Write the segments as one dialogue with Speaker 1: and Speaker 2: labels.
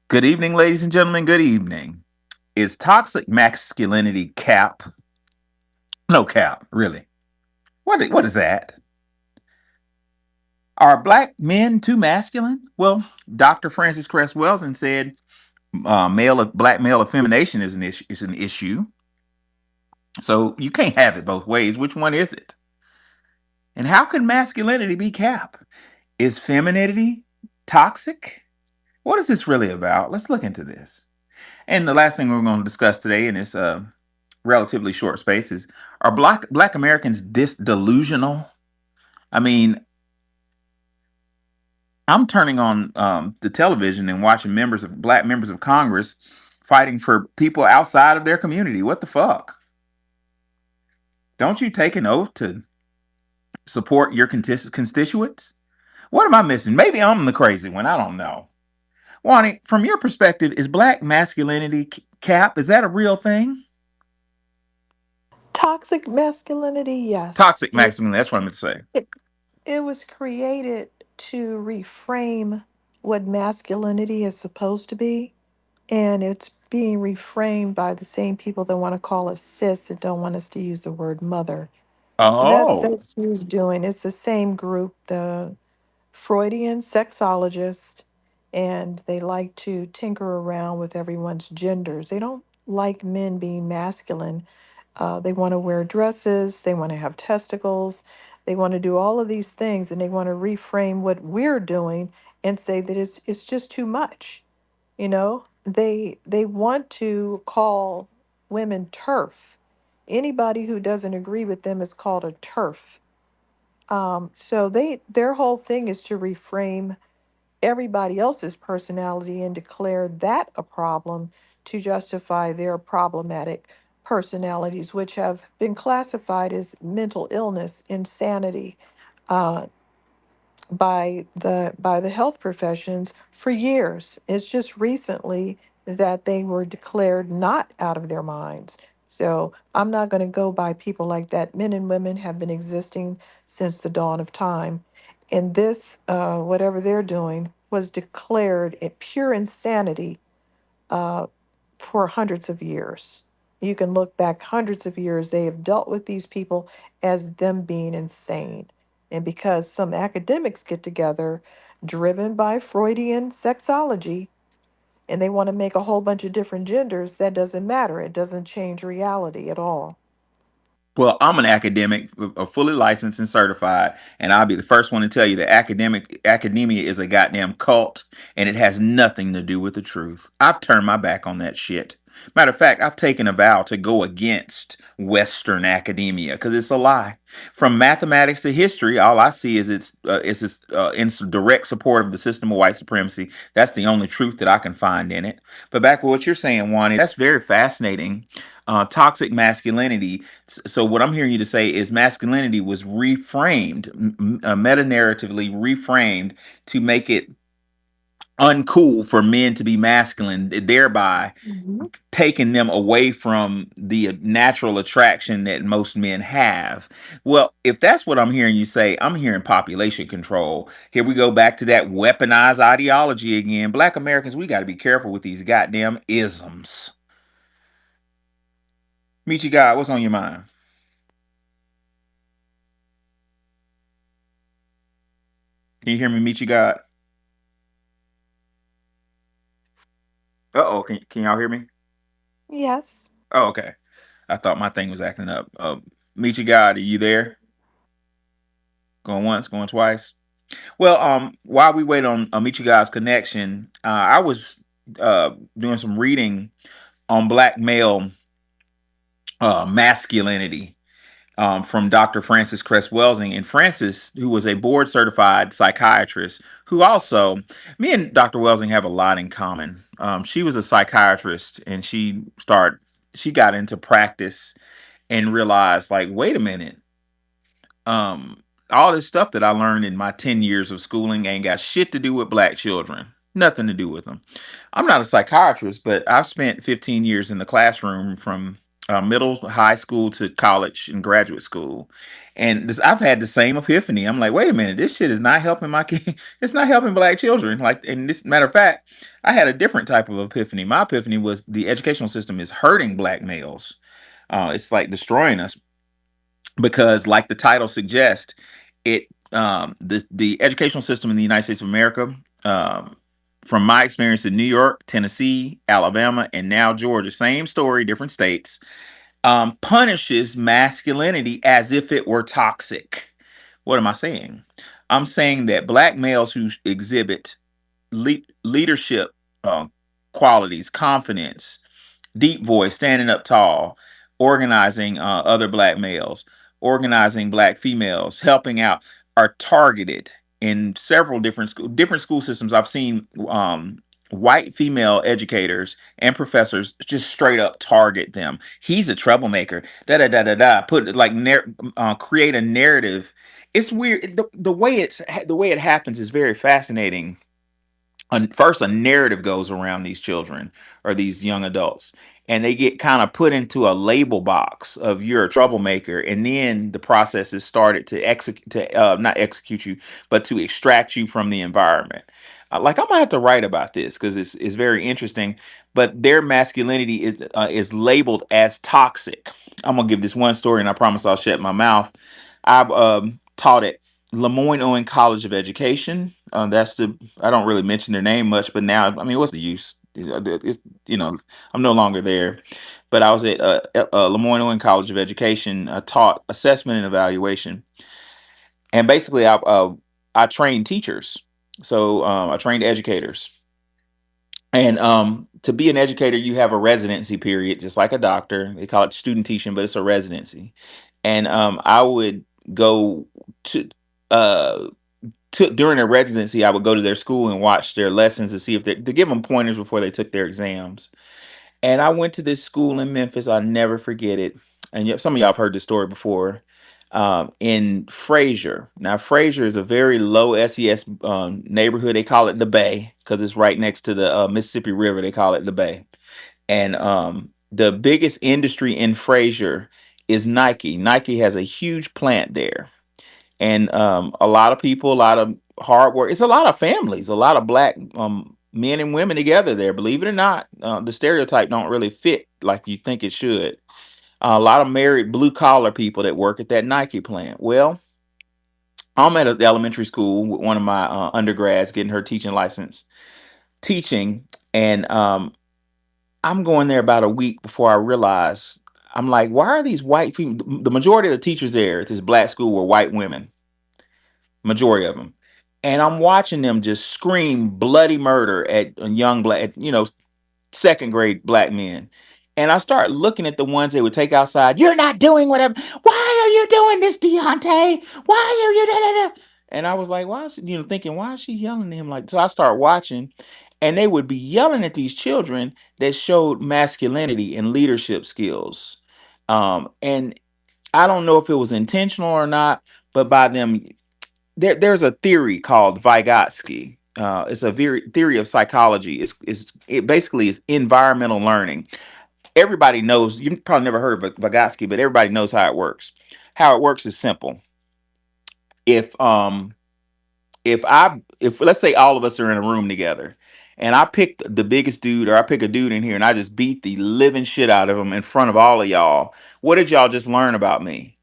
Speaker 1: Good evening, ladies and gentlemen. Good evening. Is toxic masculinity cap? No cap, really. What is that? Are black men too masculine? Well, Dr. Francis Cress Welsing said black male effemination is an issue. So you can't have it both ways. Which one is it? And how can masculinity be cap? Is femininity toxic? What is this really about? Let's look into this. And the last thing we're going to discuss today in this relatively short spaces are black Americans delusional. I mean, I'm turning on the television and watching black members of Congress fighting for people outside of their community. What the fuck? Don't you take an oath to support your constituents? What am I missing? Maybe I'm the crazy one. I don't know. Wani, from your perspective, is black masculinity cap? Is that a real thing?
Speaker 2: Toxic masculinity, yes.
Speaker 1: Toxic masculinity. That's what I meant to say.
Speaker 2: It, it was created to reframe what masculinity is supposed to be, and it's being reframed by the same people that want to call us cis and don't want us to use the word mother. So
Speaker 1: Oh.
Speaker 2: that's who's doing. It's the same group, the Freudian sexologist, and they like to tinker around with everyone's genders. They don't like men being masculine. They want to wear dresses, they want to have testicles, they want to do all of these things, and they want to reframe what we're doing and say that it's just too much. They want to call women turf. Anybody who doesn't agree with them is called a turf. So their whole thing is to reframe everybody else's personality and declare that a problem to justify their problematic personalities, which have been classified as mental illness, insanity, uh, by the health professions for years. It's just recently that they were declared not out of their minds. So I'm not going to go by people like that. Men and women have been existing since the dawn of time. And this, whatever they're doing, was declared a pure insanity uh, for hundreds of years. You can look back hundreds of years. They have dealt with these people as them being insane. And because some academics get together, driven by Freudian sexology, and they want to make a whole bunch of different genders, that doesn't matter. It doesn't change reality at all.
Speaker 1: Well, I'm an academic, fully licensed and certified, and I'll be the first one to tell you that academia is a goddamn cult, and it has nothing to do with the truth. I've turned my back on that shit. Matter of fact, I've taken a vow to go against Western academia because it's a lie. From mathematics to history, all I see is it's in direct support of the system of white supremacy. That's the only truth that I can find in it. But back with what you're saying, Juan, that's very fascinating. Toxic masculinity. So what I'm hearing you to say is masculinity was reframed, meta narratively reframed to make it uncool for men to be masculine, thereby
Speaker 2: Mhm.
Speaker 1: taking them away from the natural attraction that most men have. Well, if that's what I'm hearing you say, I'm hearing population control. Here we go back to that weaponized ideology again. Black Americans, we got to be careful with these goddamn isms. Michi God, what's on your mind? Can you hear me, Michi God? Uh-oh, can y'all hear me?
Speaker 2: Yes.
Speaker 1: Oh, okay. I thought my thing was acting up. Michi God, are you there? Going once, going twice. Well, while we wait on Michi God's connection, I was doing some reading on black male masculinity from Dr. Francis Cress Welsing. And Francis, who was a board certified psychiatrist, who also, me and Dr. Welsing have a lot in common. She was a psychiatrist and she got into practice and realized, like, wait a minute, all this stuff that I learned in my 10 years of schooling ain't got shit to do with black children. Nothing to do with them. I'm not a psychiatrist, but I've spent 15 years in the classroom from middle, high school to college and graduate school. And I've had the same epiphany. I'm like, wait a minute, this shit is not helping my kid. It's not helping black children. Like, and this matter of fact, I had a different type of epiphany. My epiphany was the educational system is hurting black males. It's like destroying us because, like the title suggests, the educational system in the United States of America, um, from my experience in New York, Tennessee, Alabama, and now Georgia, same story, different states, punishes masculinity as if it were toxic. What am I saying? I'm saying that black males who exhibit leadership qualities, confidence, deep voice, standing up tall, organizing other black males, organizing black females, helping out, are targeted in several different school systems. I've seen white female educators and professors just straight up target them. He's a troublemaker. Da da da da da. Put like create a narrative. It's weird. The way it happens is very fascinating. First, a narrative goes around these children or these young adults, and they get kind of put into a label box of you're a troublemaker, and then the process is started to execute, to not execute you, but to extract you from the environment. Like, I'm gonna have to write about this because it's very interesting. But their masculinity is labeled as toxic. I'm gonna give this one story, and I promise I'll shut my mouth. I've taught at Lemoyne Owen College of Education. That's the I don't really mention their name much, but now I mean, what's the use? You know, I'm no longer there, but I was at Lemoyne Owen College of Education. I taught assessment and evaluation, and basically, I trained teachers. So I trained educators, and to be an educator, you have a residency period, just like a doctor. They call it student teaching, but it's a residency. And I would go to uh during their residency, I would go to their school and watch their lessons to see if they to give them pointers before they took their exams. And I went to this school in Memphis. I'll never forget it. And some of y'all have heard this story before. In Frazier. Now, Frazier is a very low SES neighborhood. They call it the Bay because it's right next to the Mississippi River. They call it the Bay. And the biggest industry in Frazier is Nike. Nike has a huge plant there, and a lot of people, a lot of hard work. It's a lot of families, a lot of black men and women together there. Believe it or not, the stereotype don't really fit like you think it should. A lot of married blue collar people that work at that Nike plant. Well, I'm at an elementary school with one of my undergrads getting her teaching license, teaching, and I'm going there about a week before I realize. I'm like, why are these white female? The majority of the teachers there at this black school were white women, majority of them, and I'm watching them just scream bloody murder at a young black, second grade black men. And I start looking at the ones they would take outside. You're not doing whatever. Why are you doing this, Deontay? Why are you da, da, da?" And I was like, why is thinking, why is she yelling at him? Like, so I start watching, and they would be yelling at these children that showed masculinity and leadership skills. And I don't know if it was intentional or not, but by them, there's a theory called Vygotsky. It's a theory of psychology. It basically is environmental learning. Everybody knows. You probably never heard of Vygotsky, but everybody knows how it works. How it works is simple. If if let's say all of us are in a room together, and I pick the biggest dude, or I pick a dude in here, and I just beat the living shit out of him in front of all of y'all, what did y'all just learn about me?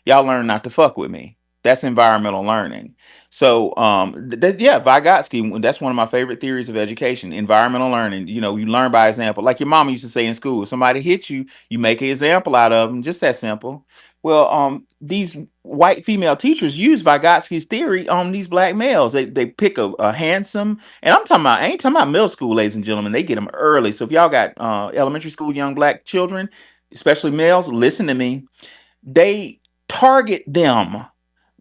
Speaker 1: Y'all learn not to fuck with me. That's environmental learning. So, yeah, Vygotsky. That's one of my favorite theories of education. Environmental learning. You learn by example. Like your mama used to say in school, if somebody hits you, you make an example out of them. Just that simple. Well, these white female teachers use Vygotsky's theory on these black males. They pick a handsome, and I ain't talking about middle school, ladies and gentlemen. They get them early. So if y'all got elementary school young black children, especially males, listen to me. They target them.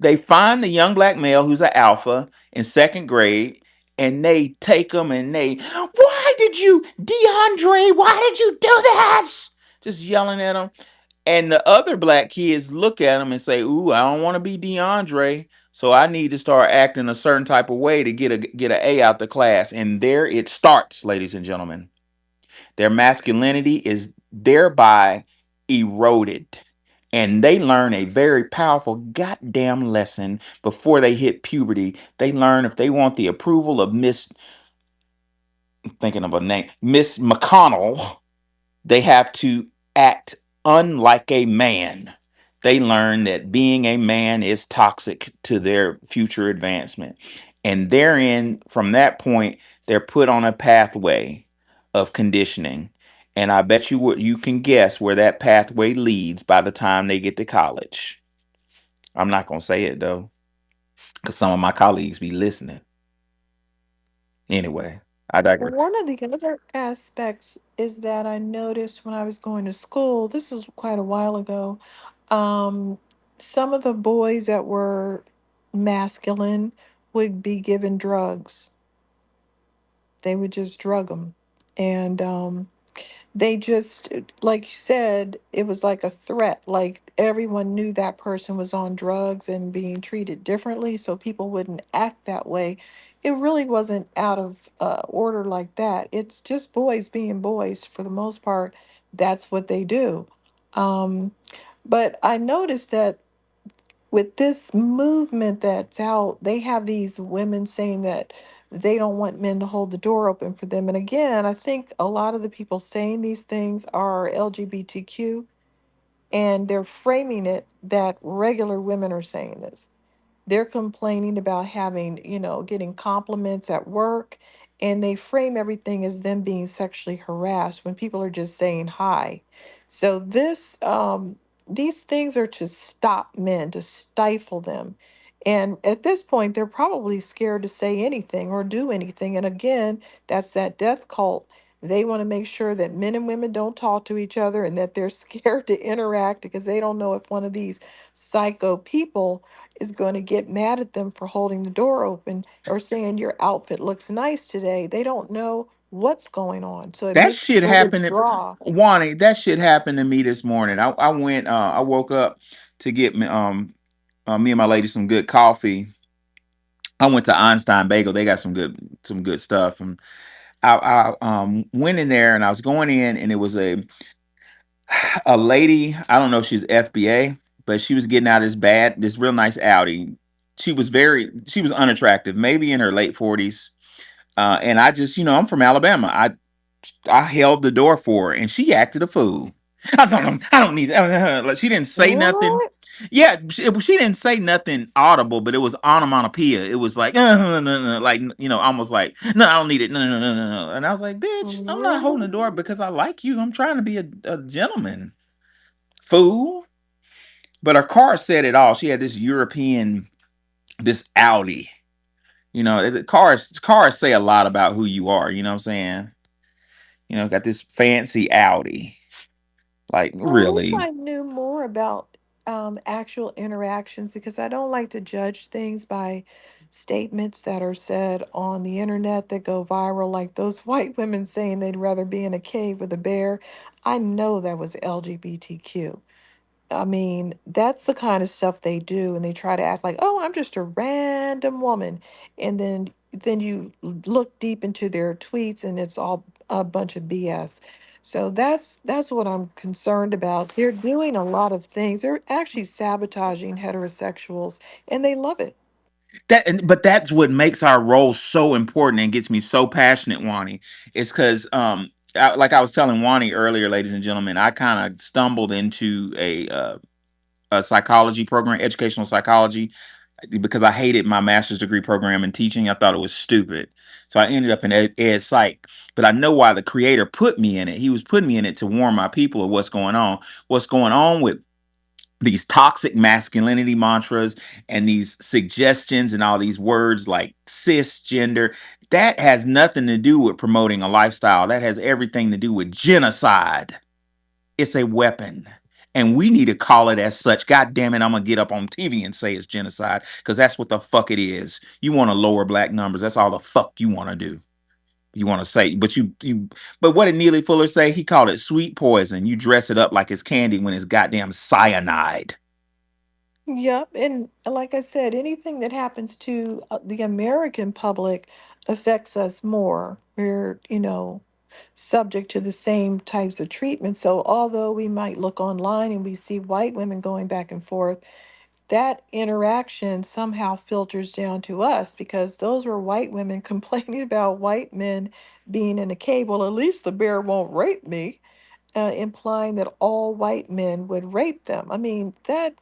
Speaker 1: They find the young black male who's an alpha in second grade, and they take them and why did you, DeAndre, why did you do this? Just yelling at them. And the other black kids look at them and say, ooh, I don't want to be DeAndre. So I need to start acting a certain type of way to get an A out the class. And there it starts, ladies and gentlemen. Their masculinity is thereby eroded. And they learn a very powerful goddamn lesson before they hit puberty. They learn if they want the approval of Miss, thinking of a name, Miss McConnell, they have to act unlike a man. They learn that being a man is toxic to their future advancement. And therein, from that point, they're put on a pathway of conditioning. And I bet you what you can guess where that pathway leads by the time they get to college. I'm not gonna say it though, because some of my colleagues be listening. Anyway, I digress.
Speaker 2: One of the other aspects is that I noticed when I was going to school, this is quite a while ago, um, some of the boys that were masculine would be given drugs. They would just drug them. And they just, like you said, it was like a threat. Like everyone knew that person was on drugs and being treated differently, so people wouldn't act that way. It really wasn't out of order like that. It's just boys being boys for the most part. That's what they do. Um, but I noticed that with this movement that's out, they have these women saying that they don't want men to hold the door open for them. And again, I think a lot of the people saying these things are LGBTQ, and they're framing it that regular women are saying this. They're complaining about having, getting compliments at work, and they frame everything as them being sexually harassed when people are just saying hi. So these things are to stop men, to stifle them. And at this point, they're probably scared to say anything or do anything. And again, that's that death cult. They want to make sure that men and women don't talk to each other and that they're scared to interact because they don't know if one of these psycho people is going to get mad at them for holding the door open or saying your outfit looks nice today. They don't know what's going on. So it
Speaker 1: That
Speaker 2: makes
Speaker 1: shit
Speaker 2: it a
Speaker 1: happened to
Speaker 2: draw.
Speaker 1: Wani. That shit happened to me this morning. I went. I woke up to get me me and my lady some good coffee. I went to Einstein Bagel. They got some good stuff. And I went in there and I was going in and it was a lady. I don't know if she's FBA, but she was getting out this real nice Audi. She was unattractive, maybe in her late 40s. And I just, I'm from Alabama. I held the door for her, and she acted a fool. I don't need that. Like she didn't say nothing.
Speaker 2: What?
Speaker 1: Yeah, she didn't say nothing audible, but it was onomatopoeia. It was like, like almost like, no, I don't need it. No, no, no, no, no. And I was like, bitch, I'm not holding the
Speaker 2: Really?
Speaker 1: door because I like you. I'm trying to be a gentleman, fool. But her car said it all. She had this European, this Audi. Cars say a lot about who you are. You know what I'm saying? Got this fancy Audi. Like,
Speaker 2: I wish
Speaker 1: really?
Speaker 2: I knew more about actual interactions because I don't like to judge things by statements that are said on the internet that go viral, like those white women saying they'd rather be in a cave with a bear. I know that was LGBTQ. I mean, that's the kind of stuff they do, and they try to act like, "Oh, I'm just a random woman," and then you look deep into their tweets, and it's all a bunch of BS. So that's what I'm concerned about. They're doing a lot of things. They're actually sabotaging heterosexuals, and they love it.
Speaker 1: But that's what makes our role so important and gets me so passionate, Wani. It's because, like I was telling Wani earlier, ladies and gentlemen, I kind of stumbled into a psychology program, educational psychology, because I hated my master's degree program in teaching. I thought it was stupid. So I ended up in ed psych. But I know why the creator put me in it. He was putting me in it to warn my people of what's going on. What's going on with these toxic masculinity mantras and these suggestions and all these words like cisgender. That has nothing to do with promoting a lifestyle. That has everything to do with genocide. It's a weapon. And we need to call it as such. God damn it, I'm gonna get up on TV and say it's genocide because that's what the fuck it is. You want to lower black numbers. That's all the fuck you want to do. You want to say, but what did Neely Fuller say? He called it sweet poison. You dress it up like it's candy when it's goddamn cyanide.
Speaker 2: Yep, and like I said, anything that happens to the American public affects us more. We're, subject to the same types of treatment. So although we might look online and we see white women going back and forth, that interaction somehow filters down to us because those were white women complaining about white men being in a cave. Well, at least the bear won't rape me, implying that all white men would rape them. I mean, that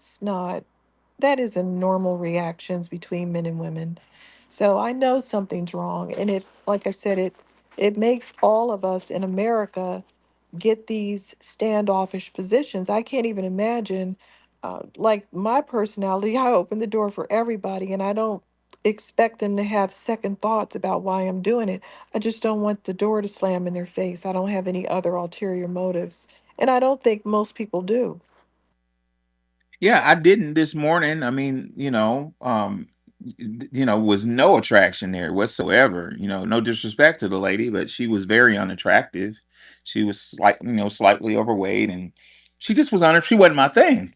Speaker 2: isn't normal reactions between men and women. So I know something's wrong. And it, like I said, it makes all of us in America get these standoffish positions. I can't even imagine, like my personality, I open the door for everybody and I don't expect them to have second thoughts about why I'm doing it. I just don't want the door to slam in their face. I don't have any other ulterior motives. And I don't think most people do.
Speaker 1: Yeah, I didn't this morning. I mean, was no attraction there whatsoever. No disrespect to the lady, but she was very unattractive. She was like, slightly overweight, and she just was she wasn't my thing.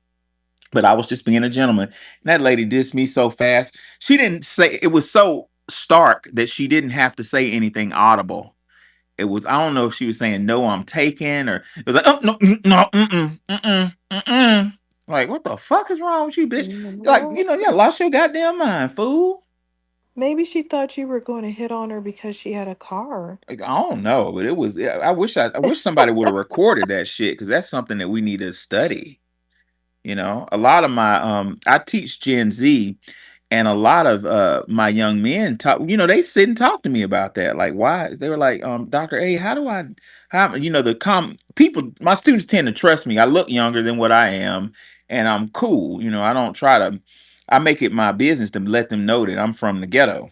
Speaker 1: But I was just being a gentleman. And that lady dissed me so fast. She didn't say, it was so stark that she didn't have to say anything audible. It was, I don't know if she was saying no, I'm taken, or it was like, oh no, no, mm-mm. Like, what the fuck is wrong with you, bitch? Like,
Speaker 2: Well,
Speaker 1: yeah, lost your goddamn mind, fool.
Speaker 2: maybe she thought you were going to hit on her because she had a car.
Speaker 1: Like, I don't know, but it was. Yeah, I wish somebody would have recorded that shit, because that's something that we need to study. A lot of I teach Gen Z, and a lot of my young men talk, they sit and talk to me about that. Like, why? They were like, Dr. A, how do I, how, the people, my students tend to trust me. I look younger than what I am, and I'm cool. I don't try to, I make it my business to let them know that I'm from the ghetto.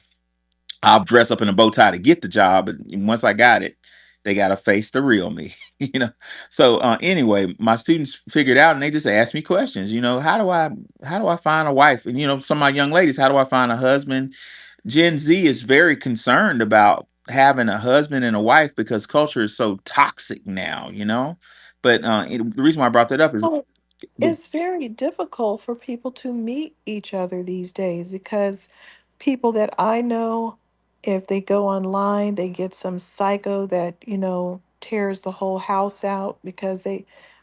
Speaker 1: I'll dress up in a bow tie to get the job, but once I got it, they got to face the real me, you know. So anyway, my students figured out, and they just asked me questions. How do I find a wife? And some of my young ladies, how do I find a husband? Gen Z is very concerned about having a husband and a wife because culture is so toxic now, But the reason why I brought that up is,
Speaker 2: It's very difficult for people to meet each other these days because people that I know, if they go online, they get some psycho that, tears the whole house out because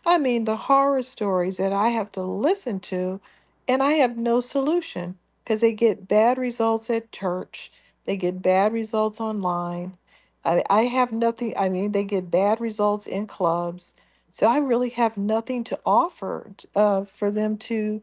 Speaker 2: I mean, the horror stories that I have to listen to, and I have no solution because they get bad results at church, they get bad results online. I have nothing, I mean, they get bad results in clubs. So I really have nothing to offer for them to,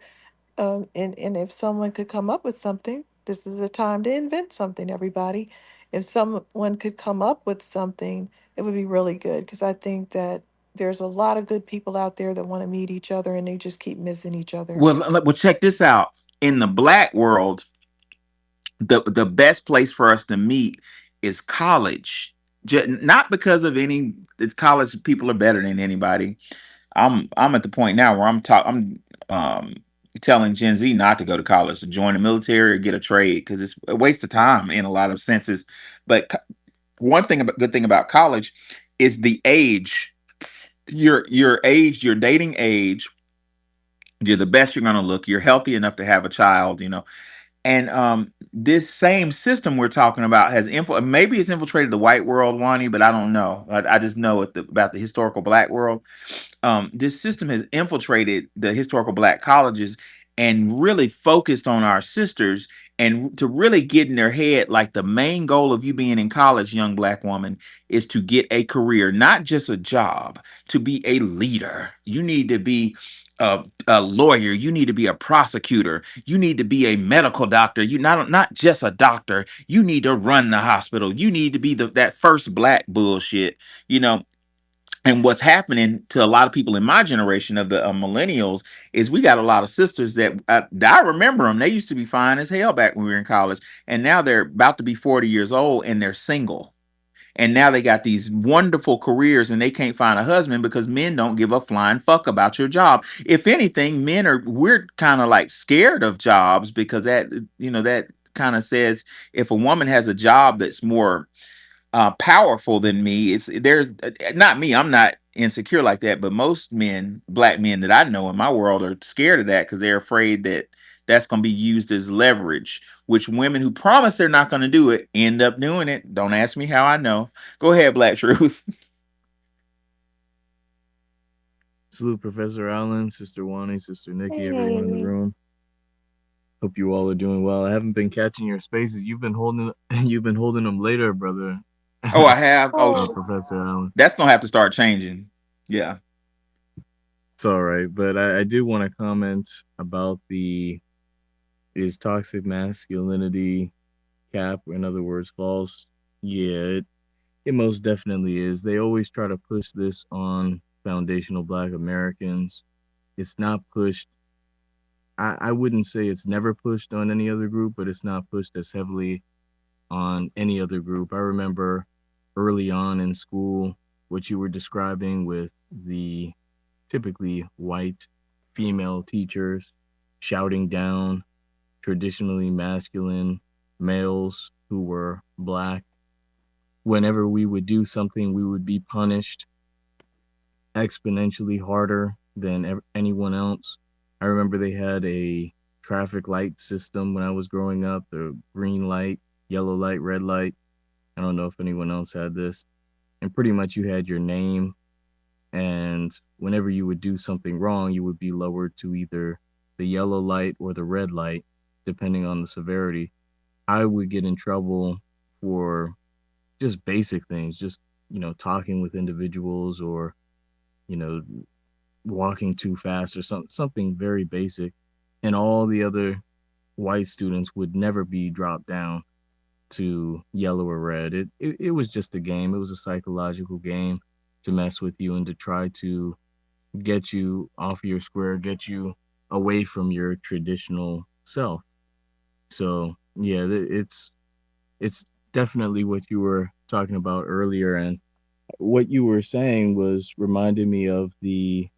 Speaker 2: and if someone could come up with something, this is a time to invent something, everybody. If someone could come up with something, it would be really good because I think that there's a lot of good people out there that want to meet each other and they just keep missing each other.
Speaker 1: well, check this out. In the black world, the best place for us to meet is college. Not because of any, it's college people are better than anybody. I'm at the point now where I'm um telling Gen Z not to go to college, to join the military or get a trade, because it's a waste of time in a lot of senses. But one thing about good thing about college is the age. Your age, your dating age, you're the best you're gonna look. You're healthy enough to have a child, and this same system we're talking about has maybe it's infiltrated the white world, Wani, but I don't know. I just know about the historical black world. This system has infiltrated the historical black colleges and really focused on our sisters, and to really get in their head like the main goal of you being in college, young black woman, is to get a career, not just a job, to be a leader. You need to be a lawyer, you need to be a prosecutor, you need to be a medical doctor, you not just a doctor, you need to run the hospital, you need to be that first black bullshit, you know. And what's happening to a lot of people in my generation of the millennials is we got a lot of sisters that I remember them. They used to be fine as hell back when we were in college, and now they're about to be 40 years old and they're single. And now they got these wonderful careers and they can't find a husband because men don't give a flying fuck about your job. If anything, we're kind of like scared of jobs because that kind of says if a woman has a job that's more powerful than me. There's not me. I'm not insecure like that, but most men, black men that I know in my world, are scared of that because they're afraid that that's going to be used as leverage, which women who promise they're not going to do it end up doing it. Don't ask me how I know. Go ahead, Black Truth.
Speaker 3: Salute, Professor Allen, Sister Wani, Sister Nikki, everyone in the
Speaker 2: Hey.
Speaker 3: room. Hope you all are doing well. I haven't been catching your spaces. You've been holding you've been holding them later, brother.
Speaker 1: Oh, I have. Oh,
Speaker 2: Oh,
Speaker 3: Professor Allen.
Speaker 1: that's going to have to start changing. Yeah.
Speaker 3: It's all right, but I do want to comment about the is toxic masculinity cap, or in other words, false. Yeah, it most definitely is. They always try to push this on foundational Black Americans. It's not pushed. I wouldn't say it's never pushed on any other group, but it's not pushed as heavily on any other group. I remember early on in school what you were describing with the typically white female teachers shouting down traditionally masculine males who were black. Whenever we would do something, we would be punished exponentially harder than anyone else. I remember they had a traffic light system when I was growing up, the green light, yellow light, red light. I don't know if anyone else had this. And pretty much you had your name, and whenever you would do something wrong, you would be lowered to either the yellow light or the red light, depending on the severity. I would get in trouble for just basic things, just, talking with individuals, or, you know, walking too fast, or something very basic. And all the other white students would never be dropped down to yellow or red. It was just a game. It was a psychological game to mess with you and to try to get you off your square, get you away from your traditional self. So yeah, it's definitely what you were talking about earlier, and what you were saying was reminding me of the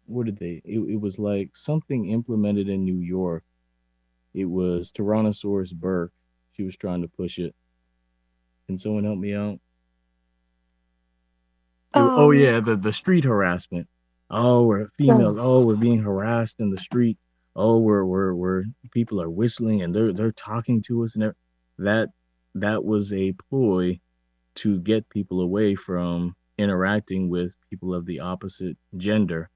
Speaker 3: what did they? It was like something implemented in New York. It was Tyrannosaurus Burke. She was trying to push it. Can someone help me out? Oh
Speaker 2: um,
Speaker 3: yeah, the street harassment. Oh, we're
Speaker 2: yeah.
Speaker 3: females. Oh, we're being harassed in the street. Oh, we're people are whistling and they're talking to us, and that that was a ploy to get people away from interacting with people of the opposite gender.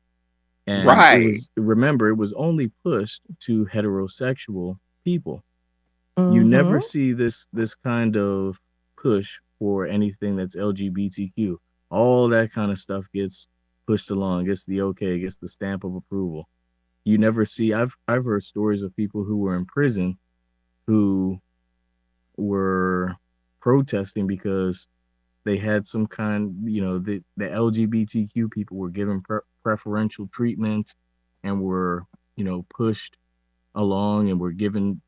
Speaker 3: And it
Speaker 1: Right.
Speaker 3: was, remember, it was only pushed to heterosexual people. You never
Speaker 2: Mm-hmm.
Speaker 3: see this kind of push for anything that's LGBTQ. All that kind of stuff gets pushed along, gets the okay, gets the stamp of approval. You never see. I've heard stories of people who were in prison who were protesting because they had some kind, the LGBTQ people were given preferential treatment, and were, pushed along, and were given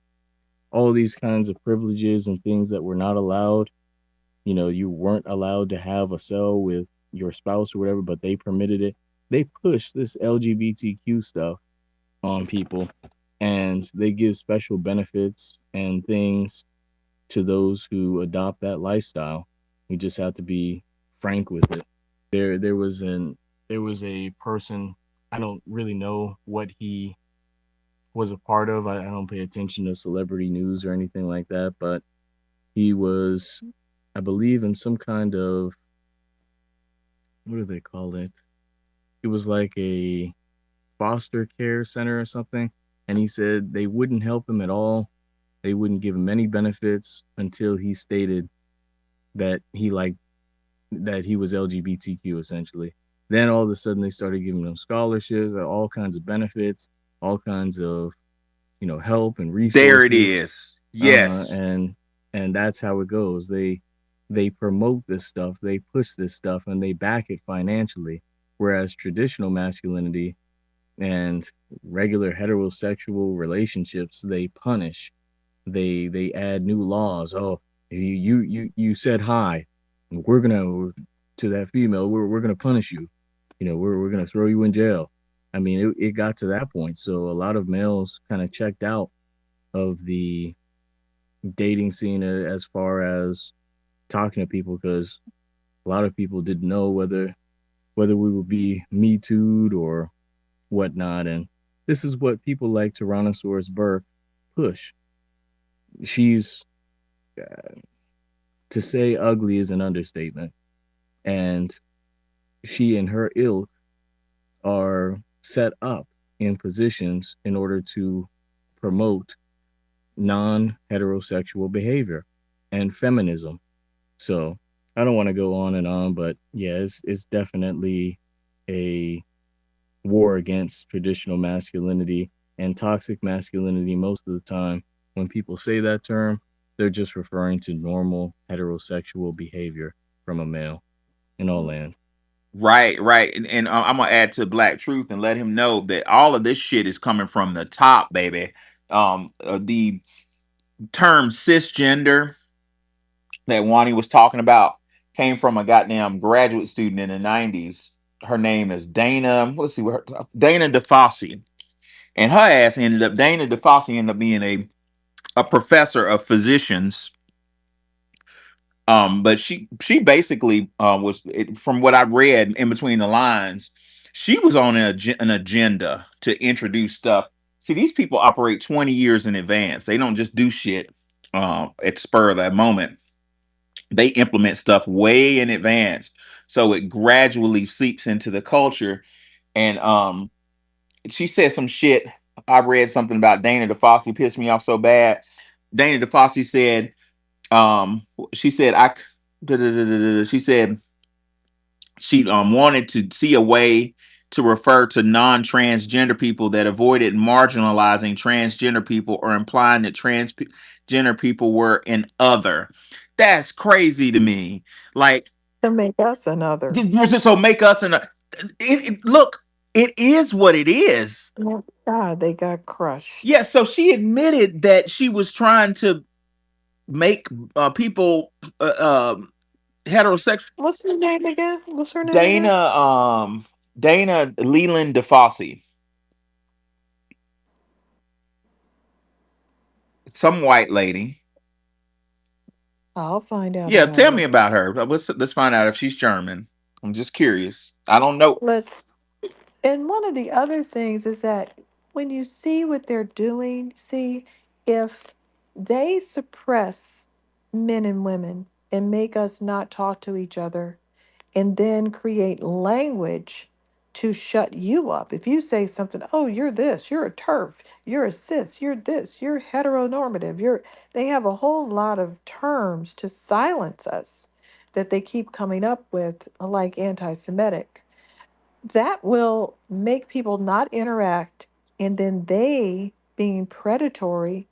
Speaker 3: all these kinds of privileges and things that were not allowed. You weren't allowed to have a cell with your spouse or whatever, but they permitted it. They push this LGBTQ stuff on people, and they give special benefits and things to those who adopt that lifestyle. We just have to be frank with it. There was a person, I don't really know what he was a part of. I don't pay attention to celebrity news or anything like that, but he was, I believe, in some kind of, what do they call it? It was like a foster care center or something. And he said they wouldn't help him at all. They wouldn't give him any benefits until he stated that he was LGBTQ essentially. Then all of a sudden they started giving him scholarships, all kinds of benefits, all kinds of, help and
Speaker 1: There it
Speaker 3: resources.
Speaker 1: is.
Speaker 3: Uh-huh.
Speaker 1: Yes.
Speaker 3: And that's how it goes. They promote this stuff, they push this stuff, and they back it financially. Whereas traditional masculinity and regular heterosexual relationships, they punish. They add new laws. Oh, you said hi. We're gonna, to that female, we're gonna punish you. We're gonna throw you in jail. I mean, it got to that point. So a lot of males kind of checked out of the dating scene, as far as talking to people, because a lot of people didn't know whether we would be me too'd or whatnot. And This is what people like Tyrannosaurus Burke push. She's, to say ugly is an understatement. And she and her ilk are set up in positions in order to promote non heterosexual behavior and feminism. So I don't want to go on and on, but yeah, it's definitely a war against traditional masculinity and toxic masculinity. Most of the time, when people say that term, they're just referring to normal heterosexual behavior from a male in all land.
Speaker 1: Right, right. And I'm gonna add to Black Truth and let him know that all of this shit is coming from the top, baby. The term cisgender that Wani was talking about came from a goddamn graduate student in the '90s. Her name is Dana. Let's see, Dana DeFosse, and her ass ended up. Dana DeFosse ended up being a professor of physicians. But she basically from what I read in between the lines, she was on an agenda to introduce stuff. See, these people operate 20 years in advance. They don't just do shit at spur of that moment. They implement stuff way in advance, so it gradually seeps into the culture. And she said some shit. I read something about Dana DeFosse pissed me off so bad. Dana DeFosse said she said she said she wanted to see a way to refer to non-transgender people that avoided marginalizing transgender people or implying that transgender people were an other. That's crazy to me. Like,
Speaker 2: To make us another.
Speaker 1: so make us look, it is what it is.
Speaker 2: Oh, God, they got crushed.
Speaker 1: Yeah, so she admitted that she was trying to make people heterosexual.
Speaker 2: What's her name again? What's her name
Speaker 1: Dana
Speaker 2: again?
Speaker 1: Dana Leland DeFosse, some white lady.
Speaker 2: I'll find out
Speaker 1: Yeah,
Speaker 2: about
Speaker 1: tell me
Speaker 2: her.
Speaker 1: about her. Let's find out if she's German. I'm just curious. I don't know.
Speaker 2: Let's. And one of the other things is that when you see what they're doing, see if they suppress men and women and make us not talk to each other and then create language to shut you up. If you say something, oh, you're this, you're a turf, you're a cis, you're this, you're heteronormative, they have a whole lot of terms to silence us that they keep coming up with, like anti-Semitic. That will make people not interact, and then they, being predatory,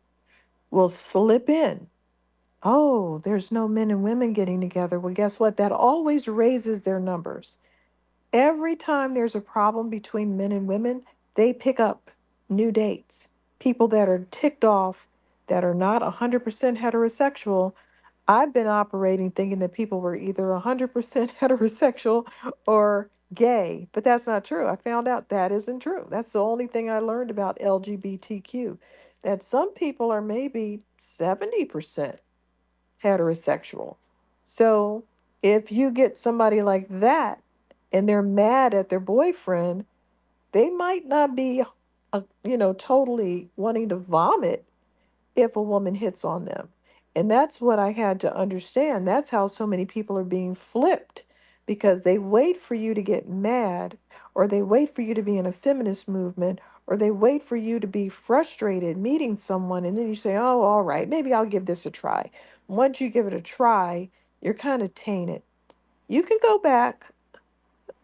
Speaker 2: will slip in. Oh, there's no men and women getting together. Well, guess what? That always raises their numbers. Every time there's a problem between men and women, they pick up new dates. People that are ticked off, that are not 100% heterosexual. I've been operating thinking that people were either 100% heterosexual or gay, but that's not true. I found out that isn't true. That's the only thing I learned about LGBTQ, that some people are maybe 70% heterosexual. So if you get somebody like that and they're mad at their boyfriend, they might not be, totally wanting to vomit if a woman hits on them. And that's what I had to understand. That's how so many people are being flipped, because they wait for you to get mad, or they wait for you to be in a feminist movement, or they wait for you to be frustrated meeting someone. And then you say, oh, all right, maybe I'll give this a try. Once you give it a try, you're kind of tainted. You can go back,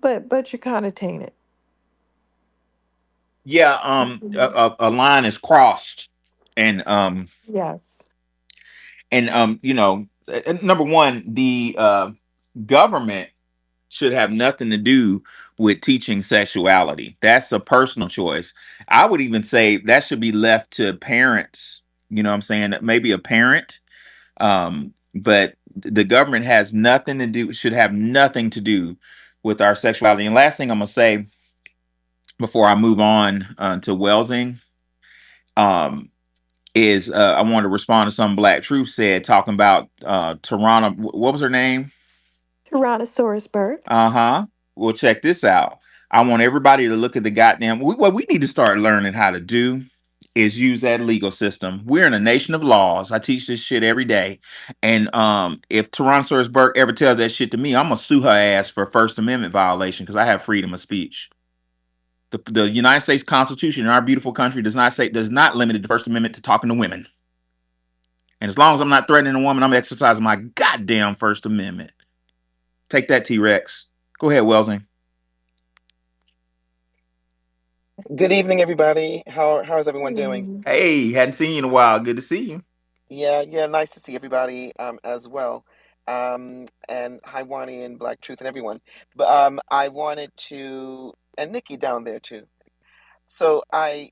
Speaker 2: but you're kind of tainted.
Speaker 1: Yeah,
Speaker 2: Mhm.
Speaker 1: a line is crossed, and
Speaker 2: Yes.
Speaker 1: number one, the government should have nothing to do with teaching sexuality. That's a personal choice. I would even say that should be left to parents. You know what I'm saying? Maybe a parent. But the government has nothing to do, should have nothing to do with our sexuality. And last thing I'm gonna say before I move on to Welsing, um, is I wanted to respond to something Black Truth said talking about Toronto. What was her name?
Speaker 2: Tyrannosaurus Bird.
Speaker 1: Uh huh. Well, check this out. I want everybody to look at the goddamn. What we need to start learning how to do is use that legal system. We're in a nation of laws. I teach this shit every day, and if Tyrannosaurus Burke ever tells that shit to me, I'm gonna sue her ass for First Amendment violation because I have freedom of speech. The United States Constitution in our beautiful country does not limit the First Amendment to talking to women. And as long as I'm not threatening a woman, I'm exercising my goddamn First Amendment. Take that, T Rex. Go ahead, Welsing.
Speaker 4: Good evening, everybody. How's everyone doing?
Speaker 2: Hmm.
Speaker 1: Hey, hadn't seen you in a while. Good to see you.
Speaker 4: Yeah, nice to see everybody as well. And hi, Wani and Black Truth and everyone. But I wanted to, and Nikki down there too. So I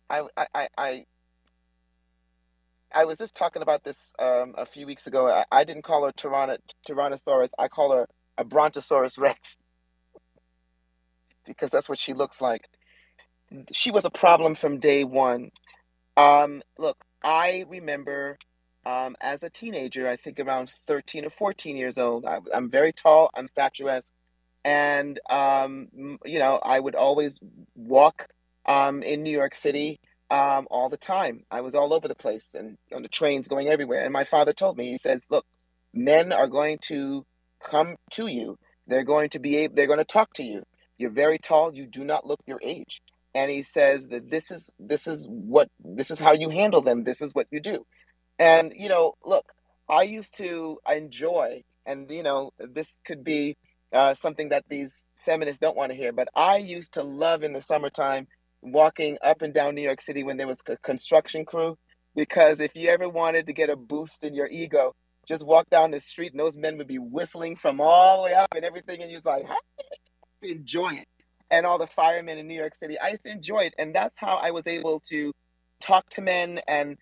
Speaker 4: I I I, I was just talking about this a few weeks ago. I didn't call her Tyrannosaurus. I call her a Brontosaurus Rex because that's what she looks like. She was a problem from day one. Look, I remember as a teenager, I think around 13 or 14 years old. I'm very tall, I'm statuesque, and I would always walk in New York City all the time. I was all over the place and on the trains going everywhere. And my father told me, he says, "Look, men are going to come to you. They're going to talk to you. You're very tall. You do not look your age." And he says that this is how you handle them. This is what you do. And look, I used to enjoy, and this could be something that these feminists don't want to hear, but I used to love in the summertime walking up and down New York City when there was a construction crew, because if you ever wanted to get a boost in your ego, just walk down the street and those men would be whistling from all the way up and everything, and you're like, to enjoy it. And all the firemen in New York City, I used to enjoy it, and that's how I was able to talk to men, and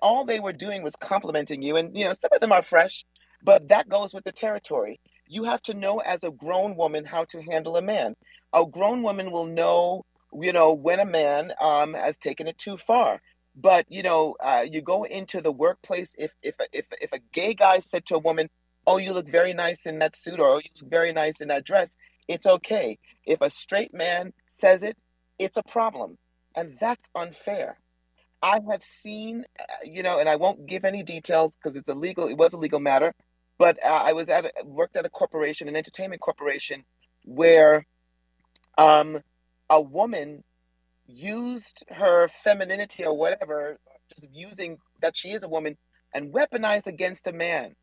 Speaker 4: all they were doing was complimenting you. And some of them are fresh, but that goes with the territory. You have to know as a grown woman how to handle a man. A grown woman will know, when a man has taken it too far. But you go into the workplace. If a gay guy said to a woman, "Oh, you look very nice in that suit," or "Oh, you look very nice in that dress," it's okay. If a straight man says it, it's a problem. And that's unfair. I have seen, and I won't give any details because it was a legal matter, but I worked at a corporation, an entertainment corporation, where um, a woman used her femininity or whatever, just using that she is a woman, and weaponized against a man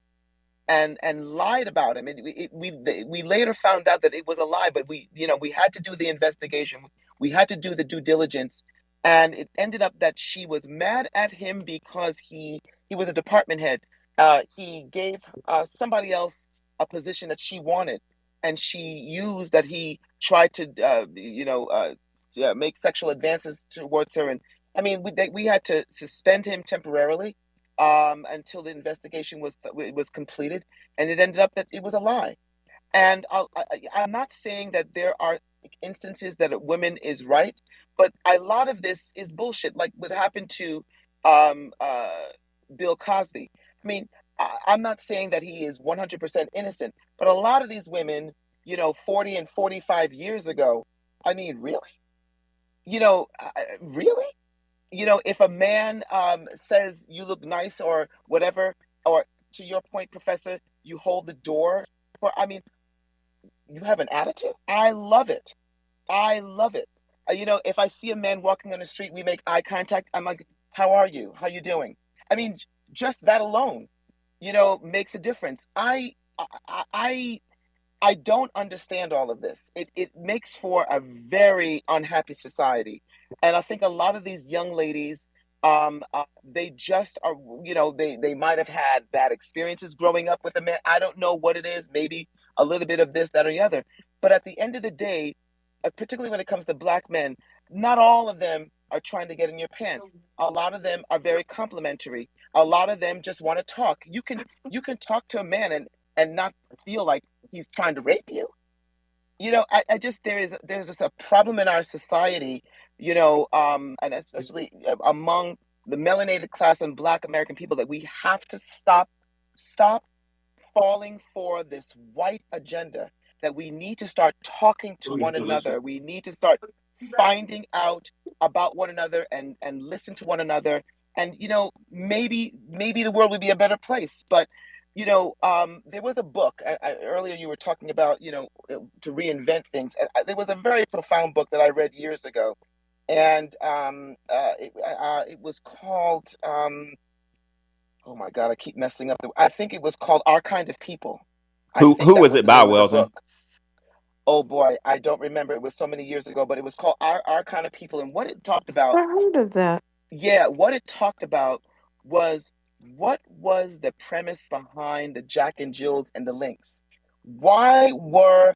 Speaker 4: and lied about him. We later found out that it was a lie, but we had to do the investigation. We had to do the due diligence, and it ended up that she was mad at him because he was a department head. He gave somebody else a position that she wanted, and she used that he tried to make sexual advances towards her. And I mean, we had to suspend him temporarily until the investigation was completed, and it ended up that it was a lie. And I'm not saying that there are instances that a woman is right, but a lot of this is bullshit. Like what happened to um, uh, Bill Cosby. I mean, I'm not saying that he is 100% innocent, but a lot of these women, 40 and 45 years ago, I mean, really? Really? If a man says you look nice or whatever, or to your point, Professor, you hold the door for, I mean, you have an attitude. I love it. I love it. If I see a man walking on the street, we make eye contact. I'm like, "How are you? How you doing?" I mean, just that alone, makes a difference. I I don't understand all of this. It makes for a very unhappy society, and I think a lot of these young ladies, they just are, they might have had bad experiences growing up with a man. I don't know what it is. Maybe a little bit of this, that, or the other. But at the end of the day, particularly when it comes to black men, not all of them are trying to get in your pants. A lot of them are very complimentary. A lot of them just want to talk. You can talk to a man and not feel like he's trying to rape you. I just there's just a problem in our society, and especially among the melanated class and Black American people, that we have to stop falling for this white agenda. that we need to start talking to one another. We need to start finding out about one another and listen to one another. And maybe the world would be a better place. But there was a book earlier you were talking about, to reinvent things. There was a very profound book that I read years ago, and it was called, oh my God, I keep messing up. I think it was called Our Kind of People. I
Speaker 1: Who
Speaker 4: think
Speaker 1: who
Speaker 4: that
Speaker 1: was
Speaker 4: was
Speaker 1: it
Speaker 4: the
Speaker 1: by,
Speaker 4: name of the
Speaker 1: Welsing?
Speaker 4: book. Oh boy, I don't remember. It was so many years ago, but it was called Our Kind of People. And what it talked about,
Speaker 2: I heard of that.
Speaker 4: yeah, what it talked about was, what was the premise behind the Jack and Jills and the Lynx? Why was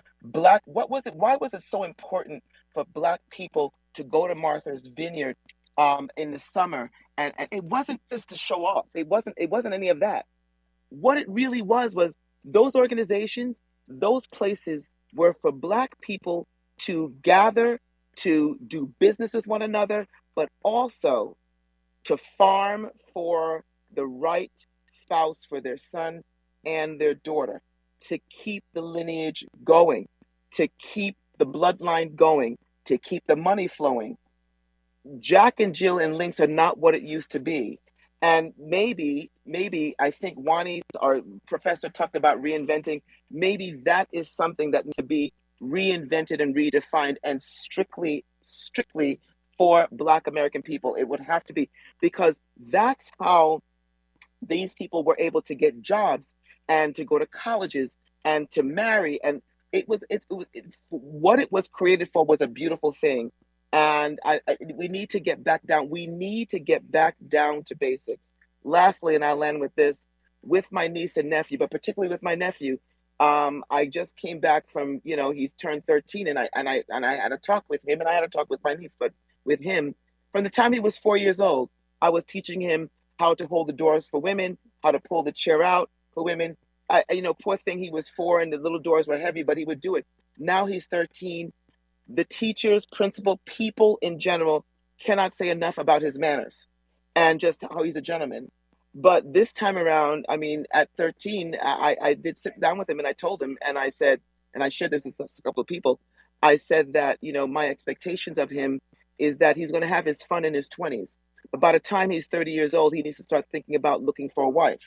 Speaker 4: it so important for Black people to go to Martha's Vineyard in the summer? And it wasn't just to show off. It wasn't any of that. What it really was those organizations, those places were for Black people to gather, to do business with one another, but also to farm for the right spouse for their son and their daughter, to keep the lineage going, to keep the bloodline going, to keep the money flowing. Jack and Jill and Lynx are not what it used to be. And maybe I think Wani, our professor, talked about reinventing. Maybe that is something that needs to be reinvented and redefined, and strictly for Black American people. It would have to be, because that's how these people were able to get jobs and to go to colleges and to marry. And what it was created for was a beautiful thing. And we need to get back down. We need to get back down to basics. Lastly, and I'll land with this, with my niece and nephew, but particularly with my nephew. I just came back from, he's turned 13, and I had a talk with him, and I had a talk with my niece, but with him, from the time he was 4 years old, I was teaching him how to hold the doors for women, how to pull the chair out for women. Poor thing, he was 4 and the little doors were heavy, but he would do it. Now he's 13. The teachers, principal, people in general cannot say enough about his manners and just how he's a gentleman. But this time around, I mean, at 13, I did sit down with him, and I told him, and I said, and I shared this with a couple of people. I said that, my expectations of him is that he's going to have his fun in his 20s. But by the time he's 30 years old, he needs to start thinking about looking for a wife,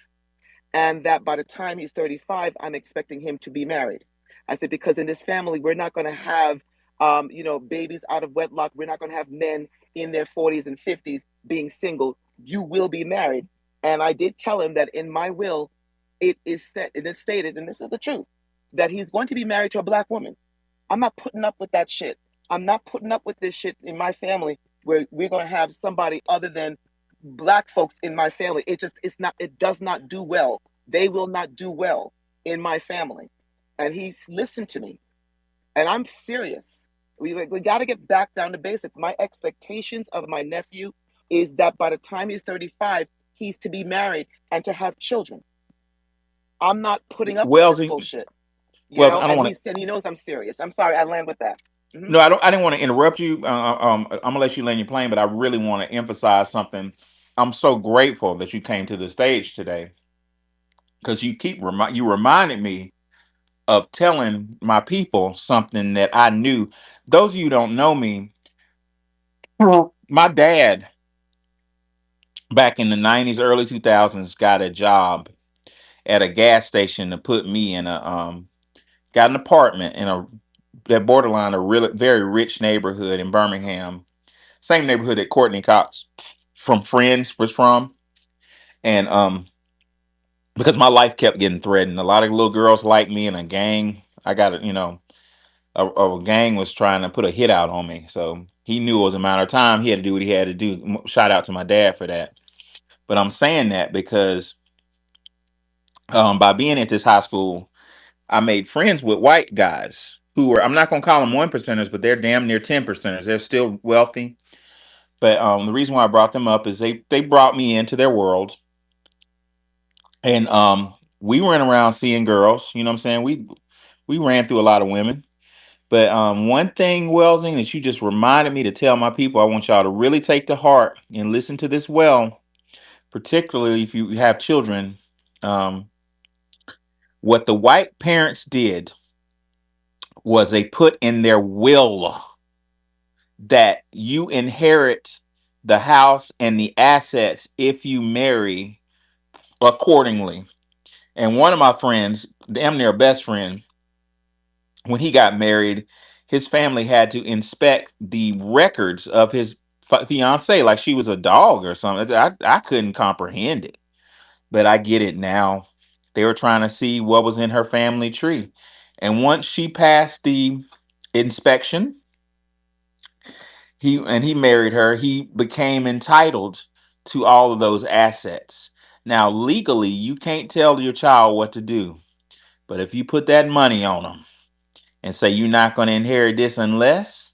Speaker 4: and that by the time he's 35, I'm expecting him to be married. I said, because in this family, we're not going to have, babies out of wedlock. We're not going to have men in their 40s and 50s being single. You will be married. And I did tell him that in my will, it is set, it is stated, and this is the truth, that he's going to be married to a Black woman. I'm not putting up with that shit. I'm not putting up with this shit in my family where we're going to have somebody other than Black folks in my family. It does not do well. They will not do well in my family. And he's listened to me. And I'm serious. We got to get back down to basics. My expectations of my nephew is that by the time he's 35, he's to be married and to have children. I'm not putting up with this
Speaker 1: Welsing,
Speaker 4: bullshit.
Speaker 1: I don't
Speaker 4: And
Speaker 1: want to.
Speaker 4: he knows I'm serious. I'm sorry. I land with that. Hmm.
Speaker 1: No, I don't. I didn't want to interrupt you. I'm gonna let you land your plane, but I really want to emphasize something. I'm so grateful that you came to the stage today, because you reminded me of telling my people something that I knew. Those of you who don't know me, my dad back in the '90s, early 2000s, got a job at a gas station to put me in a got an apartment in a that borderline a really very rich neighborhood in Birmingham, same neighborhood that Courtney Cox from Friends was from. And because my life kept getting threatened, a lot of little girls like me in a gang. I got a gang was trying to put a hit out on me, so he knew it was a matter of time. He had to do what he had to do. Shout out to my dad for that. But I'm saying that because by being at this high school, I made friends with white guys who were, I'm not going to call them one percenters, but they're damn near 10 percenters. They're still wealthy. But the reason why I brought them up is they brought me into their world, and we went around seeing girls. You know what I'm saying? We ran through a lot of women. But one thing, Welsing, that you just reminded me to tell my people, I want y'all to really take to heart and listen to this well, particularly if you have children. Um, what the white parents did was they put in their will that you inherit the house and the assets if you marry accordingly. And one of my friends, damn near best friend, when he got married, his family had to inspect the records of his fiance like she was a dog or something. I couldn't comprehend it, but I get it now. They were trying to see what was in her family tree. And once she passed the inspection, he married her, he became entitled to all of those assets. Now, legally, you can't tell your child what to do, but if you put that money on them and say you're not going to inherit this unless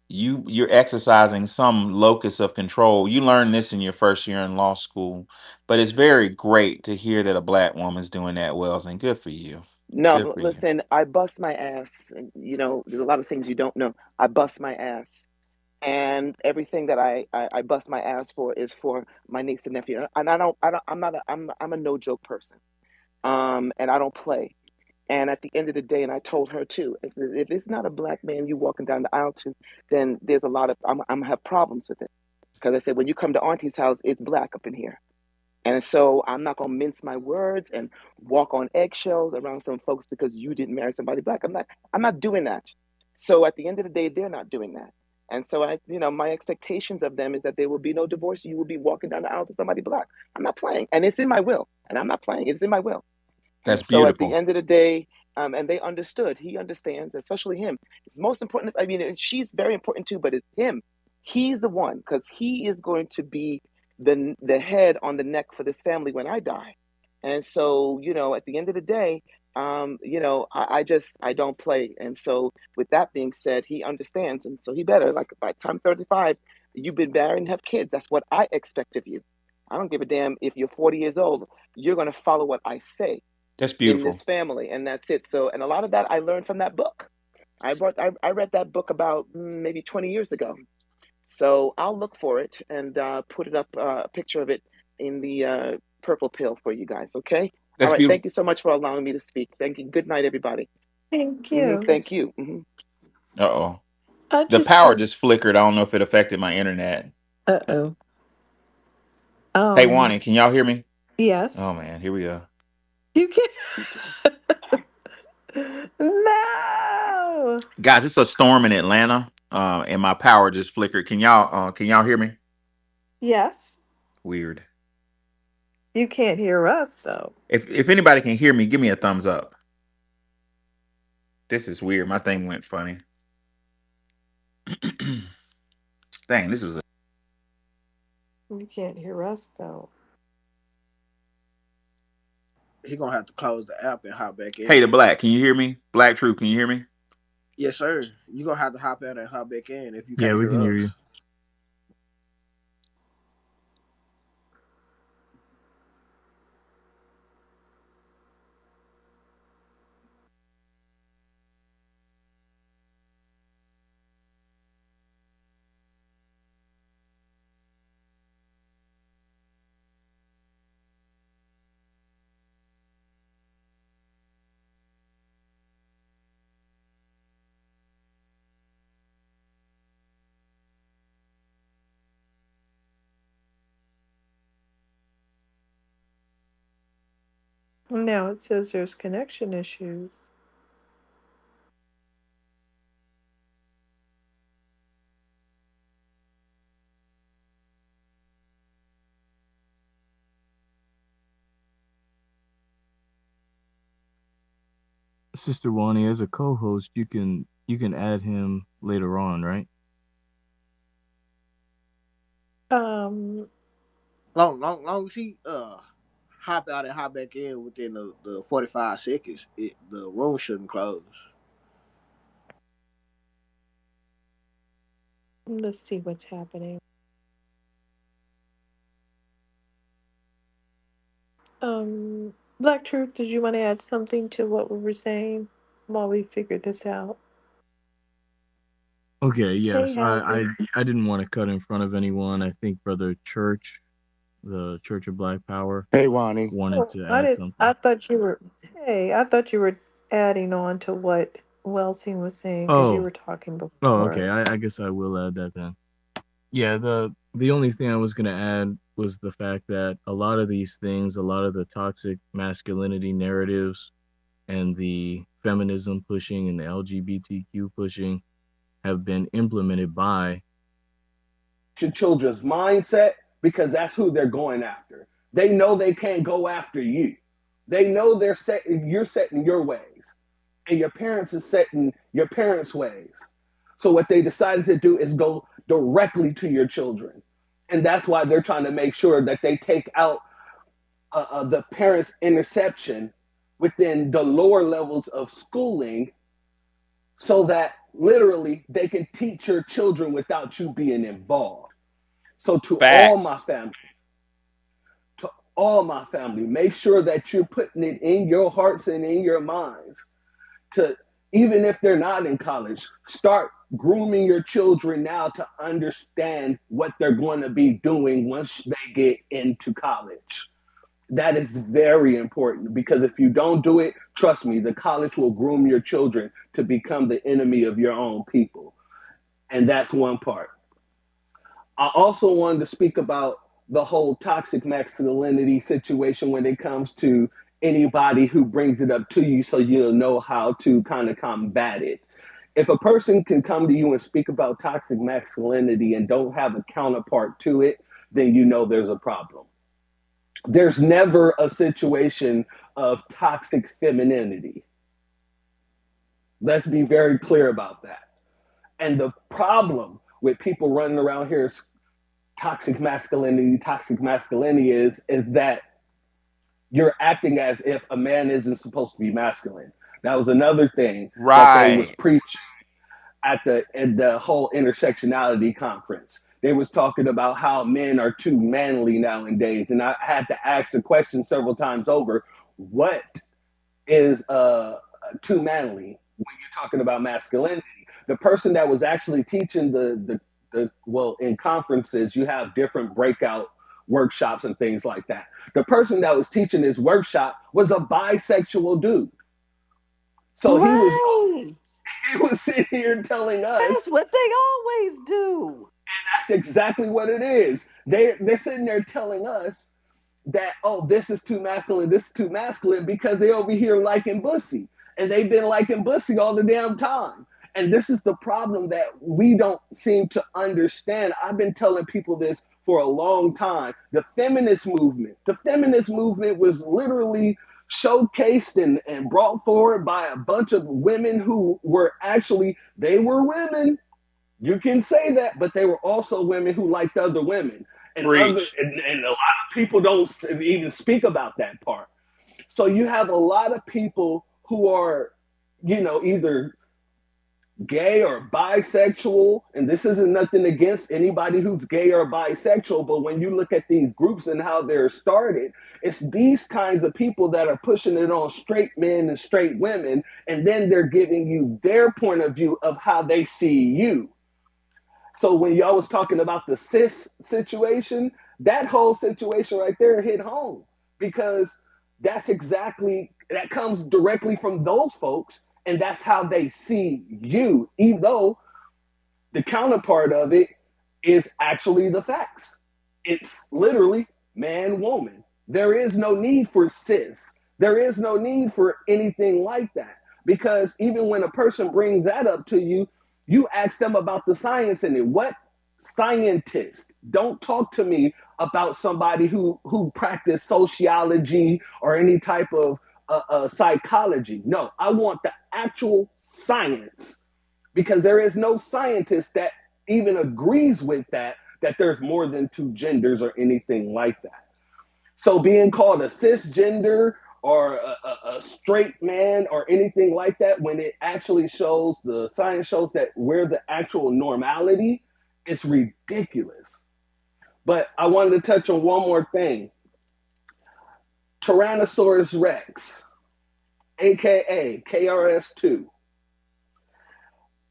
Speaker 1: you're exercising some locus of control. You learn this in your first year in law school, but it's very great to hear that a black woman's doing that, Wells, and good for you.
Speaker 4: No,
Speaker 1: Good for you.
Speaker 4: listen, I bust my ass. And, there's a lot of things you don't know. I bust my ass. And everything that I bust my ass for is for my niece and nephew. And I'm not I'm a no joke person. And I don't play. And at the end of the day, and I told her too, if it's not a black man you walking down the aisle to, then there's a lot of I'm gonna have problems with it. Because I said when you come to Auntie's house, it's black up in here. And so I'm not gonna mince my words and walk on eggshells around some folks because you didn't marry somebody black. I'm not doing that. So at the end of the day, they're not doing that. And so my expectations of them is that there will be no divorce. You will be walking down the aisle to somebody black. I'm not playing, and it's in my will. And I'm not playing; it's in my will.
Speaker 1: That's
Speaker 4: And so at the
Speaker 1: beautiful.
Speaker 4: end of the day, and they understood. He understands, especially him. It's most important. I mean, she's very important too, but it's him. He's the one because he is going to be the head on the neck for this family when I die. And so, at the end of the day, I don't play. And so, with that being said, he understands, and so he better like by the time 35, you've been married and have kids. That's what I expect of you. I don't give a damn if you're 40 years old. You're going to follow what I say
Speaker 1: That's
Speaker 4: in this
Speaker 1: beautiful.
Speaker 4: family, and that's it. So, and a lot of that I learned from that book. I read that book about maybe 20 years ago. So I'll look for it and put it up a picture of it in the purple pill for you guys. Okay. All
Speaker 1: That's
Speaker 4: right.
Speaker 1: beautiful.
Speaker 4: Thank you so much for allowing me to speak. Thank you. Good night, everybody.
Speaker 2: Thank you.
Speaker 4: Thank you.
Speaker 1: Uh oh.
Speaker 2: I
Speaker 1: The
Speaker 2: just
Speaker 1: power
Speaker 2: want.
Speaker 1: just flickered. I don't know if it affected my internet.
Speaker 2: Uh-oh.
Speaker 1: Hey,
Speaker 2: Um.
Speaker 1: Wani, can y'all hear me? Oh
Speaker 2: Yes.
Speaker 1: man, here we go.
Speaker 2: You can. No.
Speaker 1: Guys, it's a storm in Atlanta, and my power just flickered. Can y'all hear me?
Speaker 2: Yes.
Speaker 1: Weird.
Speaker 2: You can't hear us though.
Speaker 1: If anybody can hear me, give me a thumbs up. This is weird. My thing went funny. Dang, this was.
Speaker 2: You can't hear us though.
Speaker 5: He gonna have to close the app and hop back
Speaker 1: Hey,
Speaker 5: in.
Speaker 1: the black. Can you hear me? Black Truth, can you hear me?
Speaker 5: Yes, sir. You gonna have to hop out and hop back in if you
Speaker 3: Yeah,
Speaker 5: can't
Speaker 3: we
Speaker 5: hear
Speaker 3: can hear
Speaker 5: us.
Speaker 3: you.
Speaker 2: Now it says there's connection issues.
Speaker 3: Sister Wani, as a co-host, you can add him later on, right?
Speaker 2: Um.
Speaker 5: Long as he hop out and hop back in within the 45 seconds, the room shouldn't close.
Speaker 2: Let's see what's happening. Black Truth, did you want to add something to what we were saying while we figure this out?
Speaker 3: Okay,
Speaker 2: Hey,
Speaker 3: yes. I
Speaker 2: Halsey.
Speaker 3: I didn't want to cut in front of anyone. I think Brother Church, the Church of Black Power,
Speaker 6: Hey, Ronnie.
Speaker 3: wanted
Speaker 2: Oh,
Speaker 3: to
Speaker 2: I
Speaker 3: add
Speaker 2: did. I
Speaker 3: something.
Speaker 2: thought you were. Hey, I thought you were adding on to what. Welsing was saying because you
Speaker 3: Oh,
Speaker 2: were talking
Speaker 3: oh,
Speaker 2: before.
Speaker 3: okay. I guess I will add that then. Yeah, the only thing I was gonna add was the fact that a lot of these things, a lot of the toxic masculinity narratives and the feminism pushing and the LGBTQ pushing have been implemented by
Speaker 6: your children's mindset because that's who they're going after. They know they can't go after you. They know you're setting your ways, and your parents is setting your parents' ways. So what they decided to do is go directly to your children, and that's why they're trying to make sure that they take out the parents' interception within the lower levels of schooling, so that literally they can teach your children without you being involved. So
Speaker 1: Facts.
Speaker 6: to all my family, make sure that you're putting it in your hearts and in your minds to, even if they're not in college, start grooming your children now to understand what they're going to be doing once they get into college. That is very important because if you don't do it, trust me, the college will groom your children to become the enemy of your own people. And that's one part. I also wanted to speak about the whole toxic masculinity situation when it comes to anybody who brings it up to you so you'll know how to kind of combat it. If a person can come to you and speak about toxic masculinity and don't have a counterpart to it, then you know there's a problem. There's never a situation of toxic femininity. Let's be very clear about that. And the problem with people running around here toxic masculinity is that you're acting as if a man isn't supposed to be masculine. That was another thing that they was
Speaker 1: Right.
Speaker 6: preaching at the whole intersectionality conference. They was talking about how men are too manly nowadays, and I had to ask the question several times over: what is too manly when you're talking about masculinity? The person that was actually teaching the well, in conferences you have different breakout workshops and things like that. The person that was teaching this workshop was a bisexual dude. So
Speaker 2: Right.
Speaker 6: he was sitting here telling us
Speaker 2: That's what they always do.
Speaker 6: that's exactly what it is. They're sitting there telling us that, oh, this is too masculine, this is too masculine, because they over here liking bussy, and they've been liking bussy all the damn time. And this is the problem that we don't seem to understand. I've been telling people this for a long time. The feminist movement was literally showcased and brought forward by a bunch of women who were actually, they were women, you can say that, but they were also women who liked other women,
Speaker 1: Preach.
Speaker 6: and a lot of people don't even speak about that part. So you have a lot of people who are, either gay or bisexual, and this isn't nothing against anybody who's gay or bisexual, but when you look at these groups and how they're started, it's these kinds of people that are pushing it on straight men and straight women, and then they're giving you their point of view of how they see you. So when y'all was talking about the cis situation, that whole situation right there hit home because that comes directly from those folks, and that's how they see you, even though the counterpart of it is actually the facts. It's literally man, woman. There is no need for cis. There is no need for anything like that. Because even when a person brings that up to you, you ask them about the science in it. What scientist? Don't talk to me about somebody who practiced sociology or any type of psychology. No, I want the actual science because there is no scientist that even agrees with that there's more than two genders or anything like that. So being called a cisgender or a straight man or anything like that, when it actually shows, the science shows that we're the actual normality, it's ridiculous. But I wanted to touch on one more thing. Tyrannosaurus Rex, aka KRS2.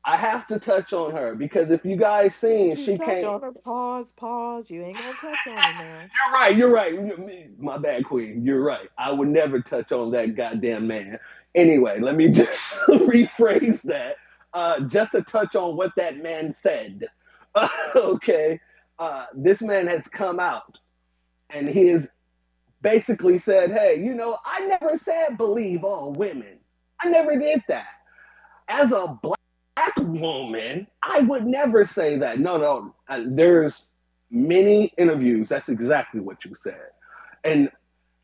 Speaker 6: I have to touch on her because if you guys seen,
Speaker 2: You
Speaker 6: she
Speaker 2: touch
Speaker 6: came.
Speaker 2: on her. Pause, pause. You ain't gonna touch on her now.
Speaker 6: You're right. You're right. My bad, Queen. You're right. I would never touch on that goddamn man. Anyway, let me just rephrase that. Just to touch on what that man said. Okay. This man has come out and he has basically said, hey, I never said believe all women. I never did that. As a black woman, I would never say that. No, no. There's many interviews. That's exactly what you said. And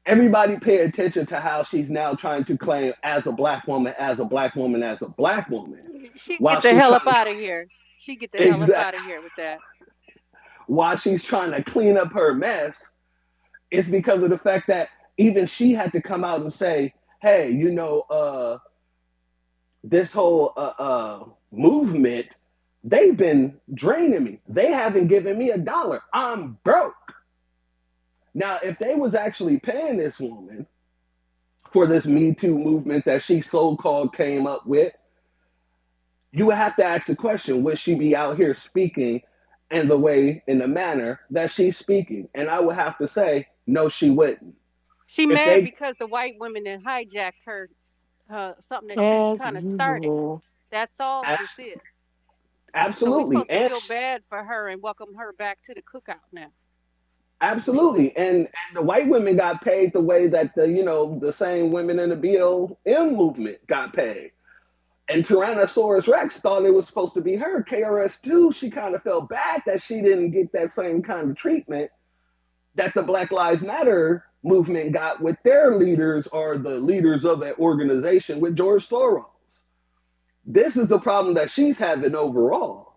Speaker 6: everybody pay attention to how she's now trying to claim as a black woman, as a black woman, as a black woman,
Speaker 7: She
Speaker 6: while
Speaker 7: get the
Speaker 6: she's
Speaker 7: hell up
Speaker 6: trying to
Speaker 7: out of here. She get the hell up
Speaker 6: exact
Speaker 7: out of here with that.
Speaker 6: while she's trying to clean up her mess. It's because of the fact that even she had to come out and say, "Hey, this whole movement, they've been draining me. They haven't given me $1. I'm broke." Now, if they was actually paying this woman for this Me Too movement that she so-called came up with, you would have to ask the question, would she be out here speaking in the manner that she's speaking? And I would have to say, no, she wouldn't.
Speaker 7: She
Speaker 6: If
Speaker 7: mad
Speaker 6: they
Speaker 7: because the white women then hijacked her, something that she
Speaker 2: As
Speaker 7: kind of started.
Speaker 2: usual.
Speaker 7: That's all this is. So we're
Speaker 6: absolutely
Speaker 7: supposed to
Speaker 6: and
Speaker 7: feel bad for her and welcome her back to the cookout now.
Speaker 6: absolutely and the white women got paid the way that the same women in the BLM movement got paid. And Tyrannosaurus Rex thought it was supposed to be her. KRS-2, she kind of felt bad that she didn't get that same kind of treatment that the Black Lives Matter movement got with their leaders or the leaders of that organization with George Soros. This is the problem that she's having overall.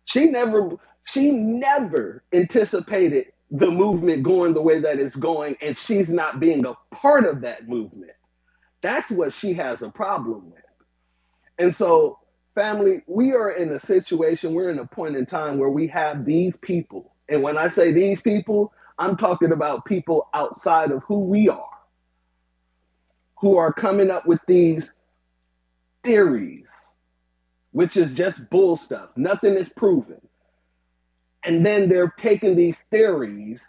Speaker 6: She never she never anticipated the movement going the way that it's going, and she's not being a part of that movement. That's what she has a problem with. And so, family, we are in a situation, we're in a point in time where we have these people. And when I say these people, I'm talking about people outside of who we are, who are coming up with these theories, which is just bull stuff. Nothing is proven. And then they're taking these theories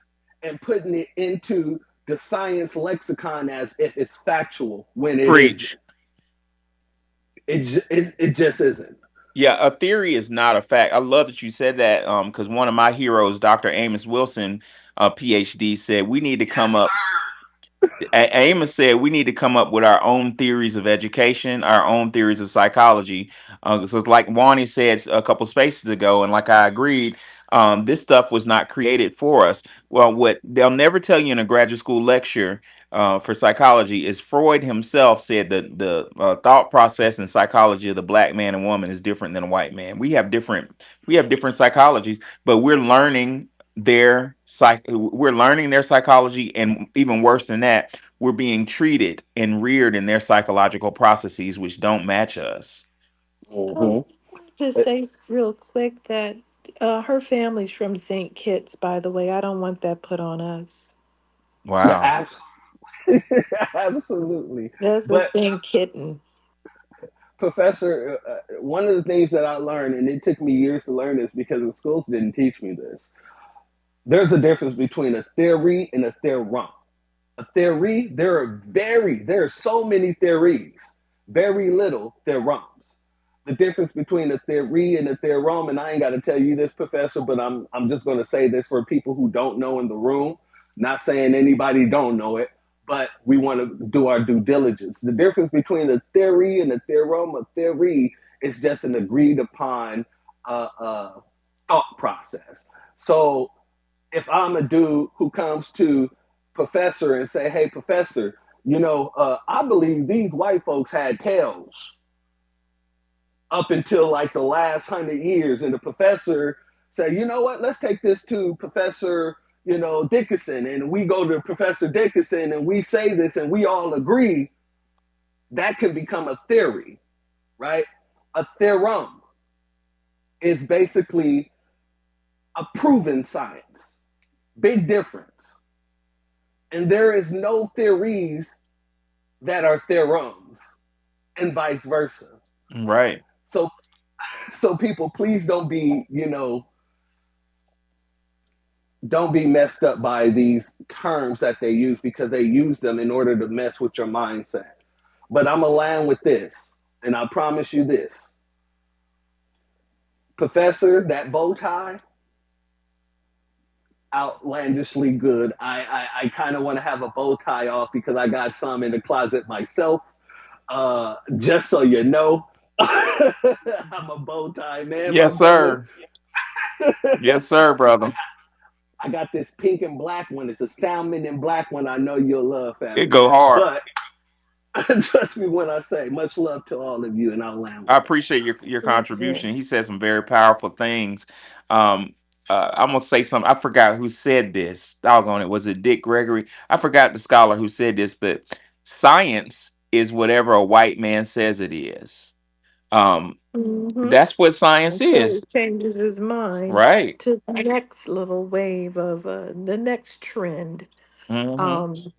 Speaker 6: and putting it into the science lexicon as if it's factual when it isn't.
Speaker 1: Preach.
Speaker 6: It just isn't.
Speaker 1: Yeah, a theory is not a fact. I love that you said that because one of my heroes, Dr. Amos Wilson, PhD, said we need to come
Speaker 6: Yes,
Speaker 1: up. Amos said we need to come up with our own theories of education, our own theories of psychology. So it's like Wani said a couple spaces ago, and like I agreed, this stuff was not created for us. Well, what they'll never tell you in a graduate school lecture for psychology is Freud himself said that the thought process and psychology of the black man and woman is different than a white man. We have different psychologies, but we're learning their psychology, and even worse than that, we're being treated and reared in their psychological processes which don't match us.
Speaker 2: I
Speaker 6: Mm-hmm.
Speaker 2: wanted to say real quick that her family's from St. Kitts, by the way. I don't want that put on us.
Speaker 1: Wow.
Speaker 6: Absolutely.
Speaker 2: That's a
Speaker 6: But
Speaker 2: St. Kitten.
Speaker 6: Professor, one of the things that I learned, and it took me years to learn this because the schools didn't teach me this. There's a difference between a theory and a theorem. A theory, there are so many theories, very little theorems. The difference between a theory and a theorem, and I ain't got to tell you this, Professor, but I'm just going to say this for people who don't know in the room. Not saying anybody don't know it, but we want to do our due diligence. The difference between a theory and a theorem, a theory is just an agreed upon thought process. So if I'm a dude who comes to professor and say, "Hey, professor, I believe these white folks had tails up until like the last 100 years," and the professor say, "You know what? Let's take this to Professor, Dickinson," and we go to Professor Dickinson and we say this and we all agree. That can become a theory, right? A theorem is basically a proven science. Big difference. And there is no theories that are theorems and vice versa.
Speaker 1: Right.
Speaker 6: So So people, please don't be, don't be messed up by these terms that they use because they use them in order to mess with your mindset. But I'm gonna land with this, and I promise you this, Professor, that bow tie, outlandishly good. I kind of want to have a bow tie off because I got some in the closet myself. Just so you know, I'm a bow tie man, my
Speaker 1: Yes,
Speaker 6: brother.
Speaker 1: sir. Yes, sir, brother.
Speaker 6: I got this pink and black one. It's a salmon and black one. I know you'll love,
Speaker 1: It
Speaker 6: family.
Speaker 1: go hard.
Speaker 6: But trust me when I say much love to all of you, and I'll land
Speaker 1: I
Speaker 6: with that.
Speaker 1: appreciate your
Speaker 2: Thank you.
Speaker 1: contribution. He said some very powerful things. Um, I'm gonna say something. I forgot who said this. Doggone it. Was it Dick Gregory? I forgot the scholar who said this, but science is whatever a white man says it is.
Speaker 2: Hmm.
Speaker 1: That's what science
Speaker 2: Until
Speaker 1: is,
Speaker 2: he changes his mind
Speaker 1: right?
Speaker 2: to the next little wave of the next trend.
Speaker 1: Hmm.
Speaker 2: Um,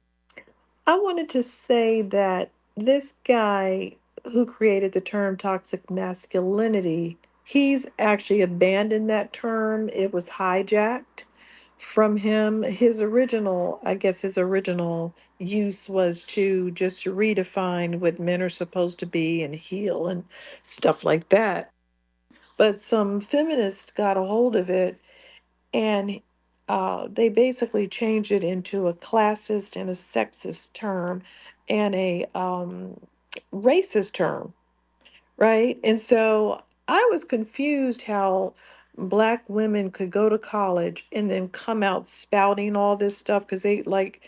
Speaker 2: I wanted to say that this guy who created the term toxic masculinity, he's actually abandoned that term. It was hijacked from him. His original, I guess his original use was to just redefine what men are supposed to be and heal and stuff like that. But some feminists got a hold of it and they basically changed it into a classist and a sexist term and a racist term, right? And so I was confused how black women could go to college and then come out spouting all this stuff because they like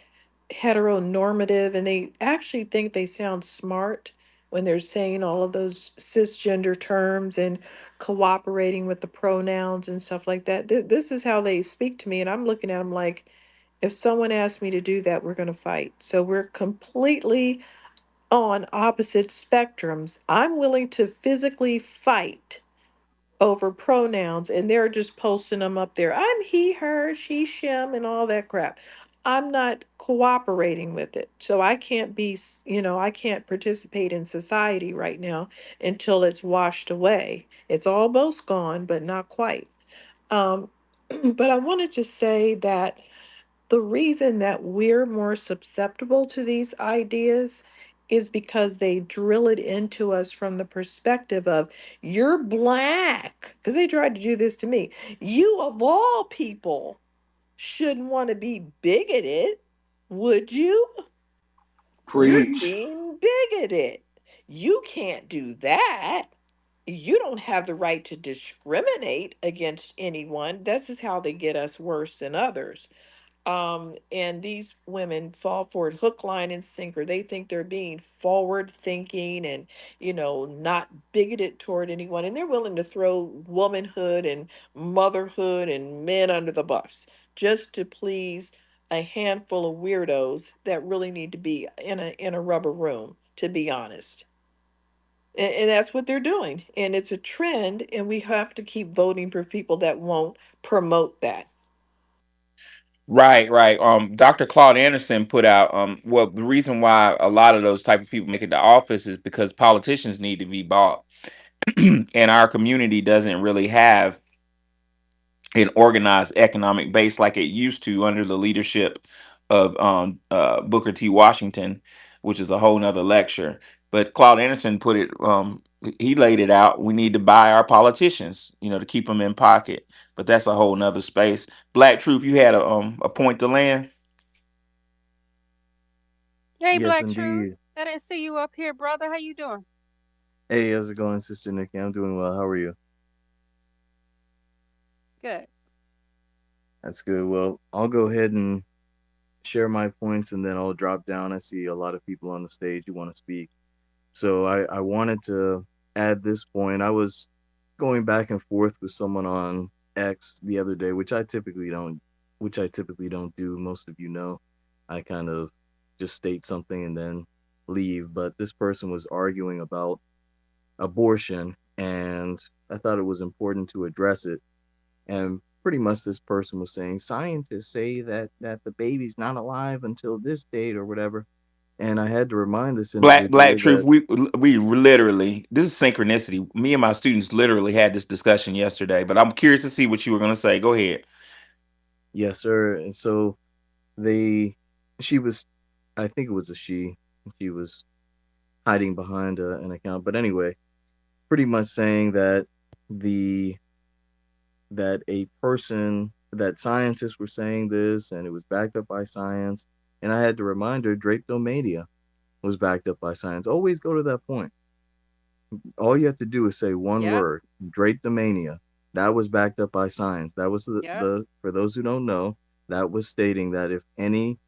Speaker 2: heteronormative and they actually think they sound smart when they're saying all of those cisgender terms and cooperating with the pronouns and stuff like that. This is how they speak to me, and I'm looking at them like, if someone asked me to do that, we're going to fight. So we're completely on opposite spectrums. I'm willing to physically fight over pronouns, and they're just posting them up there. I'm he, her, she, shim, and all that crap. I'm not cooperating with it. So I can't be, I can't participate in society right now until it's washed away. It's almost gone, but not quite. Um, but I wanted to say that the reason that we're more susceptible to these ideas is because they drill it into us from the perspective of you're black, because they tried to do this to me. You of all people shouldn't want to be bigoted, would you? You're
Speaker 6: Preach.
Speaker 2: being bigoted. You can't do that. You don't have the right to discriminate against anyone. This is how they get us worse than others. And these women fall for it hook, line, and sinker. They think they're being forward thinking and, not bigoted toward anyone. And they're willing to throw womanhood and motherhood and men under the bus just to please a handful of weirdos that really need to be in a rubber room, to be honest. And that's what they're doing. And it's a trend, and we have to keep voting for people that won't promote that.
Speaker 1: Right, right. Dr. Claude Anderson put out well, the reason why a lot of those type of people make it to office is because politicians need to be bought. And our community doesn't really have an organized economic base like it used to under the leadership of Booker T. Washington, which is a whole nother lecture. But Claude Anderson put it, he laid it out. We need to buy our politicians, to keep them in pocket. But that's a whole nother space. Black Truth, you had a point to land.
Speaker 7: Hey,
Speaker 3: Yes,
Speaker 7: Black Truth.
Speaker 3: indeed.
Speaker 7: I didn't see you up here, brother. How you doing?
Speaker 3: Hey, how's it going, Sister Nikki? I'm doing well. How are you?
Speaker 7: Good.
Speaker 3: That's good. Well, I'll go ahead and share my points and then I'll drop down. I see a lot of people on the stage who want to speak. So I wanted to add this point. I was going back and forth with someone on X the other day, which I typically don't do. Most of you know. I kind of just state something and then leave. But this person was arguing about abortion and I thought it was important to address it. And pretty much this person was saying scientists say that the baby's not alive until this date or whatever. and I had to remind this
Speaker 1: Black
Speaker 3: individual
Speaker 1: truth.
Speaker 3: that
Speaker 1: We literally, this is synchronicity. Me and my students literally had this discussion yesterday. But I'm curious to see what you were going to say. Go ahead.
Speaker 3: yes, sir. And so they, she was, I think it was a she. She was hiding behind an account, but anyway, pretty much saying that the that a person that scientists were saying this and it was backed up by science. And I had to remind her drapetomania was backed up by science. Always go to that point. All you have to do is say one
Speaker 7: Yep.
Speaker 3: word, drapetomania. That was backed up by science. That was
Speaker 7: Yep.
Speaker 3: the for those who don't know, that was stating that if any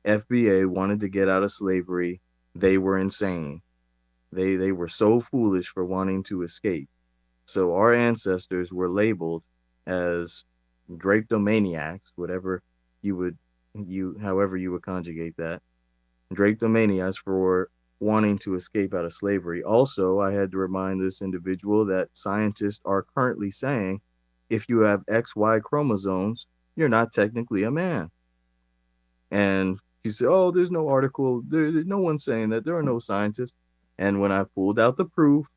Speaker 3: FBA wanted to get out of slavery, they were insane. They were so foolish for wanting to escape. So our ancestors were labeled as drapetomaniacs, whatever you would you however you would conjugate that. Drapetomaniacs for wanting to escape out of slavery. Also, I had to remind this individual that scientists are currently saying if you have XY chromosomes, you're not technically a man. And she said, "Oh, there's no article. There's no one saying that. There are no scientists." And when I pulled out the proof,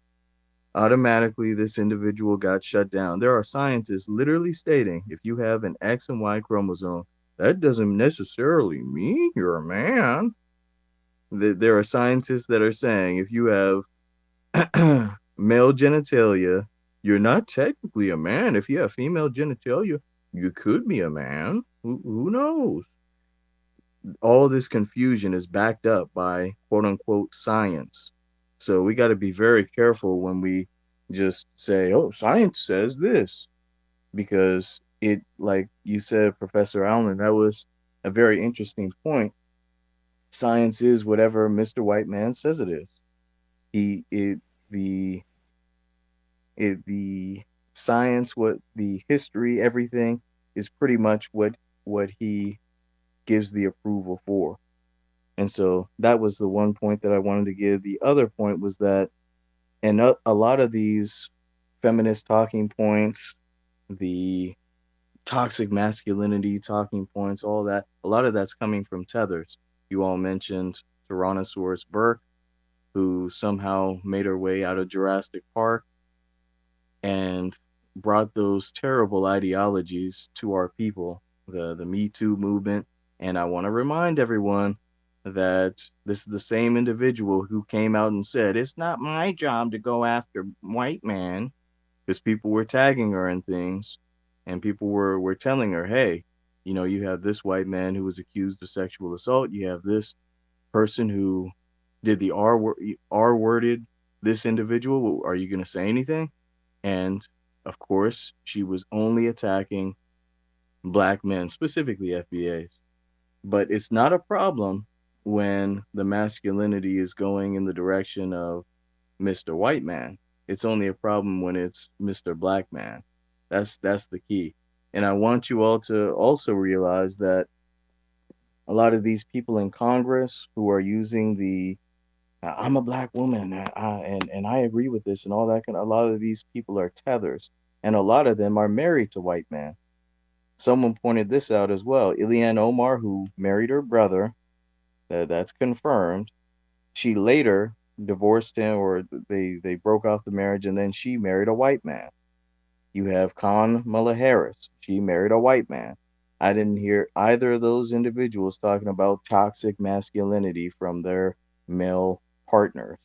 Speaker 3: automatically this individual got shut down. There are scientists literally stating if you have an X and Y chromosome, that doesn't necessarily mean you're a man. There are scientists that are saying if you have male genitalia, you're not technically a man. If you have female genitalia, you could be a man. Who knows? All this confusion is backed up by quote unquote science. So we got to be very careful when we just say, oh, science says this, because it, like you said, Professor Allen, that was a very interesting point. Science is whatever Mr. White Man says it is. It, the, the science, what the history, everything is pretty much what he gives the approval for. And so that was the one point that I wanted to give. The other point was that, and a lot of these feminist talking points, the toxic masculinity talking points, all that, a lot of that's coming from tethers. You all mentioned Tyrannosaurus Burke, who somehow made her way out of Jurassic Park and brought those terrible ideologies to our people, the Me Too movement. And I want to remind everyone that this is the same individual who came out and said, it's not my job to go after white man, because people were tagging her and things, and people were telling her, hey, you know, you have this white man who was accused of sexual assault, you have this person who did the R worded this individual. Are you going to say anything? And of course, she was only attacking black men, specifically FBAs. But it's not a problem when the masculinity is going in the direction of Mr. White Man. It's only a problem when it's Mr. Black Man. That's the key. And I want you all to also realize that a lot of these people in Congress who are using the I'm a black woman and I agree with this and all that kind of, a lot of these people are tethers and a lot of them are married to white men. Someone pointed this out as well. Ilhan Omar, who married her brother, that's confirmed. She later divorced him, or they broke off the marriage, and then she married a white man. You have Kamala Harris. She married a white man. I didn't hear either of those individuals talking about toxic masculinity from their male partners.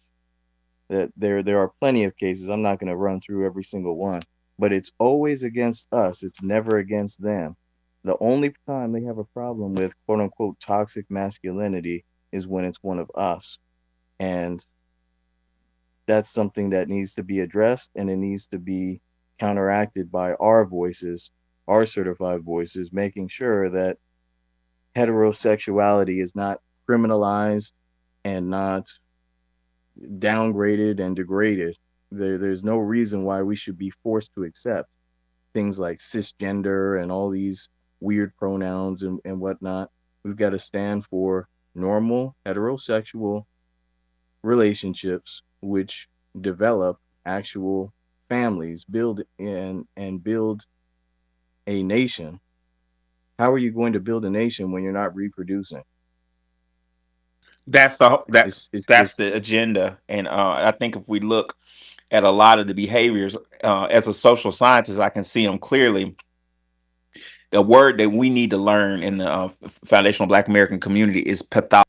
Speaker 3: That there are plenty of cases. I'm not going to run through every single one, but it's always against us. It's never against them. The only time they have a problem with quote unquote toxic masculinity is when it's one of us. And that's something that needs to be addressed and it needs to be counteracted by our voices, our certified voices, making sure that heterosexuality is not criminalized and not downgraded and degraded. There's no reason why we should be forced to accept things like cisgender and all these weird pronouns and whatnot. We've got to stand for normal heterosexual relationships which develop actual families, build and build a nation. How are you going to build a nation when you're not reproducing?
Speaker 1: That's the
Speaker 3: It's
Speaker 1: that's
Speaker 3: just
Speaker 1: the agenda, and I think if we look at a lot of the behaviors as a social scientist, I can see them clearly. The word that we need to learn in the foundational Black American community is pathology.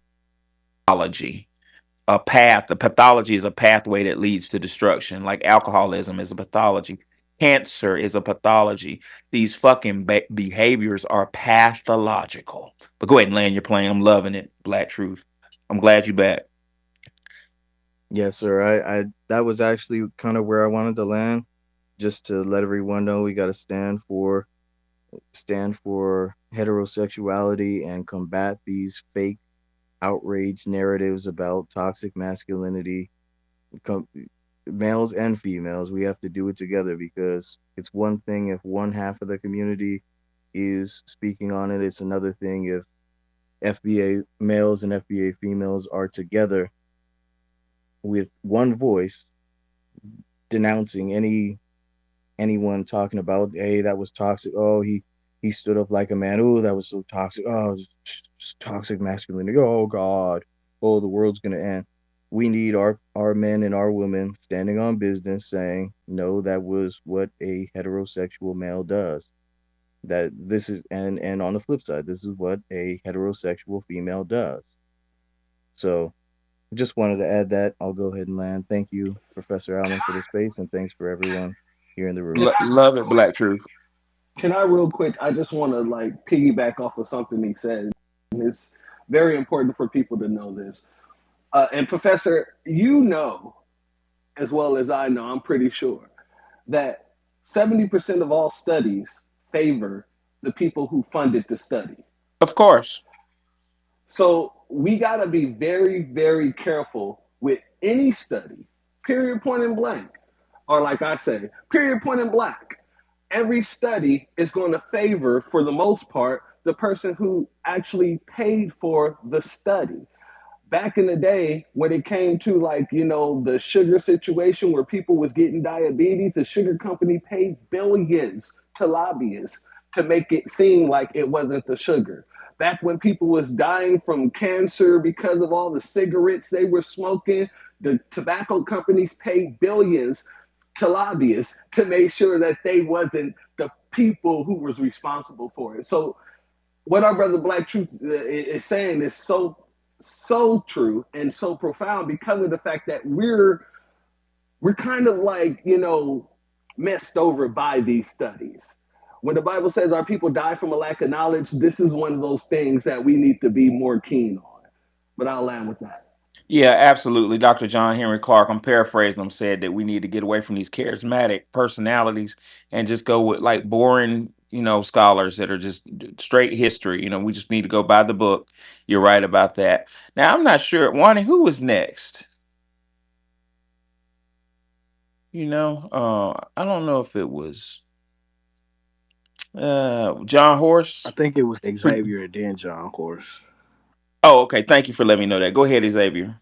Speaker 1: A path. The pathology is a pathway that leads to destruction. Like alcoholism is a pathology. Cancer is a pathology. These fucking behaviors are pathological. But go ahead and land your plane. I'm loving it. Black Truth. I'm glad you back.
Speaker 3: yes, sir. I that was actually kind of where I wanted to land, just to let everyone know we got to stand for heterosexuality and combat these fake outrage narratives about toxic masculinity. Com- Males and females, we have to do it together, because it's one thing if one half of the community is speaking on it. It's another thing if FBA males and FBA females are together with one voice denouncing anyone talking about, hey, that was toxic. Oh, he stood up like a man. Oh, that was so toxic. Oh, it's toxic masculinity. Oh God. Oh, the world's gonna end. We need our men and our women standing on business saying, no, that was what a heterosexual male does. That this is and on the flip side, this is what a heterosexual female does. So just wanted to add that. I'll go ahead and land. Thank you, Professor Allen, for the space, and thanks for everyone here in the
Speaker 6: Can
Speaker 3: room.
Speaker 6: I
Speaker 1: Love it, Black Truth.
Speaker 6: can I real quick? I just want to like piggyback off of something he said. And it's very important for people to know this. And Professor, you know as well as I know, I'm pretty sure that 70% of all studies favor the people who funded the study.
Speaker 1: Of course.
Speaker 6: So we got to be very, very careful with any study, period, point and blank. Or like I say, period, point and blank. Every study is going to favor, for the most part, the person who actually paid for the study. Back in the day when it came to, like, the sugar situation where people was getting diabetes, the sugar company paid billions to lobbyists to make it seem like it wasn't the sugar. Back when people was dying from cancer because of all the cigarettes they were smoking, the tobacco companies paid billions to lobbyists to make sure that they wasn't the people who was responsible for it. So what our brother Black Truth is saying is so true and so profound because of the fact that we're kind of like, messed over by these studies. When the Bible says our people die from a lack of knowledge, this is one of those things that we need to be more keen on. But I'll land with that.
Speaker 1: Yeah, absolutely. Dr. John Henry Clark, I'm paraphrasing him, said that we need to get away from these charismatic personalities and just go with like boring, scholars that are just straight history. We just need to go by the book. You're right about that. Now, I'm not sure, Wani, who was next? I don't know if it was John
Speaker 5: I
Speaker 1: Horse.
Speaker 5: think it was
Speaker 1: For-
Speaker 5: Xavier and then John Horse.
Speaker 1: Oh, okay. Thank you for letting me know that. Go ahead, Xavier.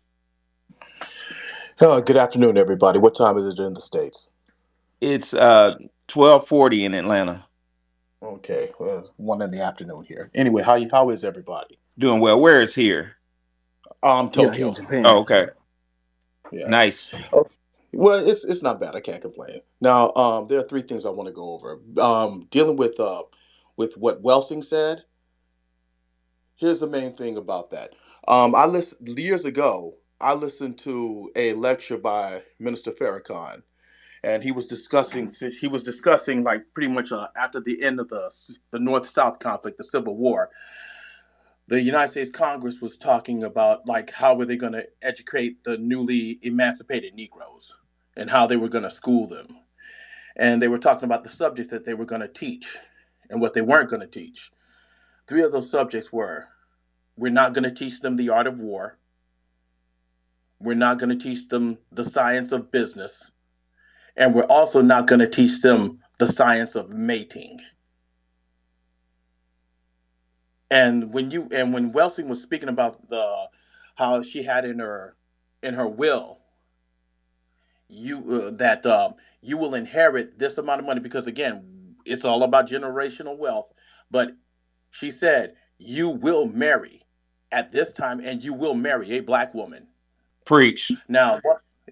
Speaker 8: Good afternoon, everybody. What time is it in the States?
Speaker 1: It's 12:40 in Atlanta.
Speaker 8: Okay, well, one in the afternoon here. Anyway, how is everybody?
Speaker 1: Doing well. Where is here?
Speaker 5: Yeah, he in
Speaker 8: Tokyo.
Speaker 1: Oh,
Speaker 5: Japan.
Speaker 1: okay.
Speaker 8: Yeah.
Speaker 1: Nice.
Speaker 8: Oh, well, it's not bad. I can't complain. Now, there are three things I want to go over. Dealing with what Welsing said. Here's the main thing about that. I listened years ago. I listened to a lecture by Minister Farrakhan, and he was discussing like pretty much after the end of the North South conflict, the Civil War. The United States Congress was talking about like how were they going to educate the newly emancipated Negroes and how they were going to school them, and they were talking about the subjects that they were going to teach and what they weren't going to teach. Three of those subjects were: we're not going to teach them the art of war, we're not going to teach them the science of business, and we're also not going to teach them the science of mating. And when Welsing was speaking about the how she had in her will, that you will inherit this amount of money, because again it's all about generational wealth, but she said you will marry. at this time, and you will marry a black woman.
Speaker 1: Preach.
Speaker 8: Now,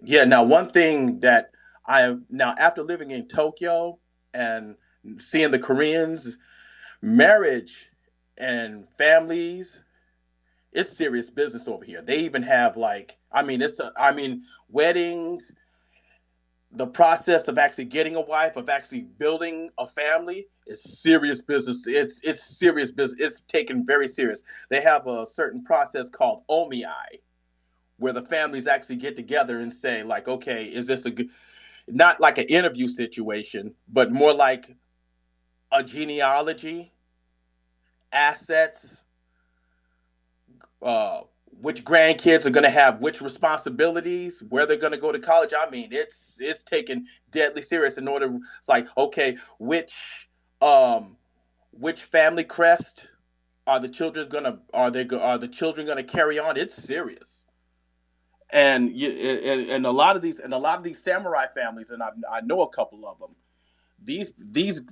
Speaker 8: yeah, now one thing that now after living in Tokyo and seeing the Koreans, marriage and families, it's serious business over here. They even have like, I mean, weddings, the process of actually getting a wife, of actually building a family is serious business. It's serious business. It's taken very serious. They have a certain process called OMI, where the families actually get together and say like, okay, is this a good, not like an interview situation, but more like a genealogy, assets, uh, which grandkids are going to have which responsibilities, where they're going to go to college. I mean, it's taken deadly serious. In order, it's like, okay, um which family crest are the children gonna are the children gonna carry on? It's serious. And a lot of these samurai families, and I know a couple of them. These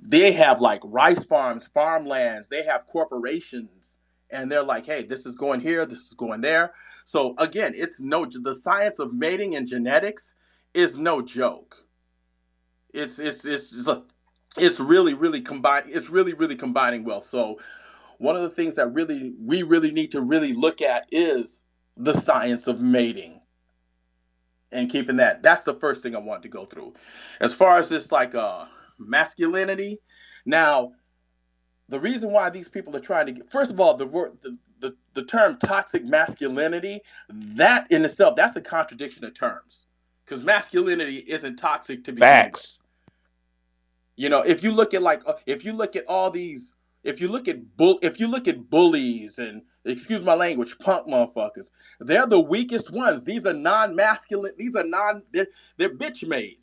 Speaker 8: they have like rice farms, farmlands. They have corporations, and they're like, hey, this is going here, this is going there. So again, it's no the science of mating and genetics is no joke. It's it's really really combined. It's really really combining well. So one of the things that really we really need to really look at is the science of mating and keeping that. That's the first thing I wanted to go through. As far as this like masculinity, now the reason why these people are trying to get, first of all, the word the term toxic masculinity, that in itself, that's a contradiction of terms, because masculinity isn't toxic to begin with.
Speaker 1: Facts.
Speaker 8: You know, if you look at like if you look at all these, if you look at bullies and, excuse my language, punk motherfuckers, they're the weakest ones. These are non-masculine. These are non. They're bitch made.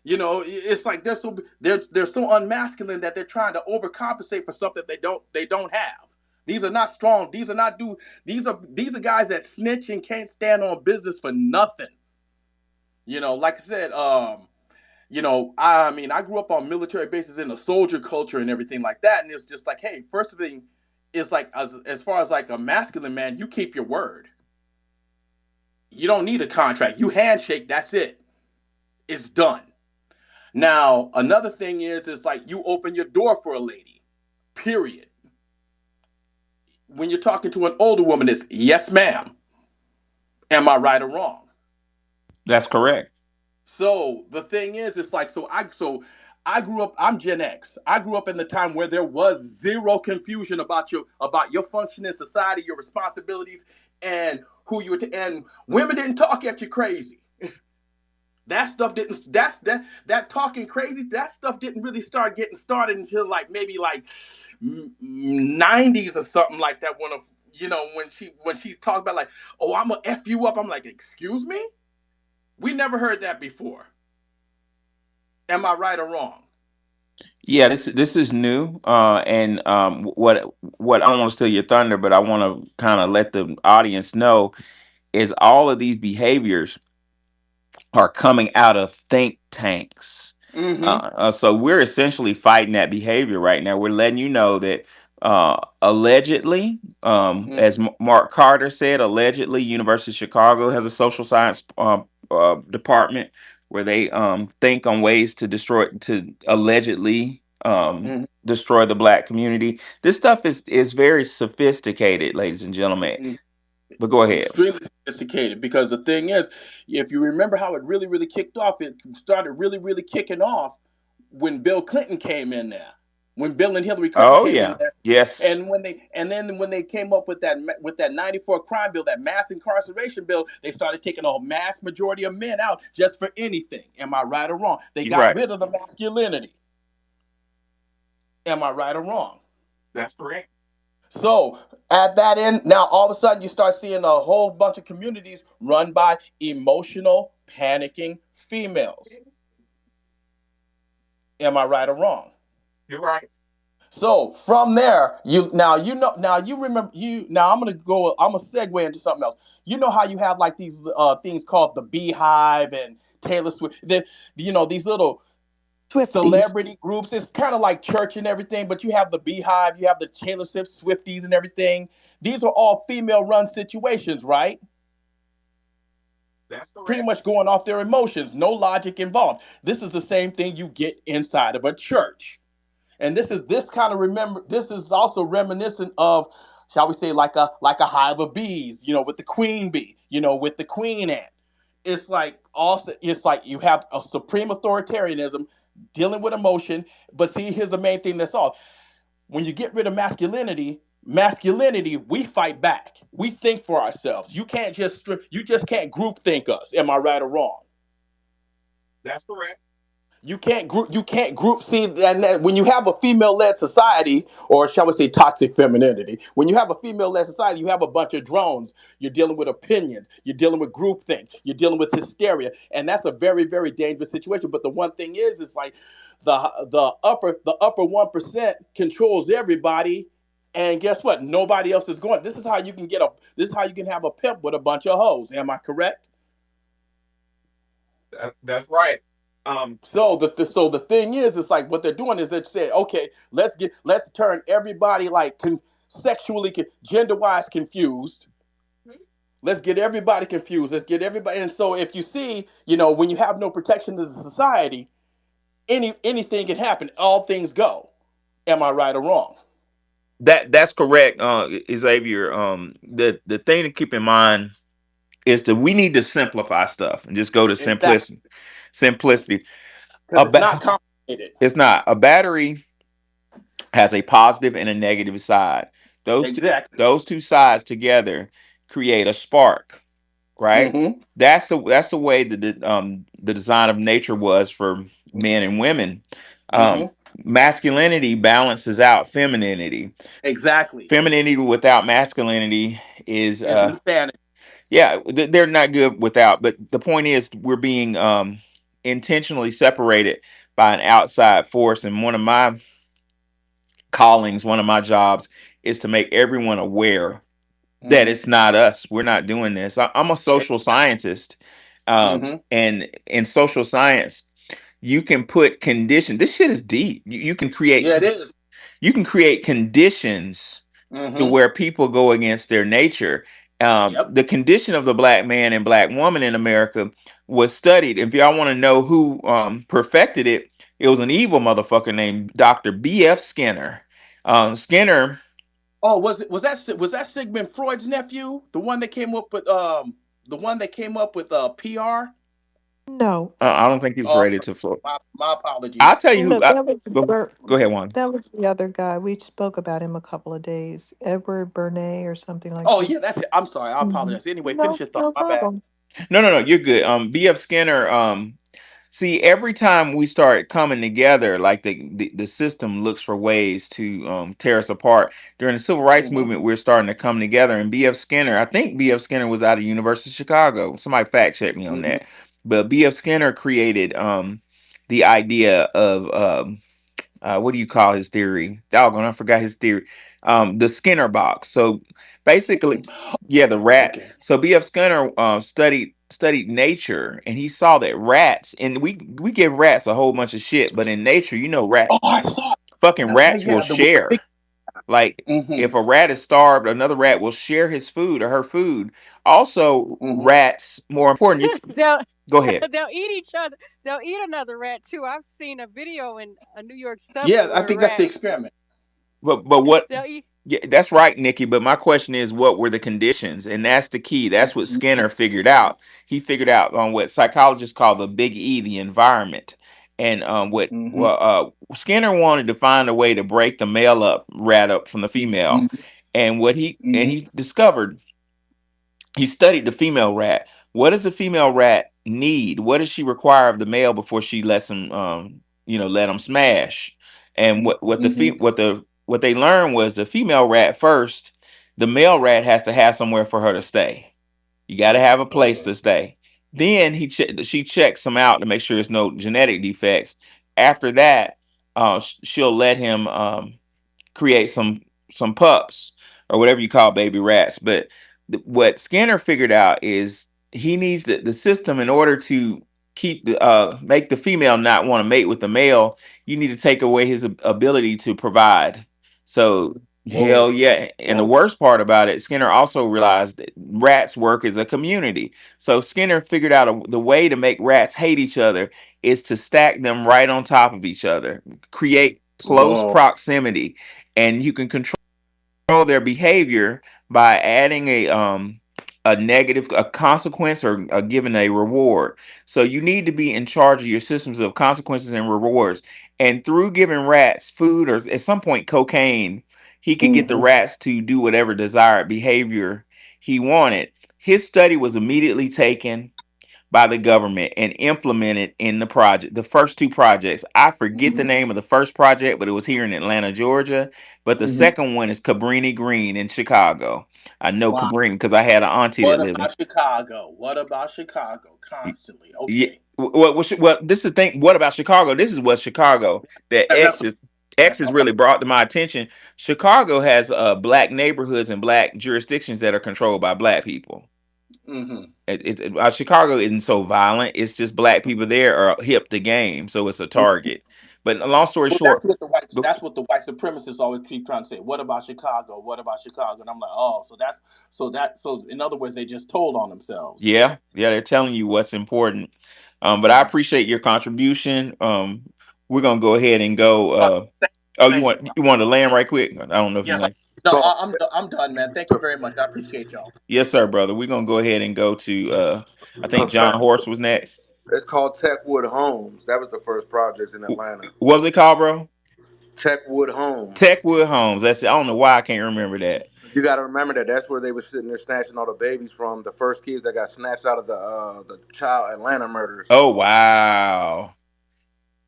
Speaker 8: You know, it's like they're so unmasculine that they're trying to overcompensate for something they don't have. These are not strong. These are not do. These are guys that snitch and can't stand on business for nothing. You know, like I said, you know, I mean, I grew up on military bases in the soldier culture and everything like that, and it's just like, hey, first thing is like as far as like a masculine man, you keep your word. You don't need a contract. You handshake. That's it. It's done. Now, another thing is like you open your door for a lady. Period. When you're talking to an older woman, it's yes, ma'am. Am I right or wrong?
Speaker 1: That's correct.
Speaker 8: So the thing is, it's like so I grew up. I'm Gen X. I grew up in the time where there was zero confusion about your function in society, your responsibilities, and who you were. And women didn't talk at you crazy. That stuff didn't. That talking crazy. That stuff didn't really start getting started until like maybe like '90s or something like that. You know, when she talked about like, oh, I'm gonna f you up. I'm like, excuse me. We never heard that before. Am I right or wrong?
Speaker 1: Yeah, this is new. And what I don't want to steal your thunder, but I want to kind of let the audience know is all of these behaviors are coming out of think tanks.
Speaker 8: Mm-hmm.
Speaker 1: So we're essentially fighting that behavior right now. We're letting you know that allegedly, as Mark Carter said, allegedly, University of Chicago has a social science department where they think on ways to allegedly
Speaker 8: Mm-hmm.
Speaker 1: destroy the black community. This stuff is very sophisticated, ladies and gentlemen. But go ahead.
Speaker 8: Extremely sophisticated, because the thing is, if you remember how it really really kicked off, it started really really kicking off when Bill Clinton came in there, when Bill and Hillary Clinton
Speaker 1: Oh
Speaker 8: came in
Speaker 1: yeah,
Speaker 8: there,
Speaker 1: yes,
Speaker 8: and then when they came up with that '94 crime bill, that mass incarceration bill, they started taking a mass majority of men out just for anything. Am I right or wrong? They
Speaker 1: you're
Speaker 8: got
Speaker 1: right.
Speaker 8: rid of the masculinity. Am I right or wrong?
Speaker 1: That's correct.
Speaker 8: So at that end, now all of a sudden you start seeing a whole bunch of communities run by emotional, panicking females. Am I right or wrong?
Speaker 1: You're right.
Speaker 8: So from there, now you remember you now I'm gonna segue into something else. You know how you have like these things called the Beehive and Taylor Swift. You know these little
Speaker 2: Swifties.
Speaker 8: celebrity groups. It's kind of like church and everything, but you have the Beehive, you have the Taylor Swift Swifties and everything. These are all female run situations, right?
Speaker 1: That's
Speaker 8: Pretty
Speaker 1: correct.
Speaker 8: much going off their emotions, no logic involved. This is the same thing you get inside of a church. And this kind of remember this is also reminiscent of, shall we say, like a hive of bees, with the queen bee, with the queen ant. It's like you have a supreme authoritarianism dealing with emotion. But see, here's the main thing that's all. When you get rid of masculinity, we fight back. We think for ourselves. You just can't group think us. Am I right or wrong?
Speaker 1: That's correct.
Speaker 8: You can't group see, and when you have a female led society, or shall we say toxic femininity, when you have a female led society, you have a bunch of drones. You're dealing with opinions, you're dealing with groupthink, you're dealing with hysteria, and that's a very, very dangerous situation. But the one thing is like the upper 1% controls everybody. And guess what? Nobody else is going. This is how you can have a pimp with a bunch of hoes. Am I correct?
Speaker 1: That's right. Um,
Speaker 8: So the thing is, it's like what they're doing is they're saying, okay, let's turn everybody like sexually, gender wise confused. Let's get everybody confused. Let's get everybody. And so if you see, when you have no protection to the society, anything can happen. All things go. Am I right or wrong?
Speaker 1: that's correct, Xavier. The thing to keep in mind is that we need to simplify stuff and just go to
Speaker 8: Exactly.
Speaker 1: simplicity. Simplicity.
Speaker 8: Because
Speaker 1: A
Speaker 8: it's
Speaker 1: ba-
Speaker 8: not complicated.
Speaker 1: it's not a battery has a positive and a negative side. Those two
Speaker 8: Exactly.
Speaker 1: those two sides together create a spark, right?
Speaker 8: Mm-hmm.
Speaker 1: That's the way the design of nature was for men and women.
Speaker 8: Mm-hmm.
Speaker 1: Um, Masculinity balances out femininity.
Speaker 8: Exactly.
Speaker 1: Femininity without masculinity is
Speaker 8: Is insanity.
Speaker 1: yeah, they're not good without. But the point is, we're being intentionally separated by an outside force. And one of my callings, one of my jobs, is to make everyone aware that
Speaker 8: Mm-hmm.
Speaker 1: it's not us. We're not doing this. I'm a social scientist,
Speaker 8: Mm-hmm.
Speaker 1: and in social science, you can put condition. This shit is deep. You can create.
Speaker 8: Yeah, it is.
Speaker 1: You can create conditions to
Speaker 8: Mm-hmm.
Speaker 1: where people go against their nature.
Speaker 8: Yep.
Speaker 1: The condition of the black man and black woman in America was studied. If y'all want to know who perfected it, it was an evil motherfucker named Dr. B.F. Skinner. Skinner,
Speaker 8: Oh, was that Sigmund Freud's nephew, the one that came up with PR?
Speaker 2: No,
Speaker 1: I don't think he was
Speaker 8: Oh,
Speaker 1: rated to float.
Speaker 8: my apologies.
Speaker 1: I'll tell you
Speaker 2: no,
Speaker 1: who. Go ahead, Juan.
Speaker 2: that was the other guy. We spoke about him a couple of days. Edward Bernays or something like
Speaker 8: Oh
Speaker 2: that.
Speaker 8: yeah, that's it. I'm sorry. I
Speaker 2: Hmm.
Speaker 8: apologize. Anyway, finish
Speaker 2: No,
Speaker 8: your thought.
Speaker 2: no
Speaker 8: My bad.
Speaker 2: problem.
Speaker 1: No, you're good. B.F. Skinner. See, every time we start coming together, like the system looks for ways to tear us apart. During the civil rights
Speaker 8: Mm-hmm.
Speaker 1: movement, we're starting to come together. And B.F. Skinner, I think B.F. Skinner was out of University of Chicago. Somebody fact check me on
Speaker 8: Mm-hmm.
Speaker 1: that. But B.F. Skinner created the idea of what do you call his theory? Doggone, I forgot his theory. The Skinner box. So basically, yeah, the rat.
Speaker 8: Okay.
Speaker 1: So B.F. Skinner studied nature, and he saw that rats, and we give rats a whole bunch of shit, but in nature,
Speaker 8: Oh, I saw.
Speaker 1: fucking rats will
Speaker 8: Yeah, the with the big.
Speaker 1: share. Like if
Speaker 8: Mm-hmm.
Speaker 1: a rat is starved, another rat will share his food or her food. Also,
Speaker 8: Mm-hmm.
Speaker 1: rats. More important, you
Speaker 7: they'll
Speaker 1: go ahead.
Speaker 7: they'll eat each other. They'll eat another rat too. I've seen a video in a New York subway
Speaker 8: Yeah, I
Speaker 7: where a
Speaker 8: think that's the
Speaker 7: rat
Speaker 8: experiment.
Speaker 1: But what?
Speaker 7: they'll eat.
Speaker 1: Yeah, that's right, Nikki. But my question is, what were the conditions? And that's the key. That's what
Speaker 8: Mm-hmm.
Speaker 1: Skinner figured out. He figured out on what psychologists call the big E, the environment. And what
Speaker 8: Mm-hmm.
Speaker 1: well, Skinner wanted to find a way to break the male up rat up from the female. And what
Speaker 8: Mm-hmm.
Speaker 1: he discovered, he studied the female rat. What does the female rat need? What does she require of the male before she lets him, let him smash? And
Speaker 8: Mm-hmm.
Speaker 1: what they learned was the female rat first. The male rat has to have somewhere for her to stay. You got to have a place
Speaker 8: Okay.
Speaker 1: to stay. Then she checks him out to make sure there's no genetic defects. After that, she'll let him create some pups or whatever you call baby rats. But what Skinner figured out is he needs the system in order to keep the make the female not want to mate with the male, you need to take away his ability to provide. So
Speaker 8: Whoa,
Speaker 1: hell yeah. And the
Speaker 8: whoa.
Speaker 1: worst part about it, Skinner also realized that rats work as a community. So Skinner figured out the way to make rats hate each other is to stack them right on top of each other, create close
Speaker 8: Whoa.
Speaker 1: proximity, and you can control their behavior by adding a negative a consequence or giving a reward. So you need to be in charge of your systems of consequences and rewards. And through giving rats food or at some point cocaine, he could get the
Speaker 8: Hmm.
Speaker 1: rats to do whatever desired behavior he wanted. His study was immediately taken by the government and implemented in the project. The first two projects, I forget the
Speaker 8: Hmm.
Speaker 1: name of the first project, but it was here in Atlanta, Georgia. But the
Speaker 8: Hmm.
Speaker 1: second one is Cabrini Green in Chicago. I know
Speaker 8: Wow.
Speaker 1: Cabrini because I had an auntie that
Speaker 8: What
Speaker 1: lived in.
Speaker 8: about Chicago? What about Chicago? Constantly.
Speaker 1: Yeah,
Speaker 8: Okay.
Speaker 1: well, this is the thing. What about Chicago? This is what Chicago that
Speaker 8: That's
Speaker 1: X has
Speaker 8: okay.
Speaker 1: really brought to my attention. Chicago has black neighborhoods and black jurisdictions that are controlled by black people.
Speaker 8: Hmm.
Speaker 1: Chicago isn't so violent. It's just black people there are hip to game, so it's a target. But long story
Speaker 8: Well,
Speaker 1: short, go-
Speaker 8: that's what the white supremacists always keep trying to say. What about Chicago? What about Chicago? And I'm like, oh, so in other words, they just told on themselves.
Speaker 1: yeah, yeah, they're telling you what's important. But I
Speaker 8: Mhm.
Speaker 1: appreciate your contribution. We're gonna go ahead and go. Oh,
Speaker 8: Thank you.
Speaker 1: you want to land right quick? I don't know if you
Speaker 8: Yes,
Speaker 1: want.
Speaker 8: no,
Speaker 5: Called
Speaker 8: I'm done, man. Thank you very much. I appreciate y'all.
Speaker 1: Yes, sir, brother. We're gonna go ahead and go to. I think John
Speaker 5: Tech.
Speaker 1: Horse was next.
Speaker 5: It's called Techwood Homes. That was the first project in Atlanta.
Speaker 1: What was it called, bro?
Speaker 5: Techwood Homes.
Speaker 1: Techwood Homes. That's it. I don't know why I can't remember that.
Speaker 5: You got to remember that that's where they were sitting there snatching all the babies from. The first kids that got snatched out of the child Atlanta murders.
Speaker 1: Oh wow.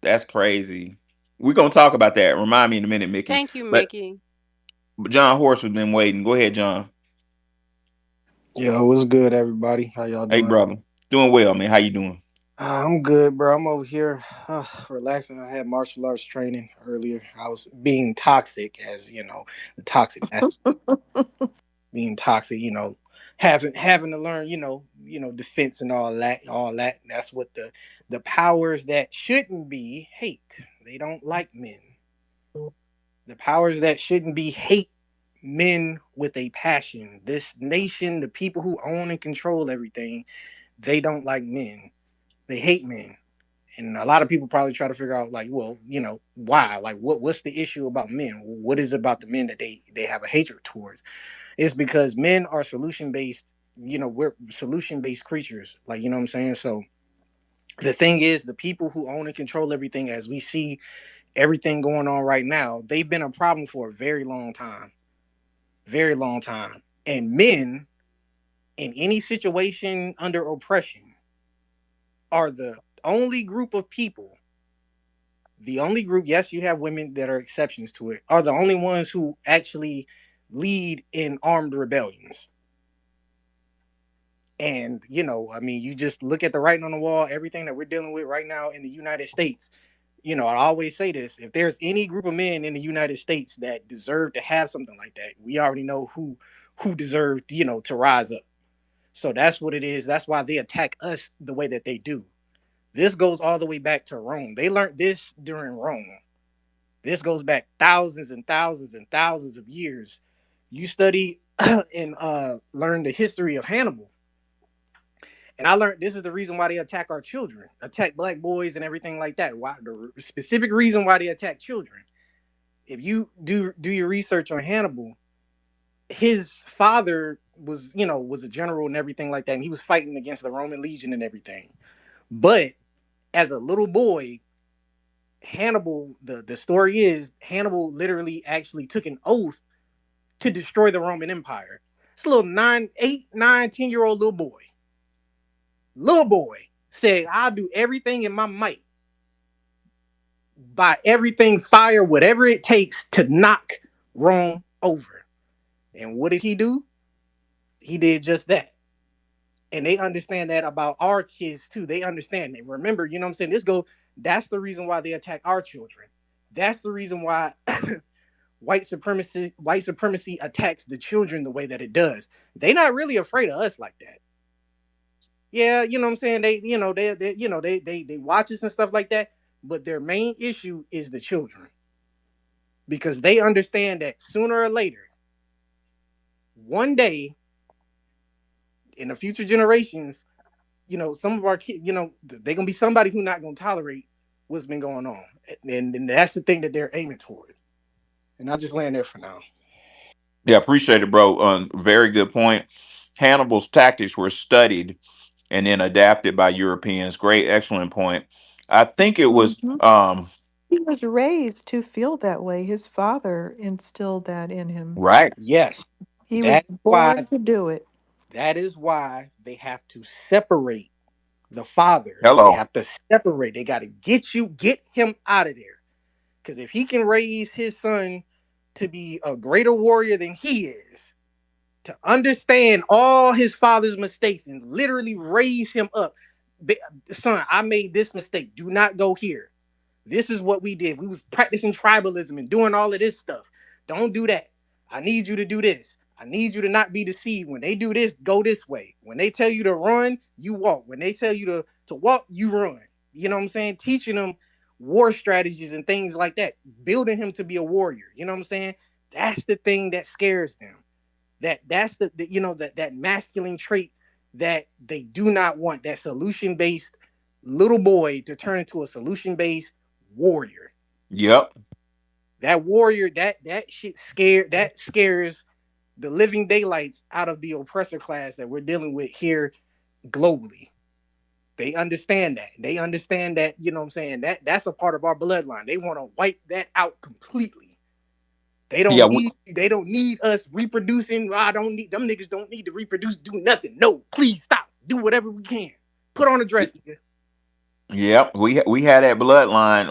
Speaker 1: That's crazy. We're gonna talk about that. Remind me in a minute, Mickey.
Speaker 7: Thank you,
Speaker 1: But
Speaker 7: Mickey.
Speaker 1: John Horse has been waiting. Go ahead, John.
Speaker 9: Yo, what's good, everybody? How y'all
Speaker 1: Hey,
Speaker 9: doing?
Speaker 1: brother. Doing well, man. How you doing?
Speaker 9: I'm good, bro. I'm over here relaxing. I had martial arts training earlier. I was being toxic, as you know, the toxic being toxic. Having to learn, defense and all that. That's what the powers that shouldn't be hate. They don't like men. The powers that shouldn't be hate men with a passion. This nation, the people who own and control everything, they don't like men. They hate men. And a lot of people probably try to figure out, like, well, why? Like, what's the issue about men? What is it about the men that they have a hatred towards? It's because men are solution based. We're solution based creatures. Like, you know what I'm saying? So the thing is, the people who own and control everything, as we see everything going on right now, they've been a problem for a very long time. And men in any situation under oppression are the only group of people, the only group, yes, you have women that are exceptions to it, are the only ones who actually lead in armed rebellions. And, I mean, you just look at the writing on the wall, everything that we're dealing with right now in the United States. I always say this: if there's any group of men in the United States that deserve to have something like that, we already know who deserved, to rise up. So that's what it is. That's why they attack us the way that they do. This goes all the way back to Rome. They learned this during Rome. This goes back thousands and thousands and thousands of years. You study and learn the history of Hannibal. And I learned this is the reason why they attack our children, attack black boys and everything like that. Why the specific reason why they attack children. If you do your research on Hannibal, his father was a general and everything like that, and he was fighting against the Roman legion and everything. But as a little boy, Hannibal, the story is Hannibal literally actually took an oath to destroy the Roman Empire. This little 9, 8, 9, 10-year-old little boy said, "I'll do everything in my might, by everything, fire, whatever it takes to knock Rome over." And what did he do? He did just that. And they understand that about our kids too. They understand. They remember, you know what I'm saying? That's the reason why they attack our children. That's the reason why white supremacy attacks the children the way that it does. They're not really afraid of us like that. Yeah, you know what I'm saying? They, they watch us and stuff like that. But their main issue is the children because they understand that sooner or later, one day in the future generations, some of our kids, they're gonna be somebody who's not gonna tolerate what's been going on, and that's the thing that they're aiming towards. And I'll just land there for now.
Speaker 1: Yeah, appreciate it, bro. Very good point. Hannibal's tactics were studied and then adapted by Europeans. Great, excellent point. I think it was
Speaker 2: Mhm. He was raised to feel that way. His father instilled that in him.
Speaker 1: right.
Speaker 9: Yes,
Speaker 2: He was
Speaker 9: that's why
Speaker 2: born to do it.
Speaker 9: that is why they have to separate the father. They
Speaker 1: Hello.
Speaker 9: have to separate. They got to get him out of there. Because if he can raise his son to be a greater warrior than he is, to understand all his father's mistakes and literally raise him up. Son, I made this mistake. Do not go here. This is what we did. We was practicing tribalism and doing all of this stuff. Don't do that. I need you to do this. I need you to not be deceived. When they do this, go this way. When they tell you to run, you walk. When they tell you to walk, you run. You know what I'm saying? Teaching them war strategies and things like that. Building him to be a warrior. You know what I'm saying? That's the thing that scares them. That's that masculine trait that they do not want. That solution based little boy to turn into a solution based warrior.
Speaker 1: Yep.
Speaker 9: That warrior, that shit scares the living daylights out of the oppressor class that we're dealing with here globally. They understand that. They understand that, you know what I'm saying? That's a part of our bloodline. They want to wipe that out completely.
Speaker 1: Yeah.
Speaker 9: They don't need us reproducing. I don't need them niggas don't need to reproduce, do nothing. No, please stop. Do whatever we can. Put on a dress, nigga.
Speaker 1: Yep. We had that bloodline,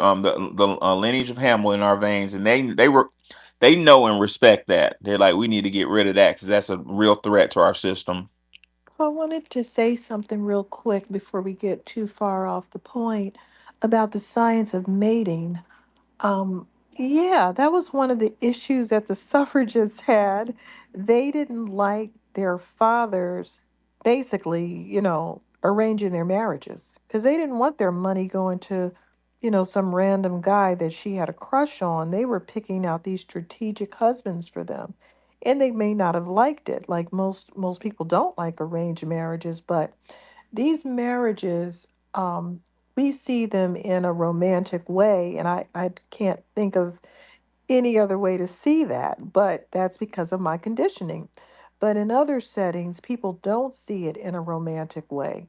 Speaker 1: the lineage of Hamill in our veins, and they know and respect that. They're like, we need to get rid of that because that's a real threat to our system.
Speaker 2: I wanted to say something real quick before we get too far off the point about the science of mating. Um, yeah, that was one of the issues that the suffragists had. They didn't like their fathers basically, arranging their marriages because they didn't want their money going to, some random guy that she had a crush on. They were picking out these strategic husbands for them. And they may not have liked it. Like most people don't like arranged marriages, but these marriages, we see them in a romantic way, and I can't think of any other way to see that, but that's because of my conditioning. But in other settings, people don't see it in a romantic way.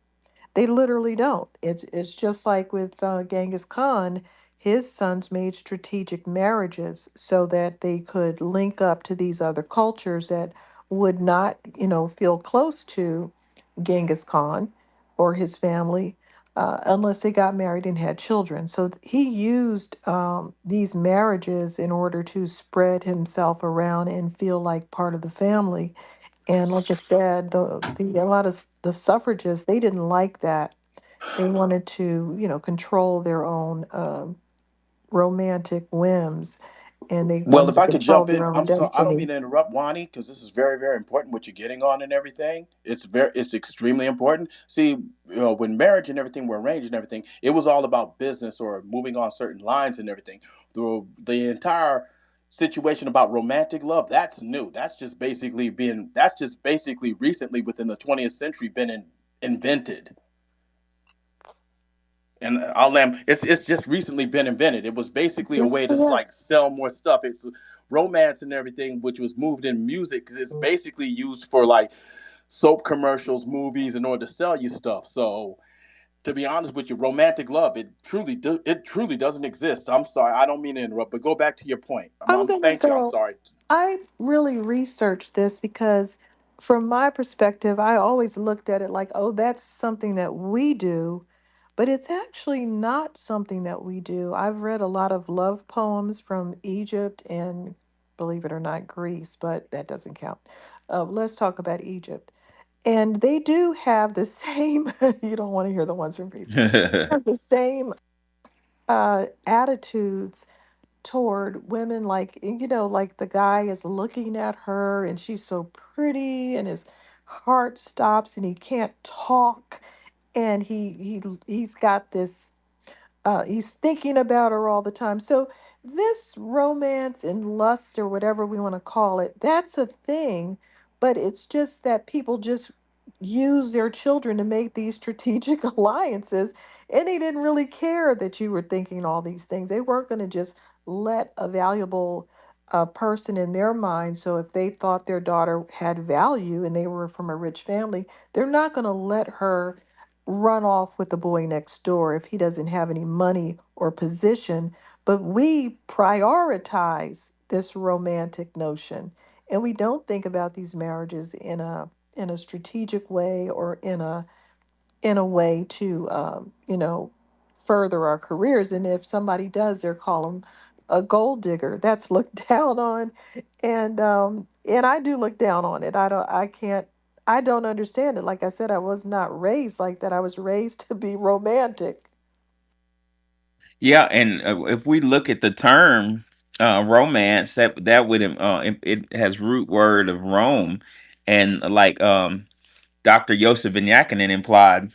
Speaker 2: They literally don't. It's just like with Genghis Khan. His sons made strategic marriages so that they could link up to these other cultures that would not, feel close to Genghis Khan or his family unless they got married and had children. So he used these marriages in order to spread himself around and feel like part of the family. And like I said, the a lot of the suffragists, they didn't like that. They wanted to, control their own romantic whims, and they
Speaker 8: Well,
Speaker 2: wanted
Speaker 8: if
Speaker 2: to
Speaker 8: I could
Speaker 2: control
Speaker 8: jump
Speaker 2: their
Speaker 8: in,
Speaker 2: own
Speaker 8: I'm sorry. I don't
Speaker 2: destiny.
Speaker 8: mean to interrupt, Wani, because this is very, very important. What you're getting on and everything. It's extremely important. See, when marriage and everything were arranged and everything, it was all about business or moving on certain lines and everything. The entire situation about romantic love, that's new. That's just basically recently within the 20th century invented. And I'll land. It's just recently been invented. It was basically a
Speaker 2: Yes,
Speaker 8: way to
Speaker 2: yes.
Speaker 8: like sell more stuff. It's romance and everything, which was moved in music because it's basically used for like soap commercials, movies, in order to sell you stuff. So to be honest with you, romantic love it truly doesn't exist. I'm sorry, I don't mean to interrupt, but go back to your point.
Speaker 2: I'm gonna
Speaker 8: Thank you. I'm
Speaker 2: go.
Speaker 8: sorry.
Speaker 2: I really researched this because, from my perspective, I always looked at it like, oh, that's something that we do, but it's actually not something that we do. I've read a lot of love poems from Egypt and, believe it or not, Greece, but that doesn't count. Let's talk about Egypt. And they do have the same, you don't want to hear the ones from Greece, have the same attitudes toward women, like like the guy is looking at her and she's so pretty and his heart stops and he can't talk and he's got this he's thinking about her all the time. So this romance and lust or whatever we want to call it, that's a thing, but it's just that people just use their children to make these strategic alliances, and they didn't really care that you were thinking all these things. They weren't going to just let a valuable person in their mind. So if they thought their daughter had value and they were from a rich family, they're not going to let her run off with the boy next door if he doesn't have any money or position. But we prioritize this romantic notion, and we don't think about these marriages in a strategic way or in a way to further our careers. And if somebody does, they're call them a gold digger. That's looked down on, and I do look down on it. I don't understand it. Like I said, I was not raised like that. I was raised to be romantic.
Speaker 1: Yeah, and if we look at the term romance, that would it has root word of Rome, and like Dr. Joseph Vinyakinen implied,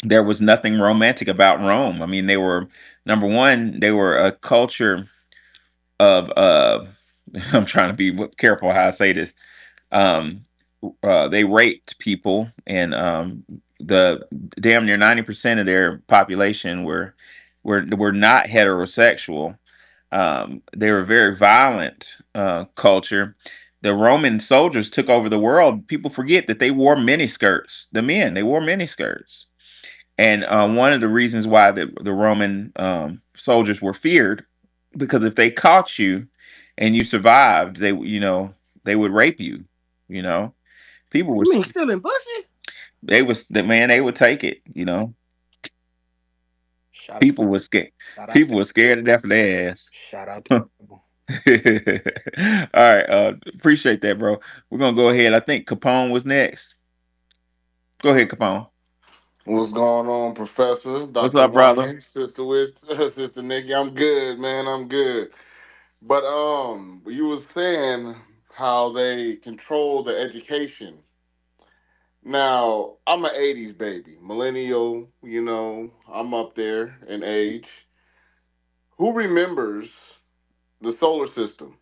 Speaker 1: there was nothing romantic about Rome. I mean, they were number one, they were a culture of I'm trying to be careful how I say this. Um, they raped people, and the damn near 90% of their population were not heterosexual. They were a very violent culture. The Roman soldiers took over the world. People forget that they wore miniskirts. The men, they wore miniskirts. And one of the reasons why the Roman soldiers were feared, because if they caught you and you survived, they would rape you. You know, people were
Speaker 5: You mean
Speaker 1: sc-
Speaker 5: stealing pussy?
Speaker 1: they was the man they would take it.
Speaker 9: Shout out,
Speaker 1: People were scared.
Speaker 9: shout out,
Speaker 1: People were scared to death of their ass.
Speaker 9: shout out to
Speaker 1: All
Speaker 9: people.
Speaker 1: right, appreciate that, bro. We're gonna go ahead. I think Capone was next. Go ahead, Capone.
Speaker 10: What's going on, Professor?
Speaker 1: What's
Speaker 10: Dr.
Speaker 1: up, brother?
Speaker 10: Rodney, Sister Sister Nikki? I'm good, man. I'm good. But you was saying how they control the education. Now, I'm an '80s baby, millennial. I'm up there in age. Who remembers the solar system?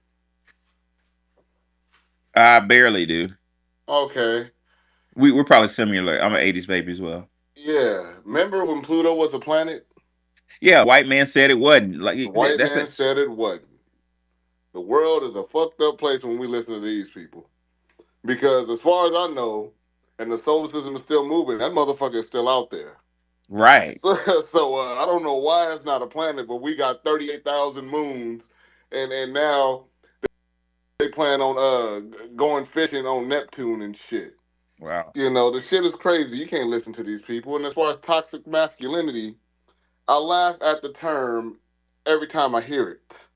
Speaker 1: I barely do.
Speaker 10: Okay,
Speaker 1: We're probably similar. I'm an '80s baby as well.
Speaker 10: yeah. Remember when Pluto was a planet?
Speaker 1: Yeah, white man said it wasn't. Like
Speaker 10: The white
Speaker 1: that's
Speaker 10: man
Speaker 1: it.
Speaker 10: said it wasn't. The world is a fucked up place when we listen to these people. Because as far as I know, and the solar system is still moving, that motherfucker is still out there.
Speaker 1: Right.
Speaker 10: So I don't know why it's not a planet, but we got 38,000 moons, and now they plan on going fishing on Neptune and shit.
Speaker 1: Wow.
Speaker 10: The shit is crazy. You can't listen to these people. And as far as toxic masculinity, I laugh at the term every time I hear it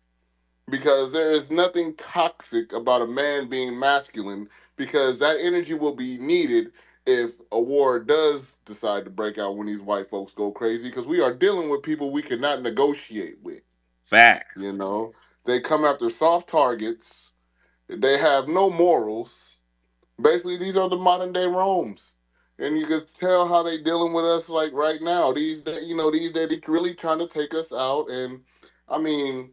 Speaker 10: because there is nothing toxic about a man being masculine because that energy will be needed if a war does decide to break out when these white folks go crazy because we are dealing with people we cannot negotiate with.
Speaker 1: Fact.
Speaker 10: You know, they come after soft targets. They have no morals. Basically, these are the modern day Romes. And you can tell how they dealing with us like right now. These days they really trying to take us out. And I mean,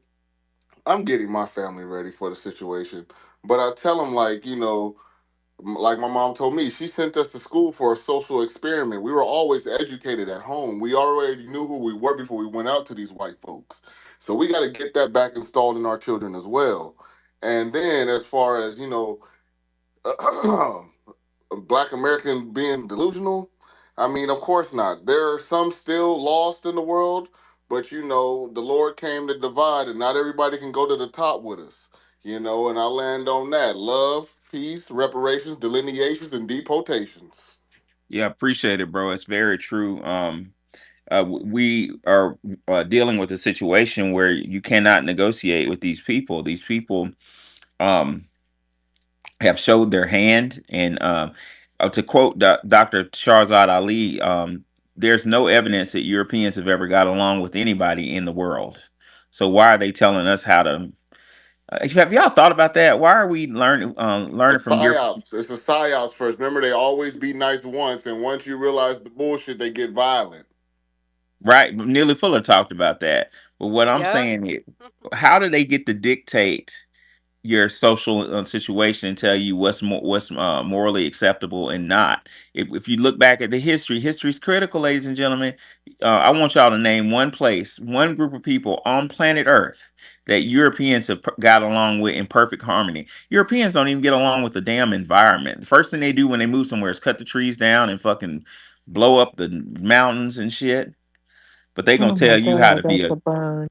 Speaker 10: I'm getting my family ready for the situation. But I tell them, like my mom told me, she sent us to school for a social experiment. We were always educated at home. We already knew who we were before we went out to these white folks. So we got to get that back installed in our children as well. And then, as far as, black American being delusional? I mean, of course not. There are some still lost in the world, but the Lord came to divide, and not everybody can go to the top with us. And I land on that: love, peace, reparations, delineations, and deportations.
Speaker 1: Yeah, appreciate it, bro. It's very true. We are dealing with a situation where you cannot negotiate with these people. These people um, have showed their hand, and to quote Dr. Sharzad Ali, there's no evidence that Europeans have ever got along with anybody in the world. So why are they telling us how to Have y'all thought about that? Why are we
Speaker 10: A
Speaker 1: learning from your
Speaker 10: psyops. It's a psyops first. Remember, they always be nice once, and once you realize the bullshit, they get violent.
Speaker 1: right? Neely Fuller talked about that. But what I'm
Speaker 7: Yep.
Speaker 1: saying is, how do they get to dictate your social situation and tell you what's morally acceptable and not? If you look back at the history's critical, ladies and gentlemen. I want y'all to name one place, one group of people on planet Earth that Europeans have got along with in perfect harmony. Europeans don't even get along with the damn environment. The first thing they do when they move somewhere is cut the trees down and fucking blow up the mountains and shit. But they gonna
Speaker 2: Oh my
Speaker 1: tell you how
Speaker 2: God,
Speaker 1: to be
Speaker 2: that's
Speaker 1: a
Speaker 2: a burn.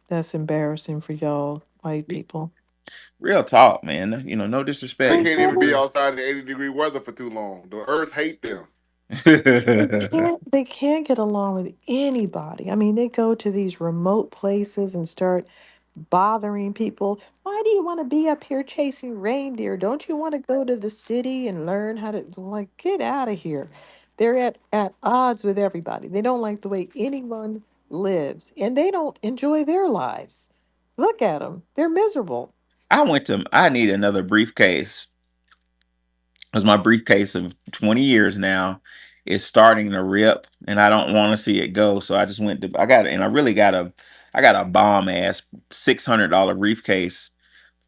Speaker 2: That's embarrassing for y'all, white people.
Speaker 1: real talk, man. No
Speaker 10: They
Speaker 1: disrespect.
Speaker 10: can't even be
Speaker 2: Mhm.
Speaker 10: outside in 80-degree weather for too long. The Earth hate them.
Speaker 2: They can't get along with anybody. I mean, they go to these remote places and start bothering people. Why do you want to be up here chasing reindeer? Don't you want to go to the city and learn how to like get out of here? They're at odds with everybody. They don't like the way anyone lives, and they don't enjoy their lives. Look at them. They're miserable.
Speaker 1: I need another briefcase because my briefcase of 20 years now is starting to rip and I don't want to see it go. So I just went to, I got, and I really I got a bomb ass $600 briefcase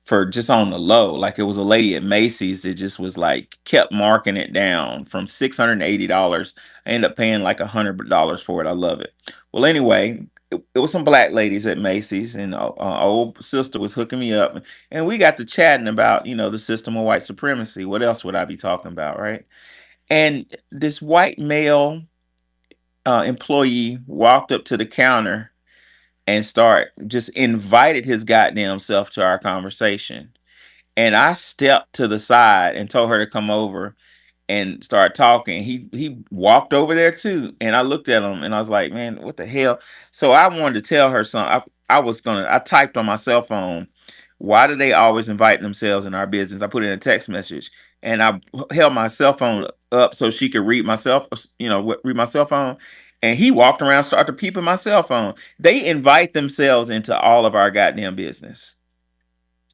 Speaker 1: for just on the low. Like it was a lady at Macy's that just was like kept marking it down from $680. I ended up paying like $100 for it. I love it. Well, anyway, it was some black ladies at Macy's, and old sister was hooking me up, and we got to chatting about the system of white supremacy. What else would I be talking about, right? And this white male employee walked up to the counter and just invited his goddamn self to our conversation, and I stepped to the side and told her to come over and start talking. He walked over there too, and I looked at him and I was like, "Man, what the hell?" So I wanted to tell her something. I typed on my cell phone, "Why do they always invite themselves in our business?" I put it in a text message, and I held my cell phone up so she could read myself, read my cell phone. And he walked around, started peeping my cell phone. They invite themselves into all of our goddamn business.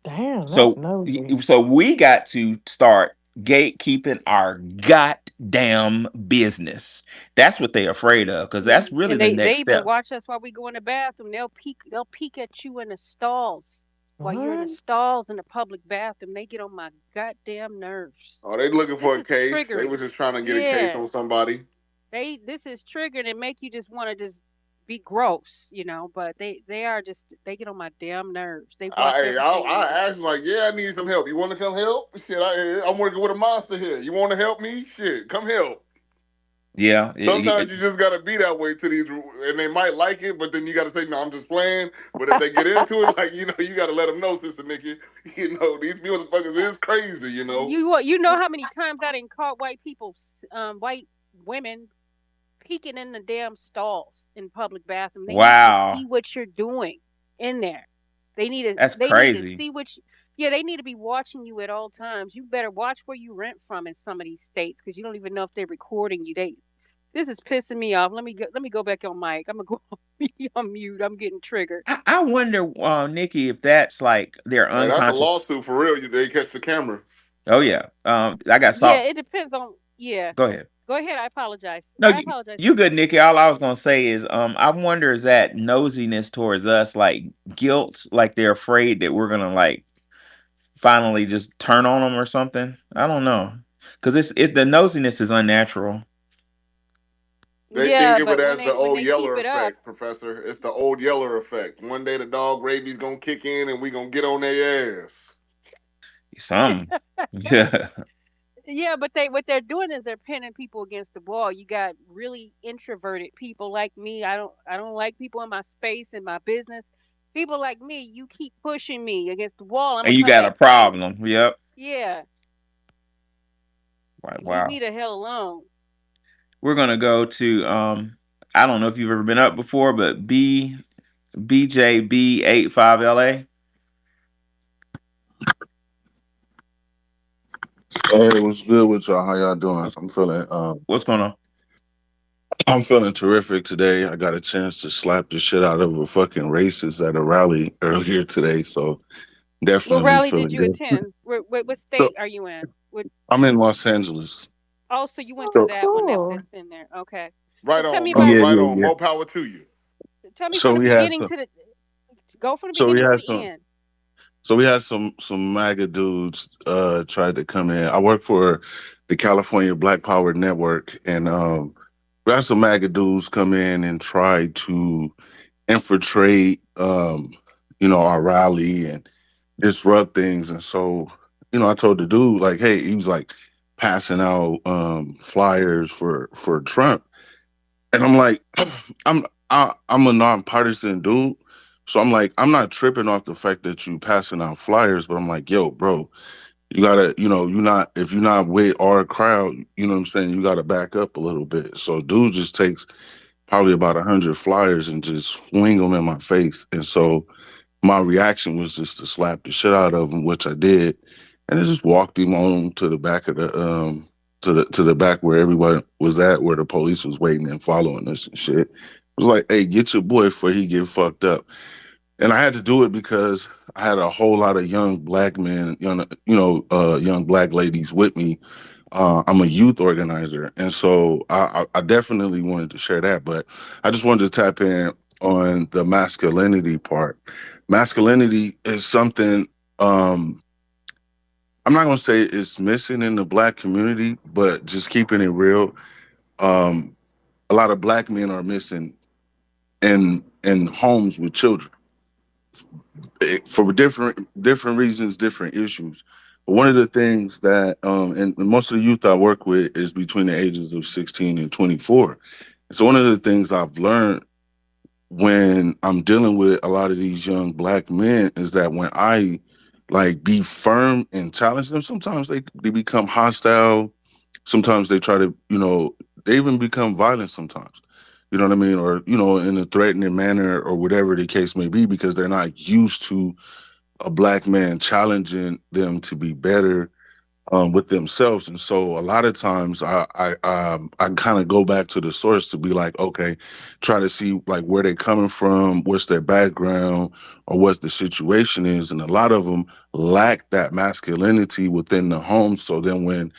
Speaker 2: Damn, that's
Speaker 1: So
Speaker 2: nosy.
Speaker 1: so we got to start gatekeeping our goddamn business. That's what they're afraid of, because that's really
Speaker 7: And
Speaker 1: the
Speaker 7: they
Speaker 1: next
Speaker 7: even
Speaker 1: step.
Speaker 7: watch us while we go in the bathroom. They'll peek at you in the stalls while you're in the
Speaker 2: What?
Speaker 7: stalls in the public bathroom. They get on my goddamn nerves.
Speaker 10: Oh, they looking for
Speaker 7: This
Speaker 10: a
Speaker 7: is
Speaker 10: case. They
Speaker 7: triggering.
Speaker 10: was just trying to get a case
Speaker 7: Yeah,
Speaker 10: on somebody.
Speaker 7: this is triggering and make you just want to just be gross, but they are just they get on my damn nerves. They watch everything we do.
Speaker 10: I asked him like, yeah, I need some help. You want to come help? Shit, I'm working with a monster here. You want to help me? Shit, come help.
Speaker 1: Yeah,
Speaker 10: Sometimes you just gotta be that way to these, and they might like it, but then you gotta say, "No, I'm just playing." But if they get into it, like you gotta let them know, Sister Nikki. These motherfuckers is crazy.
Speaker 7: You know how many times I didn't caught white people, white women peeking in the damn stalls in public bathroom. They need to see
Speaker 1: wow,
Speaker 7: what you're doing in there.
Speaker 1: that's
Speaker 7: They need to
Speaker 1: crazy.
Speaker 7: see yeah, they need to be watching you at all times. You better watch where you rent from in some of these states because you don't even know if they're recording you. This is pissing me off. Let me go back on mic. I'm gonna go on mute. I'm getting triggered.
Speaker 1: I wonder, Nikki, if that's like their
Speaker 10: Hey, that's a
Speaker 1: unconscious.
Speaker 10: lawsuit for real. They catch the camera.
Speaker 1: Oh yeah, I got
Speaker 7: Yeah,
Speaker 1: salt.
Speaker 7: it depends on yeah.
Speaker 1: Go ahead.
Speaker 7: Go ahead. I apologize.
Speaker 1: No,
Speaker 7: I apologize for
Speaker 1: you good,
Speaker 7: interrupting.
Speaker 1: Nikki. All I was gonna say is, I wonder, is that nosiness towards us like guilt, like they're afraid that we're gonna like finally just turn on them or something. I don't know, because the nosiness is unnatural.
Speaker 10: They think
Speaker 7: Yeah,
Speaker 10: of it
Speaker 7: but
Speaker 10: as the
Speaker 7: when
Speaker 10: old
Speaker 7: they keep
Speaker 10: Yeller
Speaker 7: it up,
Speaker 10: effect, Professor. It's the old Yeller effect. One day the dog rabies gonna kick in, and we gonna get on their ass.
Speaker 1: Some, yeah.
Speaker 7: yeah, but what they're doing is they're pinning people against the wall. You got really introverted people like me. I don't like people in my space in my business. People like me, you keep pushing me against the wall, I'm
Speaker 1: And
Speaker 7: gonna
Speaker 1: you
Speaker 7: come
Speaker 1: got a
Speaker 7: back to you.
Speaker 1: problem. Yep.
Speaker 7: Yeah,
Speaker 1: Right.
Speaker 7: leave me
Speaker 1: Wow.
Speaker 7: the hell alone.
Speaker 1: We're gonna go to I don't know if you've ever been up before, but BJB85LA.
Speaker 11: Hey, what's good with y'all? How y'all doing?
Speaker 1: What's what's going on?
Speaker 11: I'm feeling terrific today. I got a chance to slap the shit out of a fucking racist at a rally earlier today, so
Speaker 7: What
Speaker 11: Definitely
Speaker 7: rally did
Speaker 11: feeling
Speaker 7: you
Speaker 11: good.
Speaker 7: attend? What
Speaker 11: So
Speaker 7: state are you in? What?
Speaker 11: I'm in Los Angeles.
Speaker 7: Oh, so you went to
Speaker 2: Oh,
Speaker 11: So
Speaker 7: that one
Speaker 2: cool.
Speaker 7: that's in there. Okay. So
Speaker 10: Right
Speaker 7: tell me
Speaker 10: on,
Speaker 7: about
Speaker 10: brother.
Speaker 11: yeah,
Speaker 10: Right
Speaker 11: yeah,
Speaker 10: on.
Speaker 11: yeah.
Speaker 10: More power to you.
Speaker 7: tell me from
Speaker 11: So
Speaker 7: the
Speaker 11: we had
Speaker 7: beginning
Speaker 11: some.
Speaker 7: to the go from the
Speaker 11: So we
Speaker 7: beginning to
Speaker 11: had
Speaker 7: the
Speaker 11: some.
Speaker 7: end.
Speaker 11: So we had some MAGA dudes tried to come in. I work for the California Black Power Network, and we had some MAGA dudes come in and try to infiltrate, our rally and disrupt things. And so, I told the dude like, hey, he was like passing out flyers for Trump, and I'm like, I'm a nonpartisan dude. So I'm like, I'm not tripping off the fact that you passing out flyers, but I'm like, yo, bro, you gotta, you not if you're not with our crowd, you know what I'm saying, you gotta back up a little bit. So dude just takes probably about 100 flyers and just fling them in my face. And so my reaction was just to slap the shit out of him, which I did, and I just walked him on to the back of the to the back where everyone was at, where the police was waiting and following us and shit. It was like, hey, get your boy before he get fucked up. And I had to do it because I had a whole lot of young black men, young black ladies with me. I'm a youth organizer, and so I definitely wanted to share that. But I just wanted to tap in on the masculinity part. Masculinity is something, I'm not going to say it's missing in the black community, but just keeping it real, um, a lot of black men are missing in homes with children for different reasons, different issues. But one of the things that and most of the youth I work with is between the ages of 16 and 24. So one of the things I've learned when I'm dealing with a lot of these young black men is that when I like be firm and challenge them, sometimes they become hostile. Sometimes they try to, they even become violent sometimes. You know what I mean? Or, in a threatening manner or whatever the case may be, because they're not used to a black man challenging them to be better with themselves. And so a lot of times I kind of go back to the source to be like, okay, try to see like where they coming from, what's their background, or what the situation is. And a lot of them lack that masculinity within the home. So then when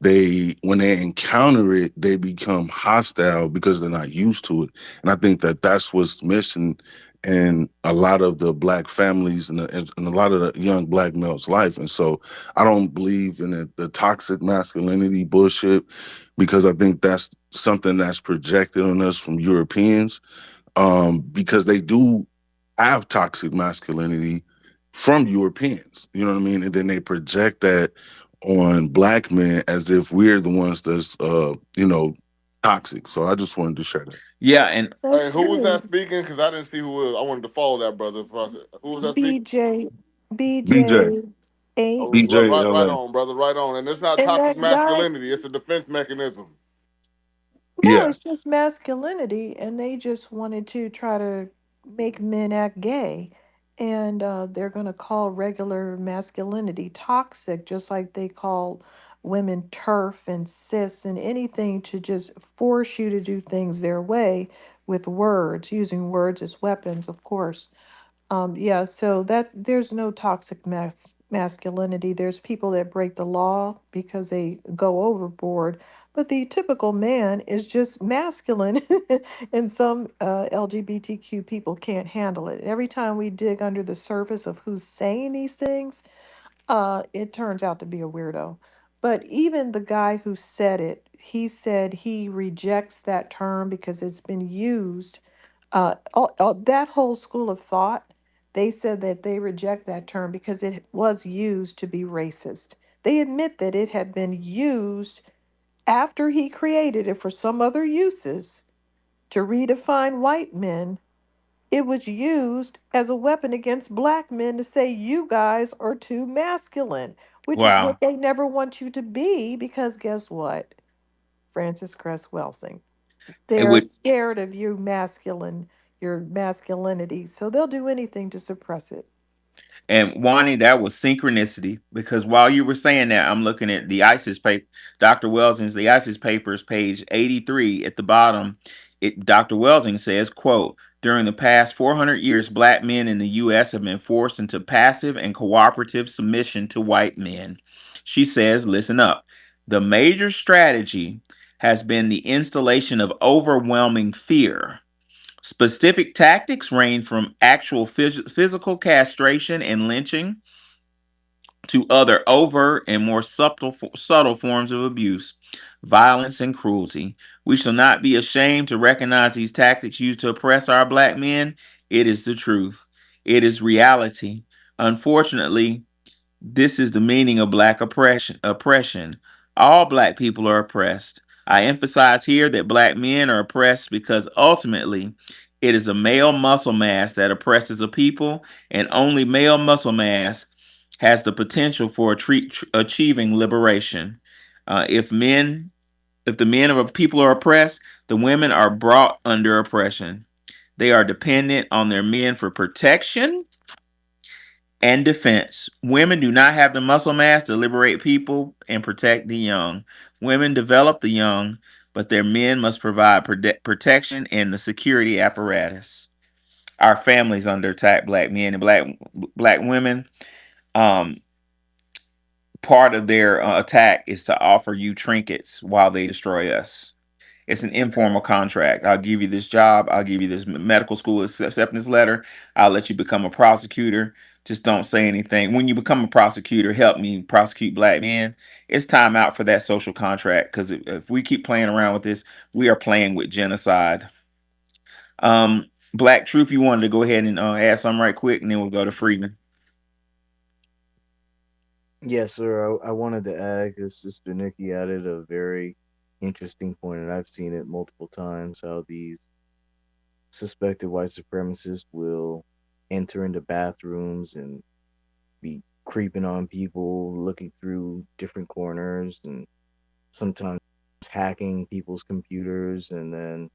Speaker 11: they encounter it, they become hostile because they're not used to it. And I think that that's what's missing in a lot of the black families and a lot of the young black males' life. And so I don't believe in the toxic masculinity bullshit, because I think that's something that's projected on us from Europeans, because they do have toxic masculinity from Europeans. You know what I mean? And then they project that on black men as if we're the ones that's toxic. So I just wanted to share that.
Speaker 1: Yeah, and
Speaker 10: Hey,
Speaker 2: That's
Speaker 10: who was that
Speaker 2: good.
Speaker 10: speaking? Because I didn't see who it was. I wanted to follow that brother. Who was that speaking?
Speaker 2: BJ,
Speaker 11: BJ,
Speaker 2: BJ
Speaker 10: Oh,
Speaker 2: H.
Speaker 10: right, right
Speaker 11: BJ,
Speaker 10: on, brother. Right on. And it's not
Speaker 2: And
Speaker 10: toxic
Speaker 2: that guy,
Speaker 10: masculinity. It's a defense mechanism.
Speaker 2: no,
Speaker 11: Yeah.
Speaker 2: it's just masculinity, and they just wanted to try to make men act gay. And they're going to call regular masculinity toxic, just like they call women turf and cis and anything to just force you to do things their way with words, using words as weapons, of course. Yeah, so that there's no toxic masculinity. There's people that break the law because they go overboard, but the typical man is just masculine, and some LGBTQ people can't handle it. Every time we dig under the surface of who's saying these things, it turns out to be a weirdo. But even the guy who said it, he said he rejects that term because it's been used. That whole school of thought, they said that they reject that term because it was used to be racist. They admit that it had been used after he created it for some other uses to redefine white men. It was used as a weapon against black men to say you guys are too masculine, which is what
Speaker 1: wow.
Speaker 2: they never want you to be, because guess what? Francis Cress Welsing.
Speaker 1: It
Speaker 2: They're
Speaker 1: would
Speaker 2: scared of your masculinity, so they'll do anything to suppress it.
Speaker 1: And Wani, that was synchronicity, because while you were saying that, I'm looking at the ISIS paper, Dr. Welsing's the ISIS papers, page 83 at the bottom. Dr. Welsing says, quote, During the past 400 years, black men in the U.S. have been forced into passive and cooperative submission to white men. She says, listen up. The major strategy has been the installation of overwhelming fear. Specific tactics range from actual physical castration and lynching to other overt and more subtle forms of abuse, violence, and cruelty. We shall not be ashamed to recognize these tactics used to oppress our black men. It is the truth. It is reality. Unfortunately, this is the meaning of black oppression. All black people are oppressed. I emphasize here that black men are oppressed because ultimately it is a male muscle mass that oppresses a people, and only male muscle mass has the potential for achieving liberation. If men, if the men of a people are oppressed, the women are brought under oppression. They are dependent on their men for protection and defense. Women do not have the muscle mass to liberate people and protect the young. Women develop the young, but their men must provide protection and the security apparatus. Our families under attack, black men and black women. Um, Part of their attack is to offer you trinkets while they destroy us. It's an informal contract. I'll give you this job. I'll give you this medical school acceptance letter. I'll let you become a prosecutor. Just don't say anything. When you become a prosecutor, help me prosecute black men. It's time out for that social contract because if we keep playing around with this, we are playing with genocide. Black Truth, you wanted to go ahead and add something right quick, and then we'll go to Freeman.
Speaker 3: Yes, sir. I wanted to add because Sister Nikki added a very interesting point, and I've seen it multiple times how these suspected white supremacists will enter into bathrooms and be creeping on people, looking through different corners, and sometimes hacking people's computers and then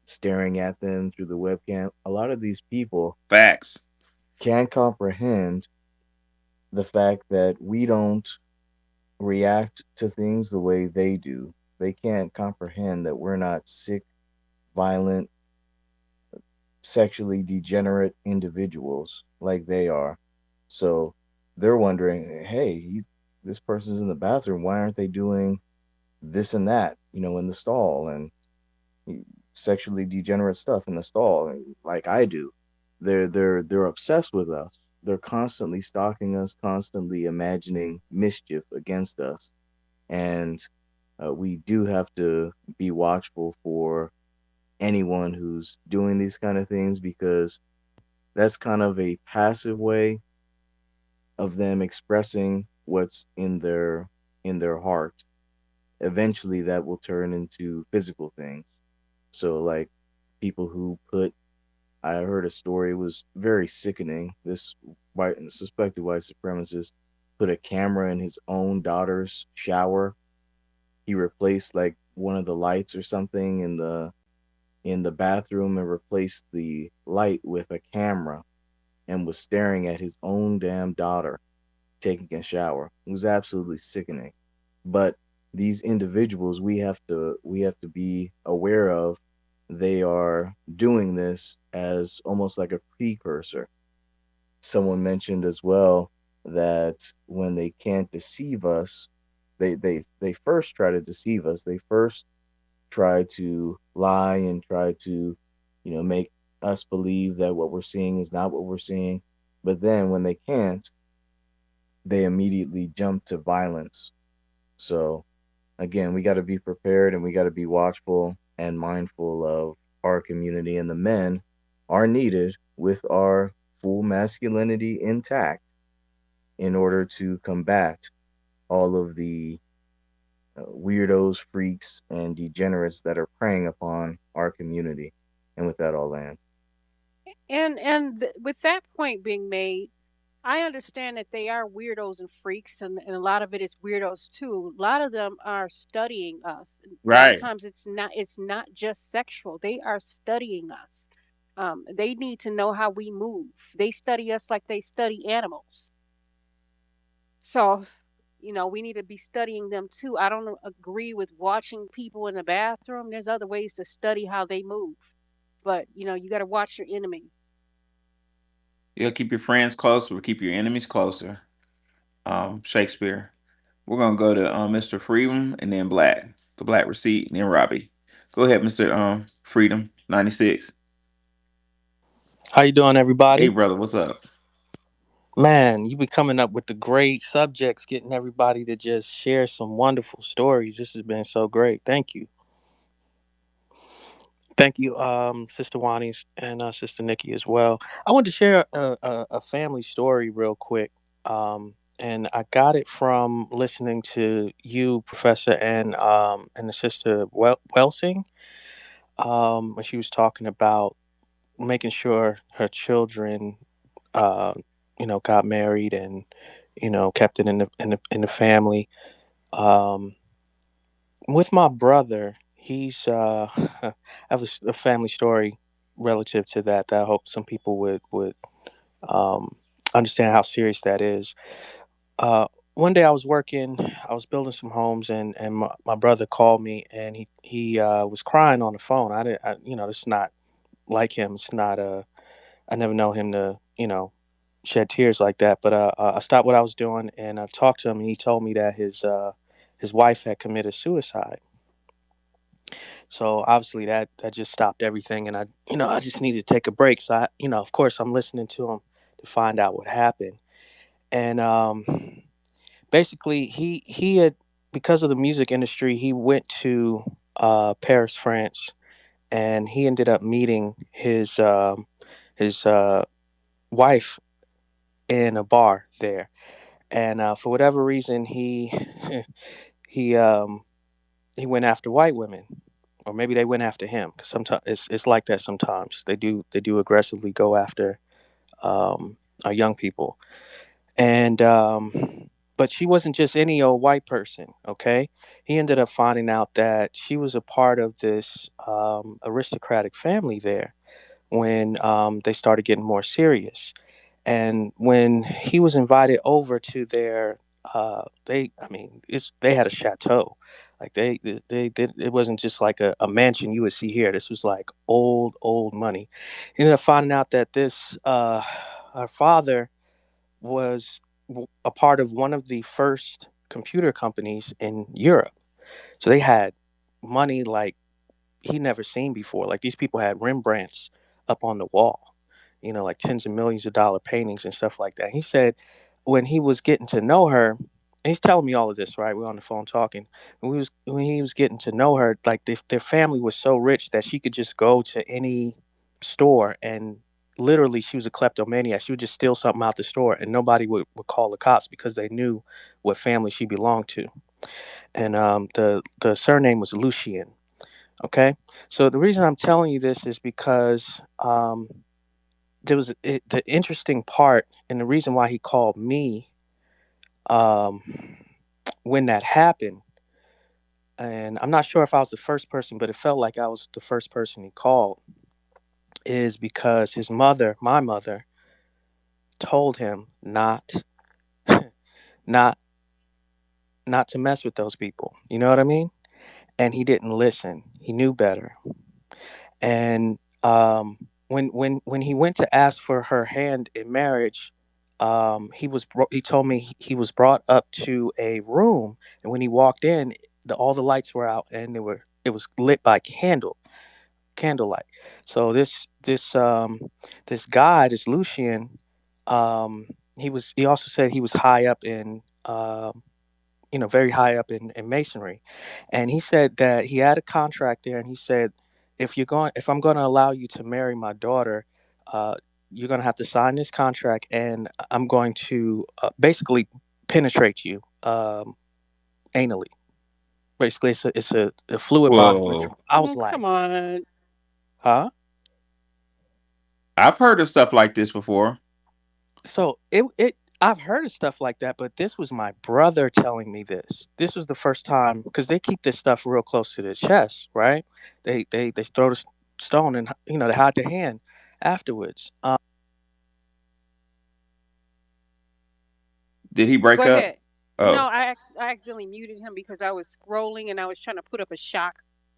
Speaker 3: staring at them through the webcam. A lot of these people
Speaker 1: Facts.
Speaker 3: can't comprehend the fact that we don't react to things the way they do. They can't comprehend that we're not sick, violent, sexually degenerate individuals like they are. So they're wondering, hey, this person's in the bathroom. Why aren't they doing this and that, in the stall and sexually degenerate stuff in the stall like I do? They're obsessed with us. They're constantly stalking us, constantly imagining mischief against us, and we do have to be watchful for anyone who's doing these kind of things because that's kind of a passive way of them expressing what's in their heart. Eventually that will turn into physical things. So like people who put I heard a story, it was very sickening. This white and suspected white supremacist put a camera in his own daughter's shower. He replaced like one of the lights or something in the bathroom and replaced the light with a camera and was staring at his own damn daughter taking a shower. It was absolutely sickening. But these individuals we have to be aware of. They are doing this as almost like a precursor. Someone mentioned as well that when they can't deceive us, they first try to deceive us. They first try to lie and try to, make us believe that what we're seeing is not what we're seeing. But then when they can't, they immediately jump to violence. So again, we got to be prepared and we got to be watchful and mindful of our community, and the men are needed with our full masculinity intact in order to combat all of the weirdos, freaks, and degenerates that are preying upon our community. And with that, I'll land.
Speaker 7: With that point being made, I understand that they are weirdos and freaks, and a lot of it is weirdos too. A lot of them are studying us. A lot of
Speaker 1: Right.
Speaker 7: times it's not just sexual. They are studying us. They need to know how we move. They study us like they study animals. So, we need to be studying them too. I don't agree with watching people in the bathroom. There's other ways to study how they move. But you got to watch your enemy.
Speaker 1: You'll keep your friends closer, but keep your enemies closer. Shakespeare. We're gonna go to Mr. Freedom and then Black, the Black Receipt, and then Robbie. Go ahead, Mr. Freedom 96.
Speaker 12: How you doing,
Speaker 1: Hey,
Speaker 12: everybody?
Speaker 1: brother, what's up?
Speaker 12: Man, you be coming up with the great subjects, getting everybody to just share some wonderful stories. This has been so great. Thank you. Thank you, Sister Wani and Sister Nikki as well. I wanted to share a family story real quick. And I got it from listening to you, Professor, and the Sister Welsing, when she was talking about making sure her children uh, got married and kept it in the family. Um, with my brother, he's I have a family story relative to that I hope some people would um, understand how serious that is. Uh, One day I was working, I was building some homes, and my brother called me, and he was crying on the phone. I didn't, it's not like him. It's not I never know him to, shed tears like that. But I stopped what I was doing and I talked to him, and he told me that his wife had committed suicide. So obviously that just stopped everything, and I just needed to take a break. So of course, I'm listening to him to find out what happened. And basically, he had, because of the music industry, he went to Paris, France, and he ended up meeting his wife in a bar there, and for whatever reason he he went after white women, or maybe they went after him, because sometimes it's like that. Sometimes they do aggressively go after our young people, and but she wasn't just any old white person. Okay, he ended up finding out that she was a part of this aristocratic family there when they started getting more serious. And when he was invited over to their, I mean, they had a chateau, like they did. It wasn't just like a mansion you would see here. This was like old money. He ended up finding out that this, our father was a part of one of the first computer companies in Europe. So they had money like he never seen before. Like these people had Rembrandts up on the wall, like tens of millions of dollar paintings and stuff like that. He said when he was getting to know her, and he's telling me all of this, right? We're on the phone talking. When he was getting to know her, like their family was so rich that she could just go to any store, and literally she was a kleptomaniac. She would just steal something out the store and nobody would call the cops because they knew what family she belonged to. And the surname was Lucien. Okay, so the reason I'm telling you this is because the interesting part, and the reason why he called me um, when that happened, and I'm not sure if I was the first person, but it felt like I was the first person he called, is because his mother, my mother, told him not, not to mess with those people. You know what I mean? And he didn't listen. He knew better. And when he went to ask for her hand in marriage, he told me he was brought up to a room, and when he walked in, all the lights were out, and it was lit by candlelight. So this guy, this Lucian, um, he also said he was high up in very high up in masonry, and he said that he had a contract there, and he said, if I'm going to allow you to marry my daughter, uh, you're going to have to sign this contract, and I'm going to basically penetrate you anally. Basically, it's a fluid bonding
Speaker 1: Whoa.
Speaker 12: ritual. I was
Speaker 7: Mm,
Speaker 12: like,
Speaker 7: come on.
Speaker 12: huh?
Speaker 1: I've heard of stuff like this before.
Speaker 12: So it I've heard of stuff like that, but this was my brother telling me this. This was the first time, because they keep this stuff real close to their chest, right? They throw the stone, and they hide their hand afterwards.
Speaker 1: Did he
Speaker 7: Go
Speaker 1: break up?
Speaker 7: ahead. No,
Speaker 1: Oh,
Speaker 7: I accidentally muted him because I was scrolling and I was trying to put up a shock.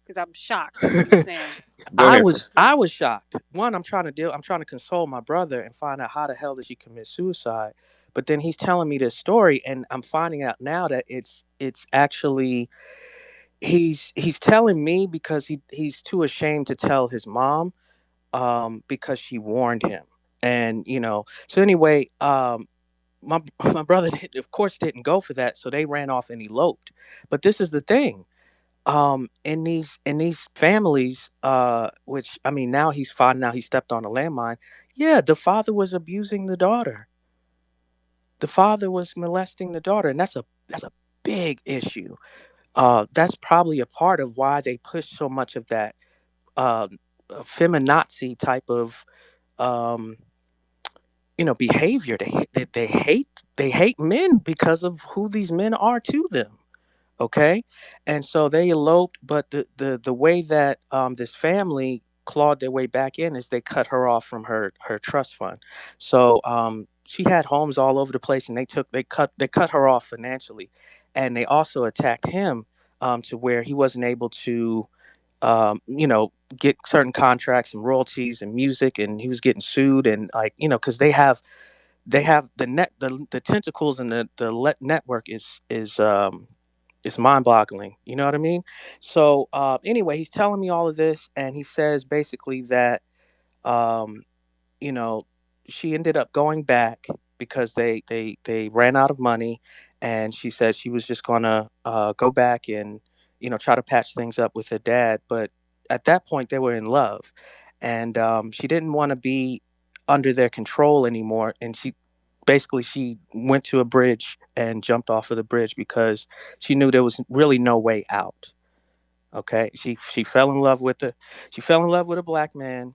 Speaker 7: because I'm shocked at what he's saying.
Speaker 1: Go ahead.
Speaker 12: I was shocked. One, I'm trying to console my brother and find out how the hell did she commit suicide. But then he's telling me this story, and I'm finding out now that it's actually he's telling me because he's too ashamed to tell his mom, because she warned him. And so anyway, my my brother of course didn't go for that, so they ran off and eloped. But this is the thing, in these families, which I mean, now he's fine, now he stepped on a landmine. Yeah, the father was abusing the daughter, the father was molesting the daughter, and that's a big issue. That's probably a part of why they push so much of that, um feminazi type of, um behavior. They hate men because of who these men are to them. Okay, and so they eloped, but the way that, this family clawed their way back in is they cut her off from her trust fund. So, she had homes all over the place, and they cut her off financially, and they also attacked him, to where he wasn't able to, get certain contracts and royalties and music, and he was getting sued, and like, because they have the tentacles, and the network is mind-boggling. You know what I mean? So, anyway, he's telling me all of this, and he says basically that, um, you know, she ended up going back because they ran out of money, and she said she was just gonna, go back and, try to patch things up with her dad. But at that point, they were in love, and, she didn't want to be under their control anymore, and she went to a bridge and jumped off of the bridge because she knew there was really no way out. Okay, she fell in love with a black man,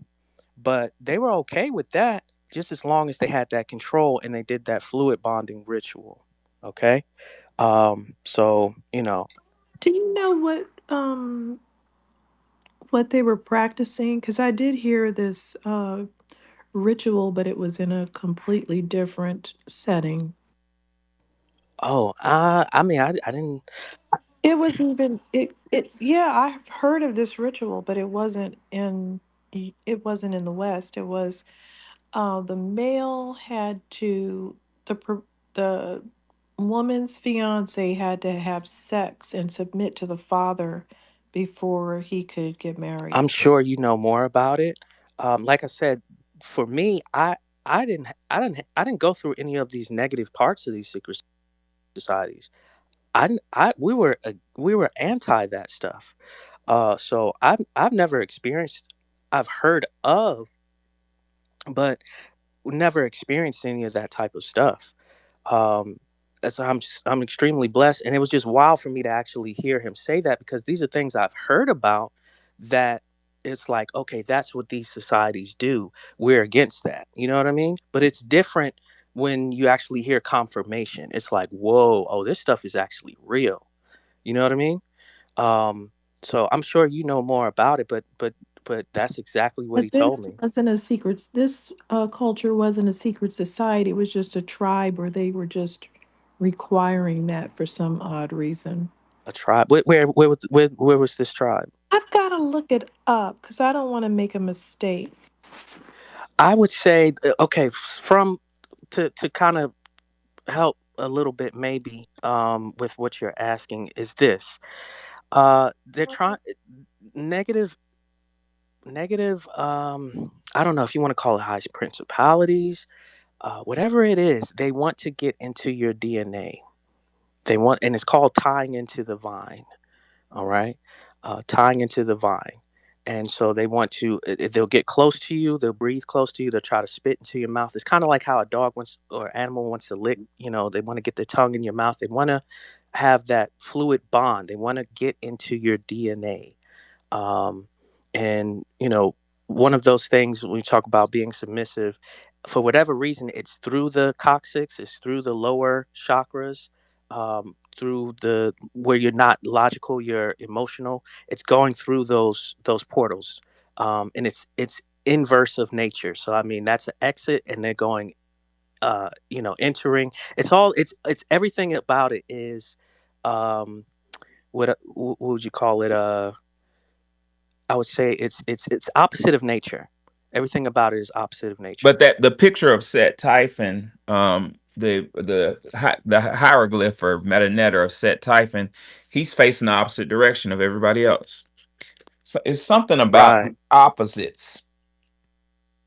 Speaker 12: but they were okay with that just as long as they had that control and they did that fluid bonding ritual. Okay, so
Speaker 2: Do you know what they were practicing? Because I did hear this ritual, but it was in a completely different setting.
Speaker 12: oh, I mean, I didn't.
Speaker 2: It was even it yeah, I've heard of this ritual, but it wasn't in the West. It was the male had to the woman's fiance had to have sex and submit to the father before he could get married.
Speaker 12: I'm sure you know more about it. Like I said, for me, I didn't go through any of these negative parts of these secret societies. We were anti that stuff. So I've never experienced. I've heard of, but never experienced any of that type of stuff. Um, so I'm extremely blessed, and it was just wild for me to actually hear him say that, because these are things I've heard about. That it's like, okay, that's what these societies do. We're against that. You know what I mean? But it's different when you actually hear confirmation. It's like, whoa, oh, this stuff is actually real. You know what I mean? Um, so I'm sure you know more about it, but that's exactly what he
Speaker 2: But
Speaker 12: told
Speaker 2: this
Speaker 12: me.
Speaker 2: wasn't a secret. This culture wasn't a secret society. It was just a tribe where they were just requiring that for some odd reason.
Speaker 12: A tribe. Where was this tribe?
Speaker 2: I've got to look it up because I don't want to make a mistake.
Speaker 12: I would say, okay, from to kind of help a little bit, maybe, with what you're asking, is this. They're trying negative negative, I don't know if you want to call it high principalities, whatever it is, they want to get into your DNA. They want, and it's called tying into the vine. All right, tying into the vine. And so they want to, they'll get close to you, they'll breathe close to you, they'll try to spit into your mouth. It's kind of like how a dog wants, or animal wants to lick, they want to get their tongue in your mouth. They want to have that fluid bond. They want to get into your DNA. um, and one of those things, when we talk about being submissive, for whatever reason, it's through the coccyx, it's through the lower chakras, through the where you're not logical, you're emotional. It's going through those portals, and it's inverse of nature. So I mean, that's an exit, and they're going, entering. It's everything about it is, um, what would you call it? I would say it's opposite of nature. Everything about it is opposite of nature.
Speaker 1: But that the picture of Set Typhon, the hieroglyph or metanetter of Set Typhon, he's facing the opposite direction of everybody else. So it's something about
Speaker 12: Right.
Speaker 1: opposites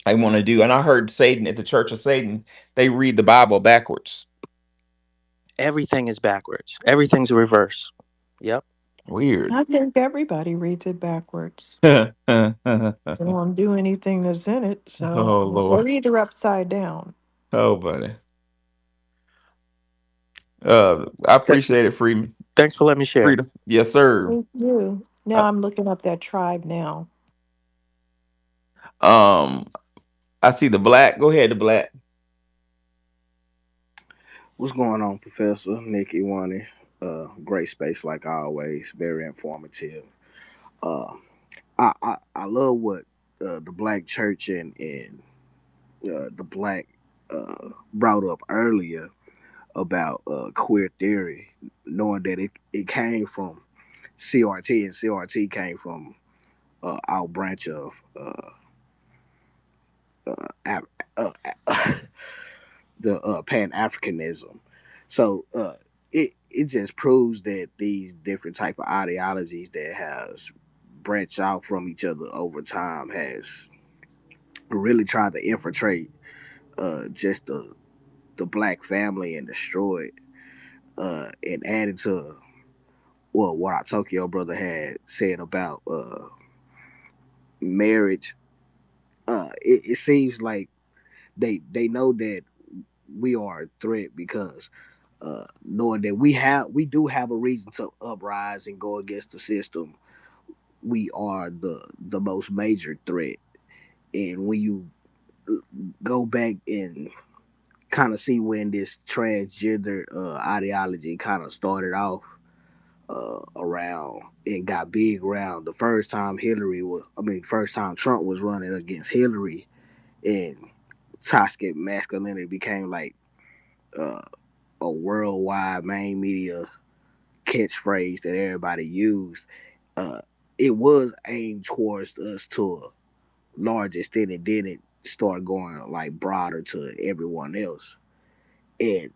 Speaker 1: I want to do. And I heard Satan at the Church of Satan, they read the Bible backwards.
Speaker 12: Everything is backwards. Everything's reverse. Yep.
Speaker 1: Weird.
Speaker 2: I think everybody reads it backwards.
Speaker 1: Oh
Speaker 2: They don't do anything that's in it, so
Speaker 1: Lord.
Speaker 2: or either upside down.
Speaker 1: Oh buddy. I
Speaker 12: Th-
Speaker 1: appreciate it, Freeman.
Speaker 12: Thanks for letting me share.
Speaker 1: Freedom. Yes, sir.
Speaker 2: Thank you. Now
Speaker 1: Uh,
Speaker 2: I'm looking up that tribe now.
Speaker 1: um, I see the black. Go ahead, the black.
Speaker 5: What's going on, Professor Nikki Wani? Great space like always. Very informative. Uh, I love what the black church and the black brought up earlier about queer theory, knowing that it came from CRT, and CRT came from our branch of uh, uh, the Pan Africanism. So it just proves that these different type of ideologies that has branched out from each other over time has really tried to infiltrate just the black family and destroy it, and added to what our Tokyo brother had said about marriage. It seems like they know that we are a threat because knowing that we do have a reason to uprise and go against the system, we are the most major threat. And when you go back and kind of see when this transgender ideology kind of started off around and got big around the first time first time Trump was running against Hillary, and toxic masculinity became like uh, a worldwide main media catchphrase that everybody used. Uh, it was aimed towards us to a large extent, and then it started going like broader to everyone else. And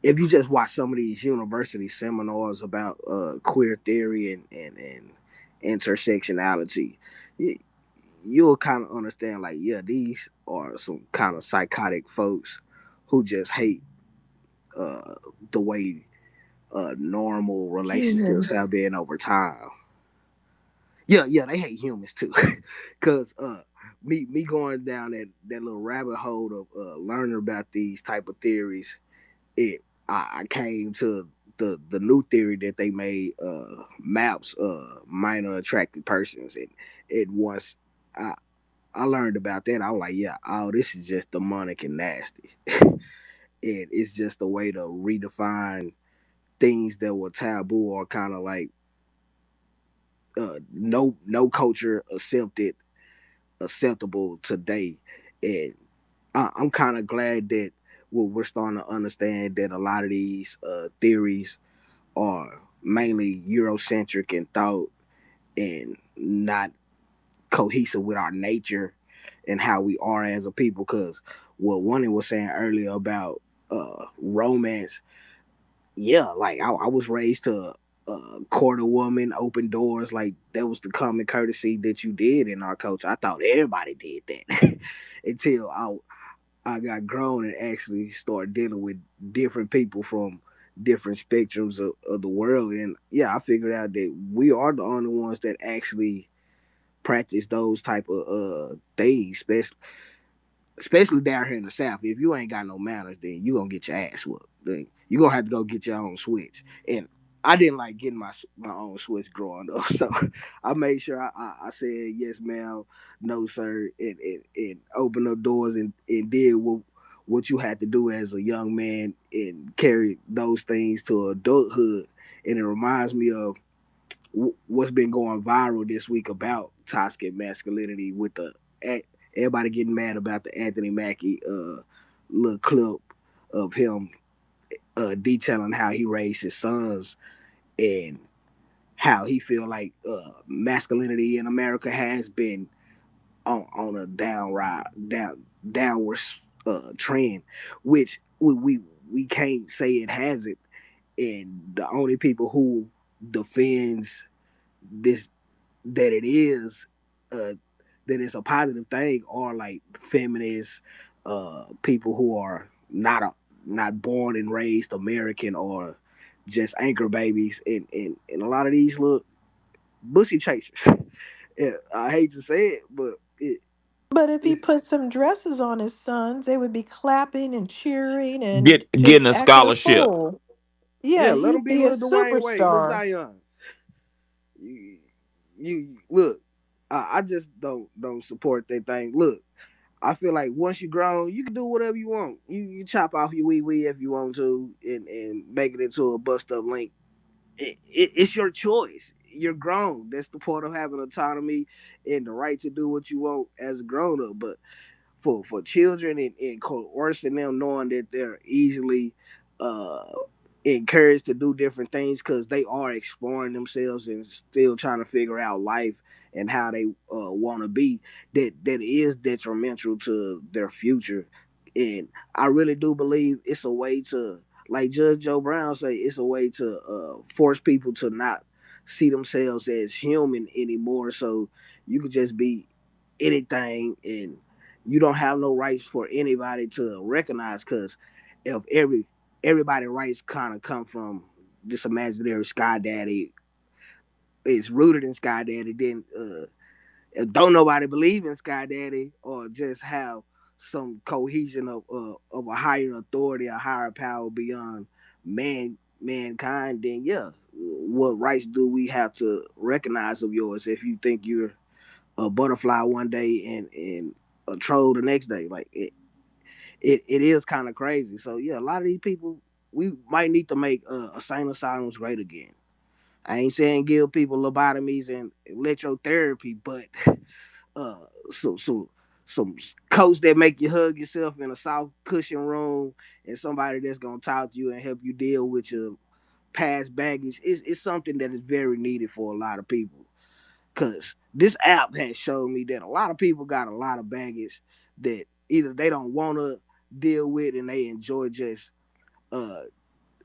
Speaker 5: if you just watch some of these university seminars about queer theory and intersectionality, you, you'll kind of understand like, yeah, these are some kind of psychotic folks who just hate uh, the way normal relationships have
Speaker 2: Humans.
Speaker 5: been over time. Yeah, yeah, they hate humans too, cause me going down that little rabbit hole of learning about these type of theories, it I came to the new theory that they made, maps minor attracted persons, and it once I I learned about that, I was like, yeah, oh, this is just demonic and nasty. And it's just a way to redefine things that were taboo or kind of like no culture accepted acceptable today. And I'm kind of glad that we're starting to understand that a lot of these theories are mainly Eurocentric in thought and not cohesive with our nature and how we are as a people. Because what one was saying earlier about romance, yeah, like I was raised to court a woman, open doors, like that was the common courtesy that you did in our culture. I thought everybody did that until I got grown and actually started dealing with different people from different spectrums of the world. And yeah, I figured out that we are the only ones that actually practice those type of things, especially down here in the South. If you ain't got no manners, then you gonna get your ass whooped. Then you gonna have to go get your own switch. And I didn't like getting my own switch growing up, so I made sure I said yes, ma'am, no, sir, and opened up doors and did what you had to do as a young man and carry those things to adulthood. And it reminds me of what's been going viral this week about toxic masculinity with the everybody getting mad about the Anthony Mackie little clip of him detailing how he raised his sons, and how he feel like masculinity in America has been on a downward trend, which we can't say it hasn't. And the only people who defends this, that it is that it's a positive thing, are like feminists, people who are not born and raised American, or just anchor babies, and a lot of these little bussy chasers. Yeah, I hate to say it, but
Speaker 2: But if he
Speaker 5: it's
Speaker 2: put some dresses on his sons, they would be clapping and cheering and
Speaker 1: Getting
Speaker 2: just
Speaker 1: a
Speaker 2: acting a
Speaker 1: scholarship.
Speaker 2: fool. Yeah,
Speaker 5: yeah, let them
Speaker 2: he'd
Speaker 5: be
Speaker 2: be a
Speaker 5: little Dwayne Wade, little
Speaker 2: superstar.
Speaker 5: Zion. You, you look, I just don't support that thing. Look, I feel like once you grown, you can do whatever you want. You chop off your wee wee if you want to, and make it into a bust up link. It's your choice. You're grown. That's the part of having autonomy and the right to do what you want as a grown up. But for children, and coercing them, knowing that they're easily uh encouraged to do different things because they are exploring themselves and still trying to figure out life and how they want to be, that is detrimental to their future. And I really do believe it's a way to, like Judge Joe Brown say, it's a way to force people to not see themselves as human anymore, so you could just be anything, and you don't have no rights for anybody to recognize. Because if everybody rights kind of come from this imaginary sky daddy, it's rooted in sky daddy, then don't nobody believe in sky daddy, or just have some cohesion of a higher authority, a higher power beyond mankind, then yeah, what rights do we have to recognize of yours if you think you're a butterfly one day and a troll the next day? Like it is kind of crazy. So yeah, a lot of these people, we might need to make insane asylums great again. I ain't saying give people lobotomies and electrotherapy, but uh, so some coats that make you hug yourself in a soft cushion room, and somebody that's gonna talk to you and help you deal with your past baggage is something that is very needed for a lot of people. Cause this app has shown me that a lot of people got a lot of baggage that either they don't want to deal with, and they enjoy just uh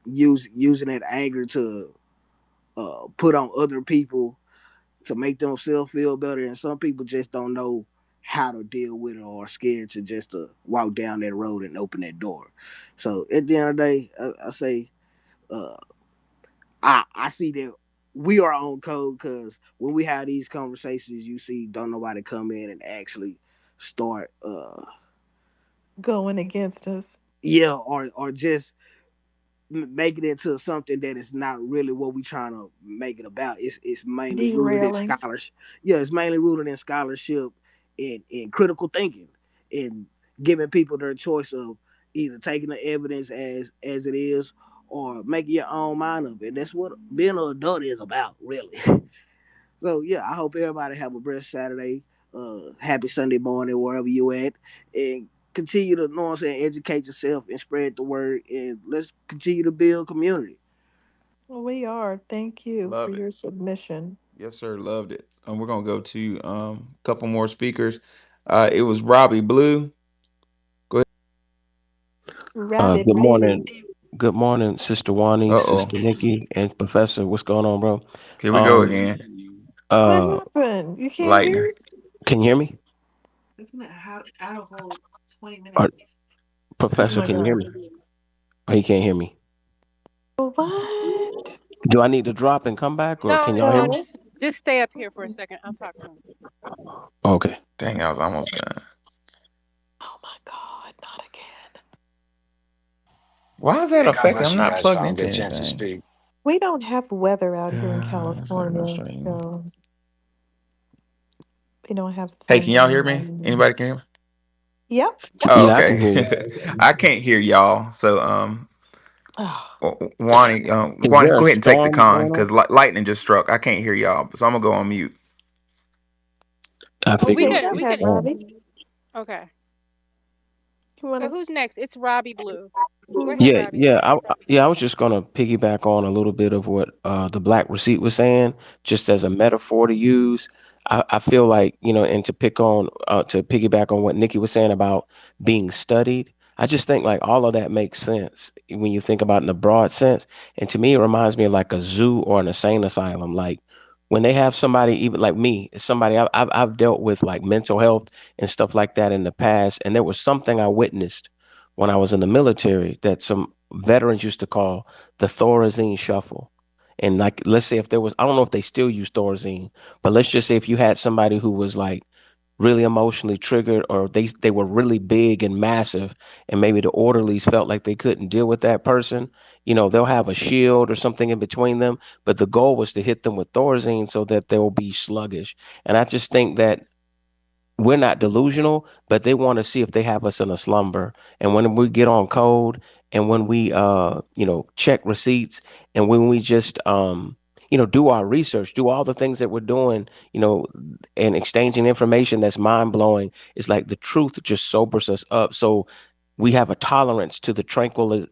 Speaker 5: using that anger to put on other people to make themselves feel better. And some people just don't know how to deal with it, or are scared to just walk down that road and open that door. So at the end of the day, I say uh, I see that we are on code, because when we have these conversations, you see, don't nobody come in and actually start
Speaker 2: Going against us.
Speaker 5: yeah, or just make it into something that is not really what we trying to make it about. It's mainly rooted in
Speaker 2: Derailing.
Speaker 5: scholarship. Yeah, it's mainly rooted in scholarship and critical thinking, and giving people their choice of either taking the evidence as it is, or making your own mind up. And that's what being an adult is about, really. So yeah, I hope everybody have a blessed Saturday. Happy Sunday morning wherever you at, and continue to, know what I'm saying, educate yourself and spread the word, and let's continue to build community.
Speaker 2: Well, we are. Thank you for
Speaker 1: Love it.
Speaker 2: your submission.
Speaker 1: Yes, sir. Loved it. We're gonna go to a couple more speakers. It was Robbie Blue. Go ahead.
Speaker 2: Rabbit
Speaker 13: Good morning.
Speaker 2: blue.
Speaker 13: Good morning, Sister Wani,
Speaker 1: Uh oh.
Speaker 13: Sister Nikki, and Professor. What's going on, bro?
Speaker 1: Here we go
Speaker 13: Um,
Speaker 1: again.
Speaker 2: What
Speaker 13: uh,
Speaker 2: happened? You can't
Speaker 1: Lightning.
Speaker 2: hear?
Speaker 13: can you hear me? Or,
Speaker 2: Oh
Speaker 13: Professor,
Speaker 2: my
Speaker 13: can you hear
Speaker 2: God.
Speaker 13: me? Or he can't hear me?
Speaker 2: What?
Speaker 13: Do I need to drop and come back, or
Speaker 7: No,
Speaker 13: can y'all hear
Speaker 7: no,
Speaker 13: me?
Speaker 2: No.
Speaker 7: just stay up here for a second. I'll talk to him.
Speaker 13: Okay.
Speaker 1: Dang, I was almost done.
Speaker 2: Oh my God. Not again.
Speaker 1: Why is that
Speaker 14: Hey, God
Speaker 1: affecting?
Speaker 14: bless
Speaker 1: I'm
Speaker 14: you
Speaker 1: not
Speaker 14: guys.
Speaker 1: plugged
Speaker 14: Finally
Speaker 1: into
Speaker 14: get a chance to
Speaker 1: anything.
Speaker 14: speak.
Speaker 2: We don't have weather out here in
Speaker 1: Signal
Speaker 2: California,
Speaker 1: stream.
Speaker 2: so we don't have
Speaker 1: Hey, can
Speaker 2: thunder
Speaker 1: y'all
Speaker 2: and
Speaker 1: hear me?
Speaker 2: lightning.
Speaker 1: Anybody can hear me?
Speaker 2: Yep.
Speaker 1: Oh,
Speaker 13: Yeah, I can
Speaker 1: okay.
Speaker 13: hear you.
Speaker 1: I can't hear y'all. So,
Speaker 2: Oh,
Speaker 13: Is
Speaker 1: Wani,
Speaker 13: there a
Speaker 1: go ahead and take the
Speaker 13: storm
Speaker 1: con
Speaker 13: going on?
Speaker 1: because lightning just struck. I can't hear y'all, so I'm gonna go on mute.
Speaker 13: I
Speaker 7: Oh, we
Speaker 13: figured
Speaker 2: okay.
Speaker 13: it
Speaker 7: could,
Speaker 2: Go
Speaker 13: was
Speaker 7: we
Speaker 13: a
Speaker 2: ahead,
Speaker 7: could.
Speaker 13: storm.
Speaker 2: Robbie.
Speaker 7: Okay.
Speaker 2: You
Speaker 7: So
Speaker 2: wanna?
Speaker 7: who's next? It's Robbie Blue. Go ahead,
Speaker 13: Yeah,
Speaker 7: Robbie.
Speaker 13: yeah, yeah. I was just gonna piggyback on a little bit of what the Black Receipt was saying, just as a metaphor to use. I feel like, and to piggyback on what Nikki was saying about being studied. I just think like all of that makes sense when you think about it in the broad sense. And to me, it reminds me of like a zoo or an insane asylum. Like when they have somebody, even like me, somebody I've dealt with like mental health and stuff like that in the past, and there was something I witnessed when I was in the military that some veterans used to call the Thorazine shuffle. And like, let's say if there was, I don't know if they still use Thorazine, but let's just say if you had somebody who was like really emotionally triggered, or they were really big and massive, and maybe the orderlies felt like they couldn't deal with that person, they'll have a shield or something in between them. But the goal was to hit them with Thorazine so that they'll be sluggish. And I just think that we're not delusional, but they want to see if they have us in a slumber. And when we get on code, and when we check receipts, and when we just do our research, do all the things that we're doing, and exchanging information that's mind blowing, it's like the truth just sobers us up. So we have a tolerance to the tranquilizing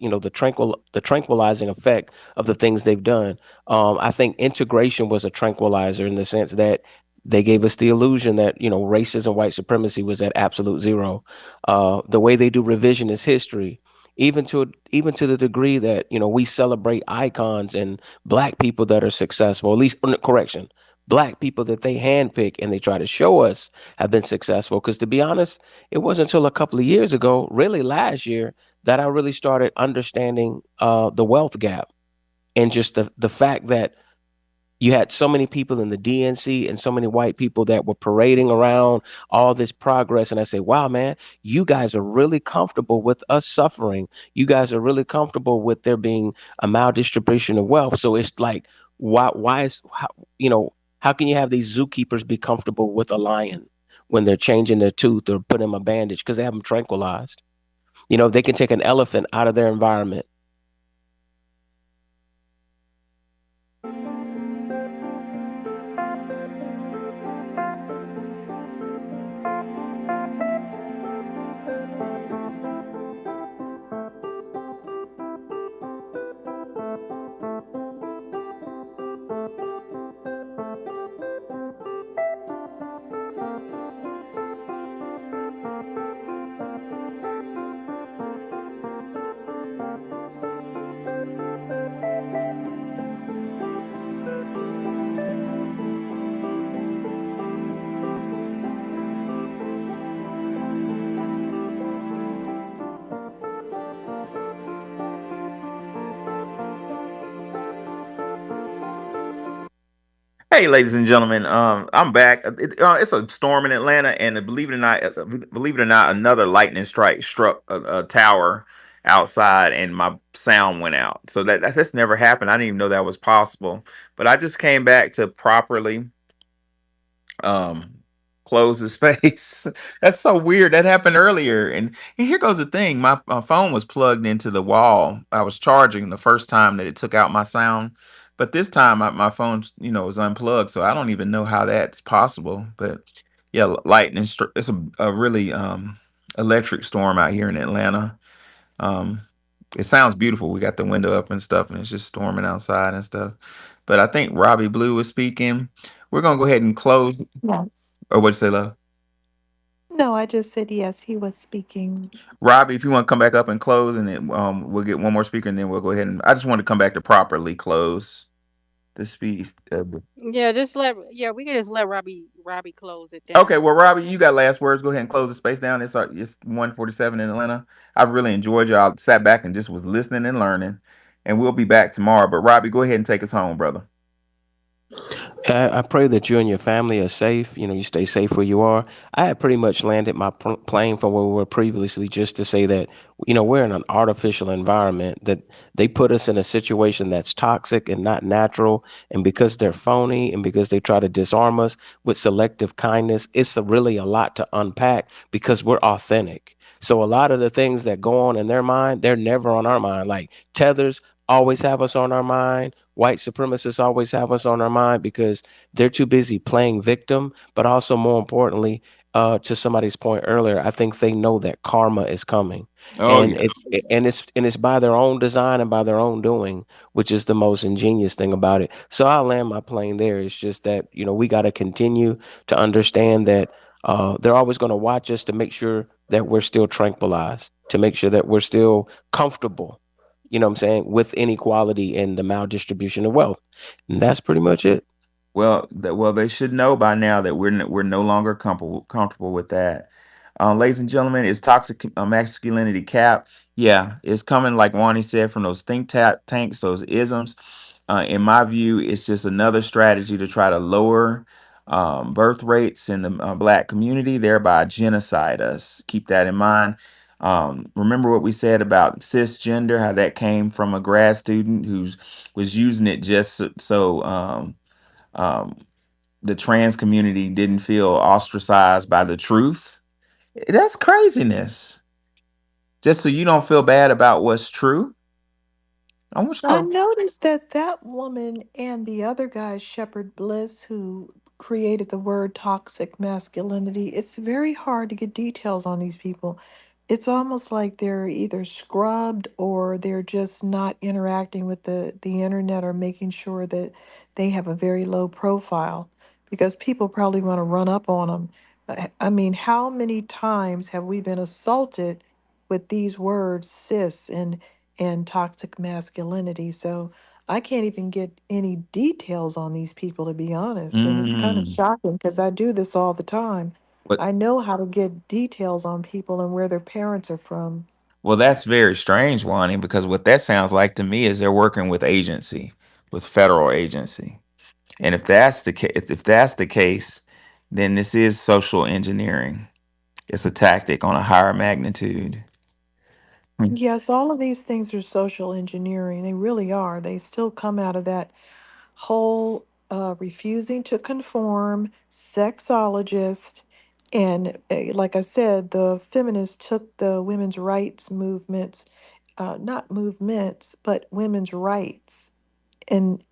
Speaker 13: effect of the things they've done. I think integration was a tranquilizer in the sense that they gave us the illusion that racism, white supremacy was at absolute zero. The way they do revisionist history, even to the degree that we celebrate icons and black people that are successful. At least, correction, black people that they handpick and they try to show us have been successful. Because to be honest, it wasn't until a couple of years ago, really last year, that I really started understanding the wealth gap, and just the fact that you had so many people in the DNC and so many white people that were parading around all this progress. And I say, wow, man, you guys are really comfortable with us suffering. You guys are really comfortable with there being a maldistribution of wealth. So it's like, why is, you know, how can you have these zookeepers be comfortable with a lion when they're changing their tooth or putting them a bandage because they have them tranquilized? They can take an elephant out of their environment.
Speaker 1: Hey, ladies and gentlemen, I'm back. It's a storm in Atlanta, and believe it or not, another lightning strike struck a tower outside, and my sound went out. So that's never happened. I didn't even know that was possible. But I just came back to properly um close the space. That's so weird. That happened earlier. And here goes the thing. My phone was plugged into the wall. I was charging the first time that it took out my sound. But this time my phone, was unplugged. So I don't even know how that's possible. But yeah, lightning. It's a really electric storm out here in Atlanta. Um, it sounds beautiful. We got the window up and stuff, and it's just storming outside and stuff. But I think Robbie Blue was speaking. We're gonna go ahead and close.
Speaker 2: Yes.
Speaker 1: Or what'd you say, love?
Speaker 2: No, I just said yes, he was speaking.
Speaker 1: Robbie, if you want to come back up and close, and then we'll get one more speaker, and then we'll go ahead and. I just want to come back to properly close the speech.
Speaker 7: Yeah, we can just let Robbie close it
Speaker 1: Okay,
Speaker 7: down.
Speaker 1: well, Robbie, you got last words. Go ahead and close the space down. It's 1:47 in Atlanta. I've really enjoyed y'all. Sat back and just was listening and learning, and we'll be back tomorrow. But Robbie, go ahead and take us home, brother.
Speaker 13: I pray that you and your family are safe. You stay safe where you are. I had pretty much landed my plane from where we were previously just to say that, we're in an artificial environment, that they put us in a situation that's toxic and not natural. And because they're phony and because they try to disarm us with selective kindness, it's really a lot to unpack because we're authentic. So a lot of the things that go on in their mind, they're never on our mind. Like tethers always have us on our mind. White supremacists always have us on our mind because they're too busy playing victim, but also more importantly, to somebody's point earlier, I think they know that karma is coming,
Speaker 1: Oh
Speaker 13: and
Speaker 1: yeah.
Speaker 13: it's by their own design and by their own doing, which is the most ingenious thing about it. So I'll land my plane there. It's just that we got to continue to understand that they're always going to watch us to make sure that we're still tranquilized, to make sure that we're still comfortable. You know what I'm saying, with inequality and the maldistribution of wealth, and that's pretty much it.
Speaker 1: Well, they should know by now that we're no longer comfortable with that. Ladies and gentlemen, is toxic masculinity cap? Yeah, it's coming like Wani said from those tanks, those isms. In my view, it's just another strategy to try to lower birth rates in the black community, thereby genocide us. Keep that in mind. Remember what we said about cisgender, how that came from a grad student who's was using it just um, the trans community didn't feel ostracized by the truth. That's craziness. Just so you don't feel bad about what's true. I want
Speaker 2: I
Speaker 1: y'all.
Speaker 2: noticed that that woman and the other guy, Shepherd Bliss, who created the word toxic masculinity, it's very hard to get details on these people. It's almost like they're either scrubbed or they're just not interacting with the internet or making sure that they have a very low profile because people probably want to run up on them. I mean, how many times have we been assaulted with these words, cis and toxic masculinity. So I can't even get any details on these people, to be honest. And it's kind of
Speaker 1: Mm.
Speaker 2: shocking because I do this all the time.
Speaker 1: But
Speaker 2: I know how to get details on people and where their parents are from.
Speaker 1: well, that's very strange, Wani, because what that sounds like to me is they're working with agency, with federal agency. And if that's the case, then this is social engineering. It's a tactic on a higher magnitude. Hmm.
Speaker 2: Yes, all of these things are social engineering. They really are. They still come out of that whole refusing to conform, sexologist. And like I said, the feminists took the women's rights movements, not movements, but women's rights, and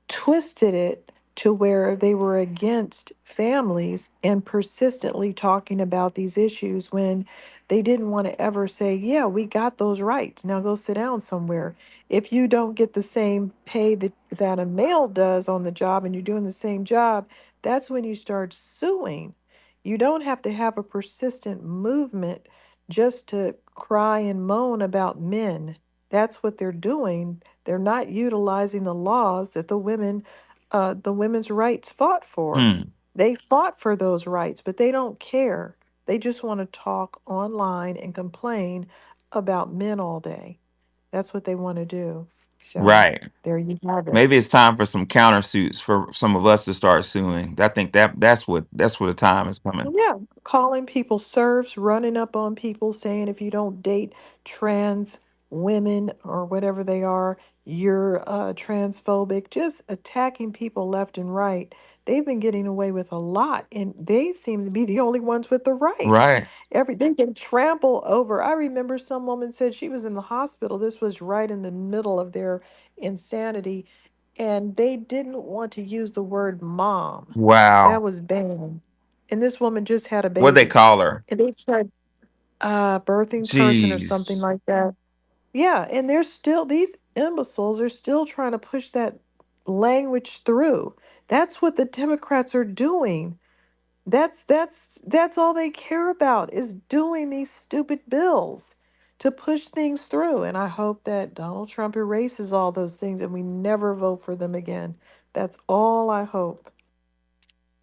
Speaker 2: twisted it to where they were against families and persistently talking about these issues when they didn't want to ever say, yeah, we got those rights. Now go sit down somewhere. If you don't get the same pay that a male does on the job and you're doing the same job, that's when you start suing. You don't have to have a persistent movement just to cry and moan about men. That's what they're doing. They're not utilizing the laws that the women's rights fought for.
Speaker 1: Hmm.
Speaker 2: They fought for those rights, but they don't care. They just want to talk online and complain about men all day. That's what they want to do. So
Speaker 1: Right.
Speaker 2: there you have it.
Speaker 1: Maybe it's time for some countersuits for some of us to start suing. I think that's what the time is coming.
Speaker 2: Yeah, calling people serfs, running up on people saying if you don't date trans women or whatever they are, you're transphobic, just attacking people left and right. They've been getting away with a lot, and they seem to be the only ones with the rights.
Speaker 1: Right.
Speaker 2: They can trample over. I remember some woman said she was in the hospital. This was right in the middle of their insanity, and they didn't want to use the word mom. That
Speaker 1: Wow.
Speaker 2: was banned, and this woman just had a
Speaker 1: What they
Speaker 2: baby,
Speaker 1: call her?
Speaker 2: and they said birthing person or something
Speaker 1: Jeez.
Speaker 2: like that. Yeah, and they're still these imbeciles are still trying to push that language through. That's what the Democrats are doing. That's all they care about is doing these stupid bills to push things through. And I hope that Donald Trump erases all those things and we never vote for them again. That's all I hope.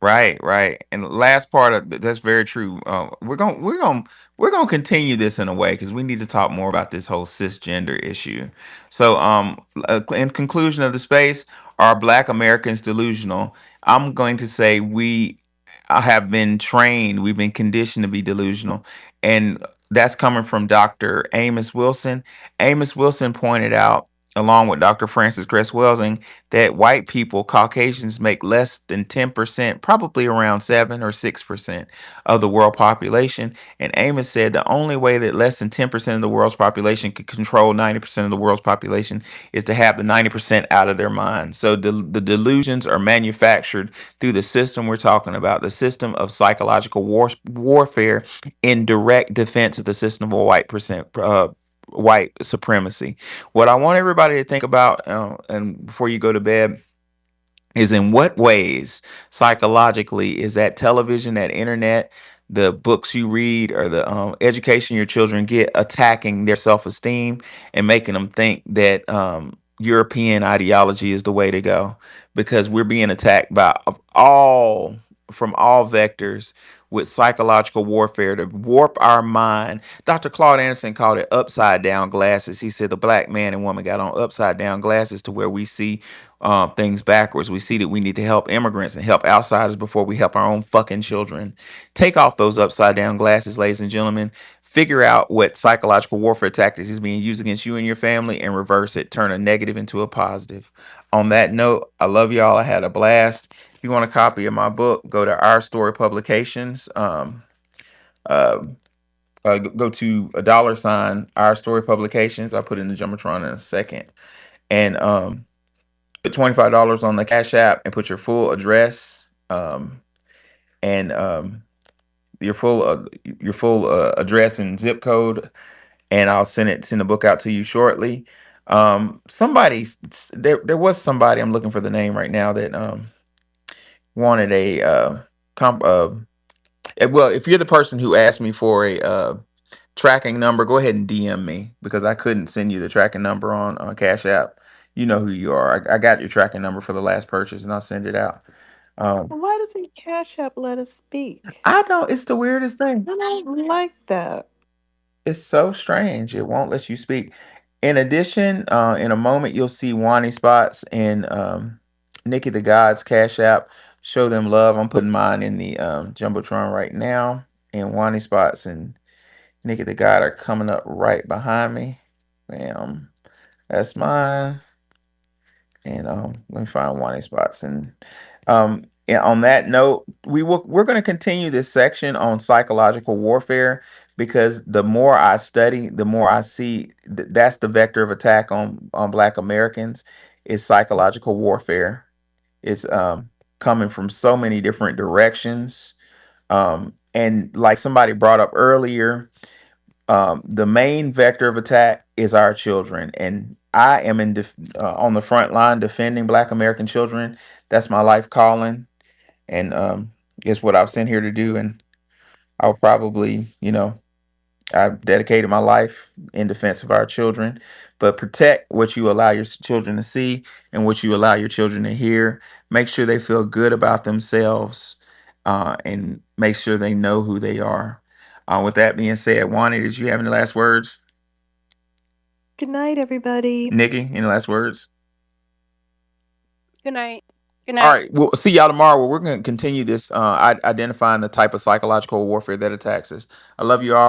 Speaker 1: Right, right. And the last part of that's very true. We're gonna continue this in a way because we need to talk more about this whole cisgender issue. So, in conclusion of the space, are Black Americans delusional? I'm going to say we have been trained, we've been conditioned to be delusional, and that's coming from Dr. Amos Wilson. Amos Wilson pointed out. along with Dr. Francis Cress Welsing, that white people, Caucasians, make less than 10%, probably around 7 or 6% of the world population. And Amos said the only way that less than 10% of the world's population could control 90% of the world's population is to have the 90% out of their mind. So the delusions are manufactured through the system we're talking about, the system of psychological warfare in direct defense of the system of white supremacy. What I want everybody to think about, and before you go to bed, is in what ways psychologically is that television, that internet, the books you read, or the education your children get attacking their self-esteem and making them think that European ideology is the way to go, because we're being attacked by of all from all vectors with psychological warfare to warp our mind. Dr. Claude Anderson called it upside down glasses. He said the black man and woman got on upside down glasses to where we see things backwards. We see that we need to help immigrants and help outsiders before we help our own fucking children. Take off those upside down glasses, ladies and gentlemen. Figure out what psychological warfare tactics is being used against you and your family and reverse it. Turn a negative into a positive. On that note, I love y'all. I had a blast. If you want a copy of my book, go to Our Story Publications. Uh, go to a $ Our Story Publications. I'll put it in the Jumbotron in a second. And put $25 on the Cash App and put your full address, and your full address and zip code, and I'll send the book out to you shortly. There was somebody, I'm looking for the name right now, that wanted a comp. Well, if you're the person who asked me for a tracking number, go ahead and DM me, because I couldn't send you the tracking number on Cash App. You know who you are. I got your tracking number for the last purchase, and I'll send it out. Um,
Speaker 2: Why doesn't Cash App let us speak?
Speaker 1: I don't. It's the weirdest thing.
Speaker 2: I don't like that.
Speaker 1: It's so strange. It won't let you speak. In addition, in a moment, you'll see Wani Spots and Nikki the God's Cash App. Show them love. I'm putting mine in the Jumbotron right now. And Wani Spots and Nikki the God are coming up right behind me. Bam. That's mine. And let me find Wani Spots. And on that note, we're going to continue this section on psychological warfare, because the more I study, the more I see that's the vector of attack on Black Americans is psychological warfare. It's coming from so many different directions. And like somebody brought up earlier, the main vector of attack is our children, and I am on the front line defending Black American children. That's my life calling, and it's what I was sent here to do. And I'll probably, I've dedicated my life in defense of our children. But protect what you allow your children to see and what you allow your children to hear. Make sure they feel good about themselves, and make sure they know who they are. With that being said, Wani, did you have any last words?
Speaker 2: Good night, everybody.
Speaker 1: Nikki, any last words?
Speaker 7: Good night. Good
Speaker 1: All
Speaker 7: night.
Speaker 1: right, we'll see y'all tomorrow, where we're going to continue this identifying the type of psychological warfare that attacks us. I love you all.